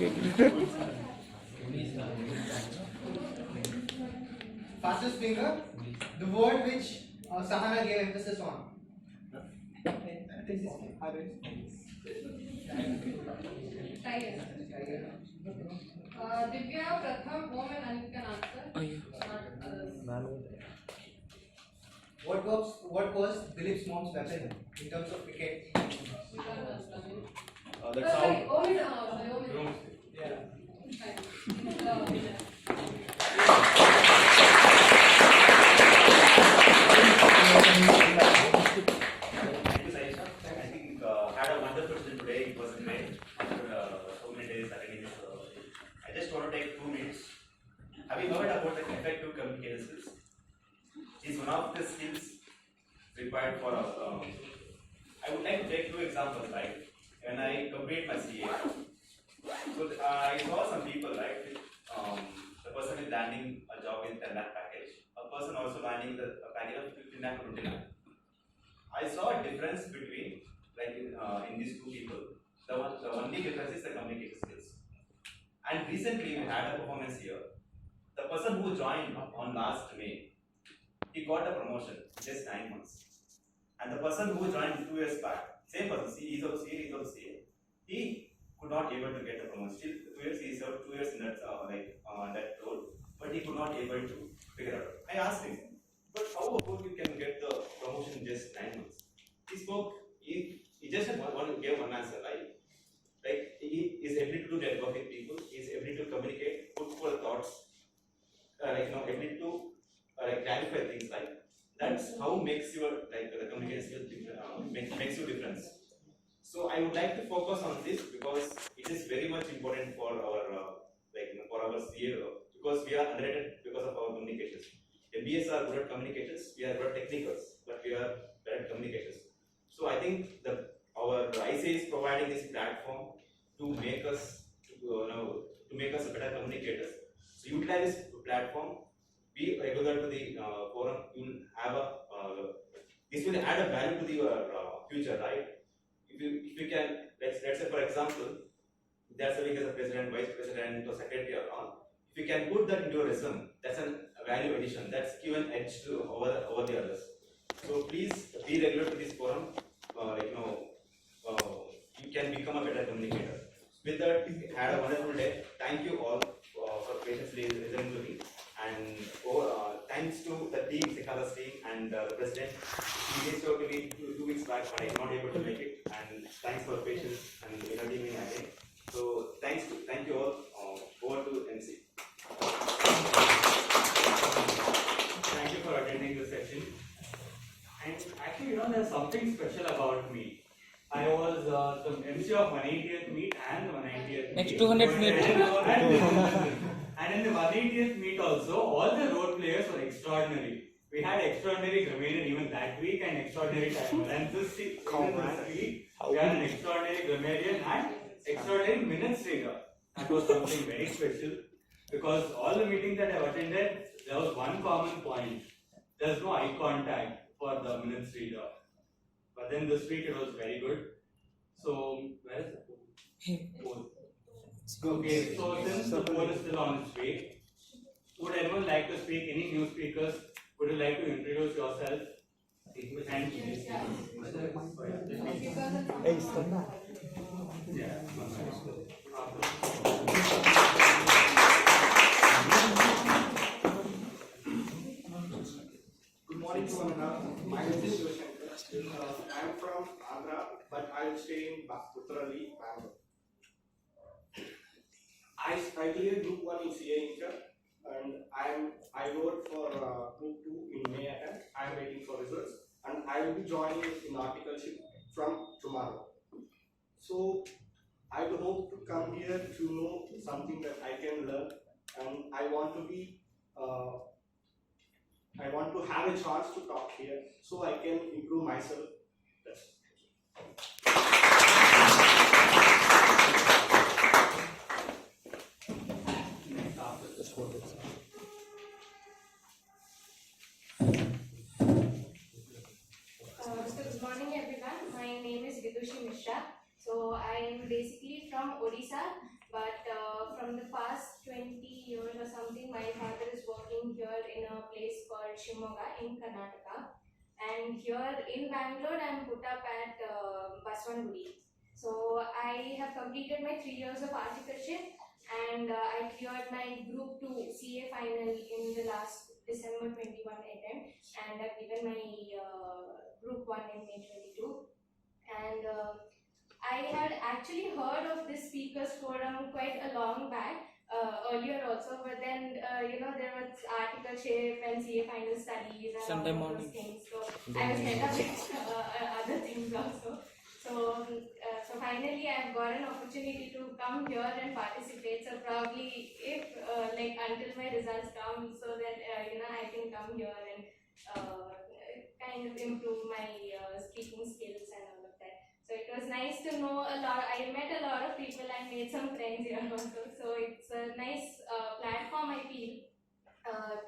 Fastest finger, the word which Sahana gave emphasis on. Tiger. Divya, Pratham, Om and Anil can answer. Not others. What was Dilip's mom's weapon in terms of cricket? That's how. Sorry, Om is Om is. Yeah. Fine. Thank you, Saisha. I think had a wonderful session today. It was great after so many days attending this. I just want to take 2 minutes. Have you heard about the effective communication skills? It's one of the skills required for us. I would like to take 2 examples. Like when I complete my CA, so I saw some people, right? The person is landing a job with 10 lakh package. A person also landing the package of 15 lakh to 20 lakh. I saw a difference between, like in these 2 people. The only difference is the communication skills. And recently we had a performance here. The person who joined on last May, he got a promotion in just 9 months. And the person who joined 2 years back, same person, he is also CA, he could not able to get a promotion. Still 2 years, he served 2 years in that that role, but he could not able to figure out. I asked him, but how about you can get the promotion in just 9 months? He spoke, he just gave one answer, right? Like he is able to network with people, he is able to communicate, put forth thoughts, able to clarify things, like that's how makes your the communication skills makes you difference. So I would like to focus on this because it is very much important for our for our CA, because we are underrated because of our communications. MBAs are good at communications, we are good at technicals, but we are bad at communications. So I think our ICA is providing this platform to make us better communicators. So utilize this platform, be regular to the forum. You will have this will add a value to your future, right? If you can, let's say for example, there's a as a president, vice president, or secretary or all. If you can put that into your resume, that's a value addition. That's given edge to over the others. So please be regular to this forum. You can become a better communicator. With that, had a wonderful day. Thank you all for patiently listening to me. And thanks to the team, SICASA team, and the president. He reached out to me 2 weeks back, but I was not able to make it. And thanks for patience and energy me again. So thank you all. Over to MC. Thank you for attending the session. And actually, there's something special about me. I was the MC of 180th meet and the 190th Next meet. 200 meet. And in the 180th meet also, all the role players were extraordinary. We had extraordinary grammarian even that week and extraordinary timer. And this week, we had an extraordinary grammarian and extraordinary minutes reader. That was something very special, because all the meetings that I've attended, there was one common point. There's no eye contact for the minutes reader. But then this week it was very good. So, where is the poll? Okay, so since the poll is still on its way, would anyone like to speak? Any new speakers? Would you like to introduce yourself? And Good morning to one another. My name is Shivashankar. I am from Andhra, but I stay in Uttarali, Bangalore. I cleared Group 1 in CA Inter, and I wrote for Group 2 in May attempt. I am waiting for results, and I will be joining in articleship from tomorrow. So I hope to come here to know something that I can learn, and I want to be I want to have a chance to talk here so I can improve myself. That's it. So good morning everyone. My name is Vidushi Mishra. So I am basically from Odisha, but from the past 20 years or something, my father is working here in a place called Shimoga in Karnataka. And here in Bangalore, I am put up at Baswangudi. So I have completed my 3 years of articleship, and I cleared my Group 2 CA final in the last December 21 attempt, and I've given my Group 1 in May 22. And I had actually heard of this speakers forum quite a long back, earlier also, but then there was articleship and CA final studies and Sunday all morning. those things. So I was head up with other things also. So finally I've got an opportunity to come here and participate. So probably if until my results come, so that I can come here and kind of improve my speaking skills and all of that. So it was nice to know a lot. I met a lot of people and made some friends here also. So it's a nice platform, I feel,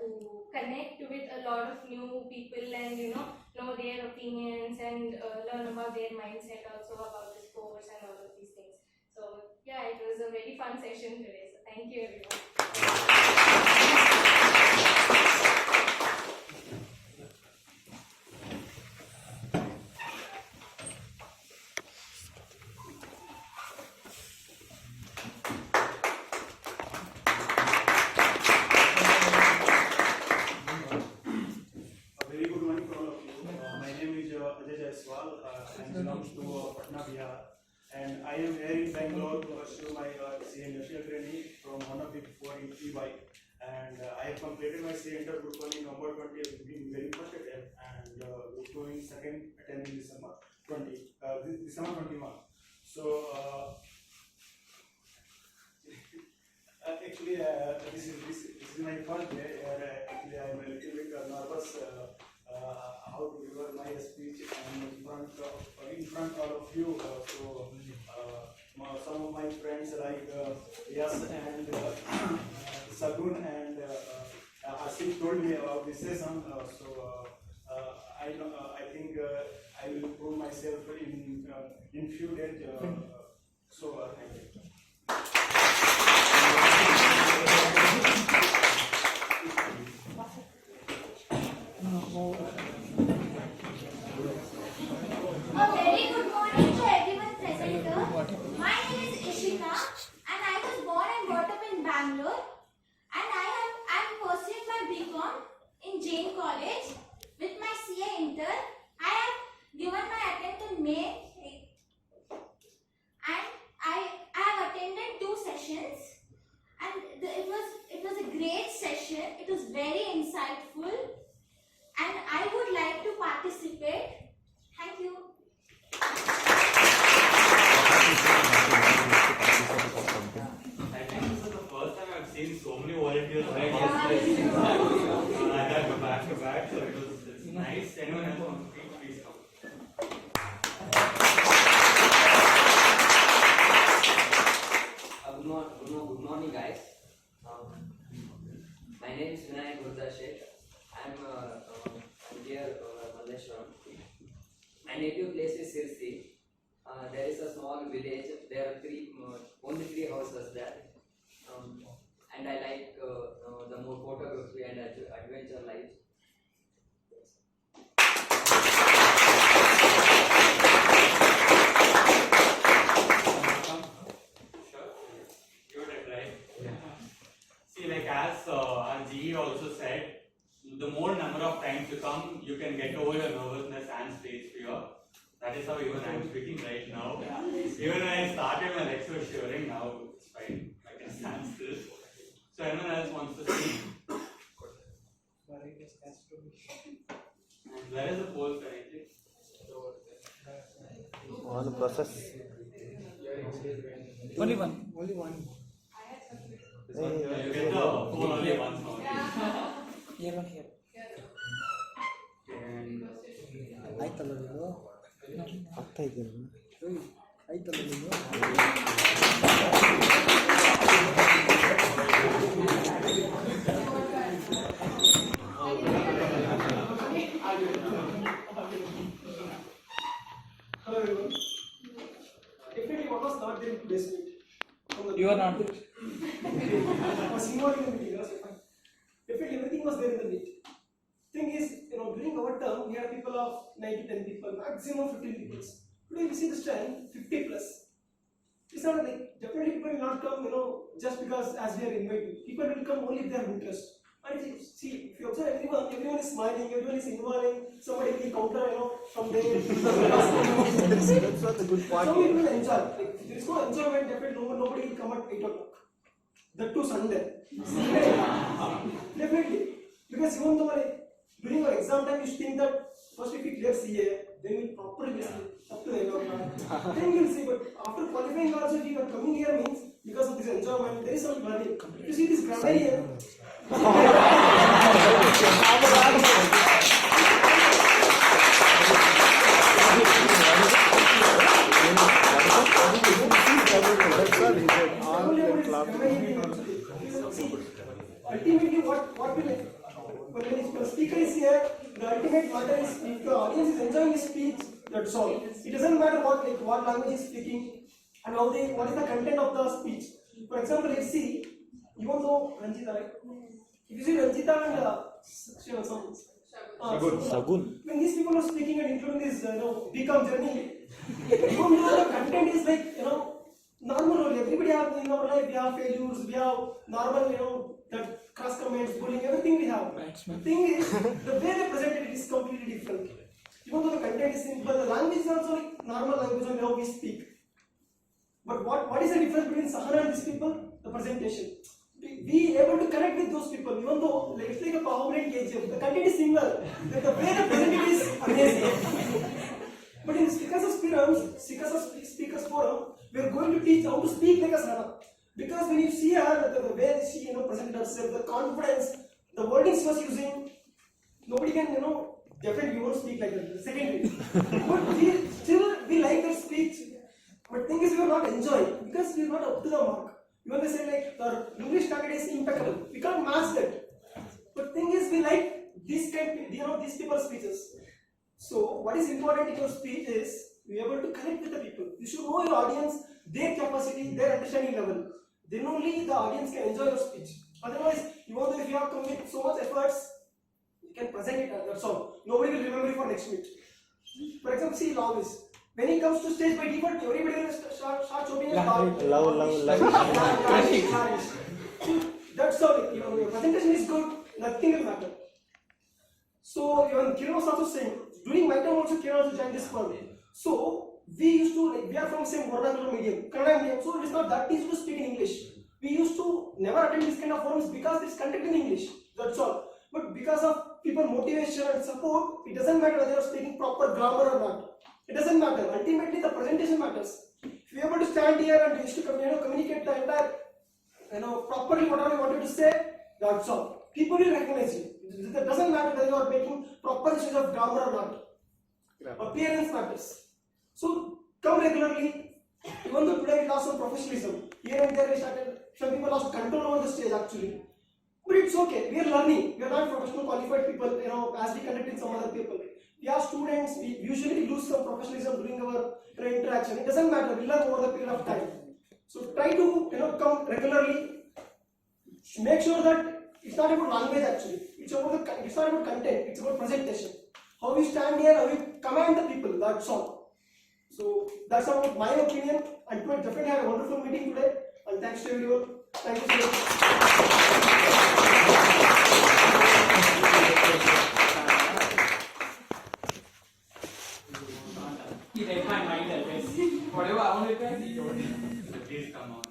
to connect with a lot of new people and know their opinions and learn about their mindset also about this course and all of these things. So yeah, it was a very fun session today. So thank you everyone. Very good morning to all of you. My name is Ajay Jaiswal. I belong to Patna, Bihar, and I am here in Bangalore to pursue my CA industrial training from one of the Big Four in EY. And I have completed my CA Inter Group 1 in November 20 in very first attempt, and Group 2 in second attempt in December 21. So actually, this is my first day, and actually I am a little bit nervous how to deliver my speech in front of all of you. Some of my friends like Yas and Sagun and Asif told me about this session. I think I will prove myself in few days. Thank you. A very good morning to everyone present here. My name is Ishika and I was born and brought up in Bangalore, and I am pursuing my BCom in Jain College with my CA Inter. I have given my attempt in May and I have attended 2 sessions, and it was a great session. It was very insightful and I would like to participate. Thank you. I think this is the first time I've seen so many volunteers right back to back, so it's nice. Anyone else want to speak, please come. Good morning guys. My name is Vinay Gurdashet. I'm here Malleshwaram. My native place is Sirsi. There is a small village. There are only 3 houses there. And I like the more photography and adventure life. See, like as our GE also said, the more number of times you come, you can get over your nervousness and stage fear. That is how even I am speaking right now. Even when I started, my legs were shivering. Now it's fine. I can stand still. So anyone else wants to speak? And where is the poll currently? On the process. Only one. You get the poll only once now. Here one here. ಆಯ್ತಲ್ಲ ನೀನು ಆಗ್ತಾ ಇದ್ದೀನಿ ಆಯ್ತಲ್ಲ ನೀನು Hello everyone. Definitely what was not there in today's meet? You are not there. I was involved in the meeting, that's fine. Definitely everything was there in the meet. Thing is, during our term, we had people of 9 to 10 people, maximum 15 people. Today we see this time 50 plus. It's not like, definitely people will not come, just because as we are invited. People will come only if they have interest. And if you see, if you observe everyone is smiling, everyone is involving, somebody will counter, from there. That's not the good part. Some people will enjoy. Like, if there is no enjoyment, definitely nobody will come at 8 o'clock. That too Sunday. Definitely. Because even though during our exam time, you think that first if we clear CA, then we properly listen up to the exam. Then you will see, but after qualifying also, if you are coming here means because of this enjoyment, there is some learning. If you see this grammarian, ultimately what will when the speaker is here, the ultimate matter is if the audience is enjoying his speech, that's all. It doesn't matter what language is speaking and what is the content of the speech. For example, let's see, even though Ranjita, right? If you see Ranjita and Sagun. when these people are speaking and including this become journey, even though the content is like normal only. Everybody have in our life we have failures, we have normal that cross comments, bullying, everything we have. The thing is the way they present it is completely different. Even though the content is simple, the language is also like normal language on how we speak. But what is the difference between Sahana and these people? The presentation. We able to connect with those people, even though let's take a PowerPoint KGF, the content is similar, but the way they present it is amazing. But in SICASA Speakers Forum, we are going to teach how to speak like a Sahana. Because when you see her, the way she presented herself, the confidence, the wordings she was using, nobody can definitely you won't speak like that. Secondly, but we like that speech. But thing is, we are not enjoying because we are not up to the mark. Even they say like our English standard is impeccable. We can't match that. But thing is, we like these these people's speeches. So what is important in your speech is you are able to connect with the people. You should know your audience, their capacity, their understanding level. Then only the audience can enjoy your speech. Otherwise, even though if you have committed so much efforts, you can present it. That's all. Nobody will remember you for next meet. For example, see Lavish. When he comes to stage by default, everybody will start showing his love. That's all. Your presentation is good. Nothing will matter. So even Kiran was also saying, during my time also Kiran also joined this firm. So we used to we are from same vernacular medium, Kannada medium. So it is not that easy to speak in English. We used to never attend this kind of forums because it's content in English. That's all. But because of people motivation and support, it doesn't matter whether you are speaking proper grammar or not. It doesn't matter. Ultimately, the presentation matters. If you are able to stand here and used to communicate the entire, properly whatever you wanted to say, that's all. People will recognize you. It doesn't matter whether you are making proper use of grammar or not. Appearance matters. So come regularly. Even though today we lost some professionalism, here and there we started. Some people lost control over the stage actually. But it's okay. We are learning. We are not professional qualified people. As we conduct in some other people. We are students. We usually lose some professionalism during our interaction. It doesn't matter. We learn over the period of time. So try to come regularly. Make sure that it's not about language actually. It's not about content. It's about presentation. How we stand here, how we command the people. That's all. So that's about my opinion. And we definitely had a wonderful meeting today. And thanks to everyone. Thank you so much. He read my mind always. Whatever I want to tell, he told. Please come on.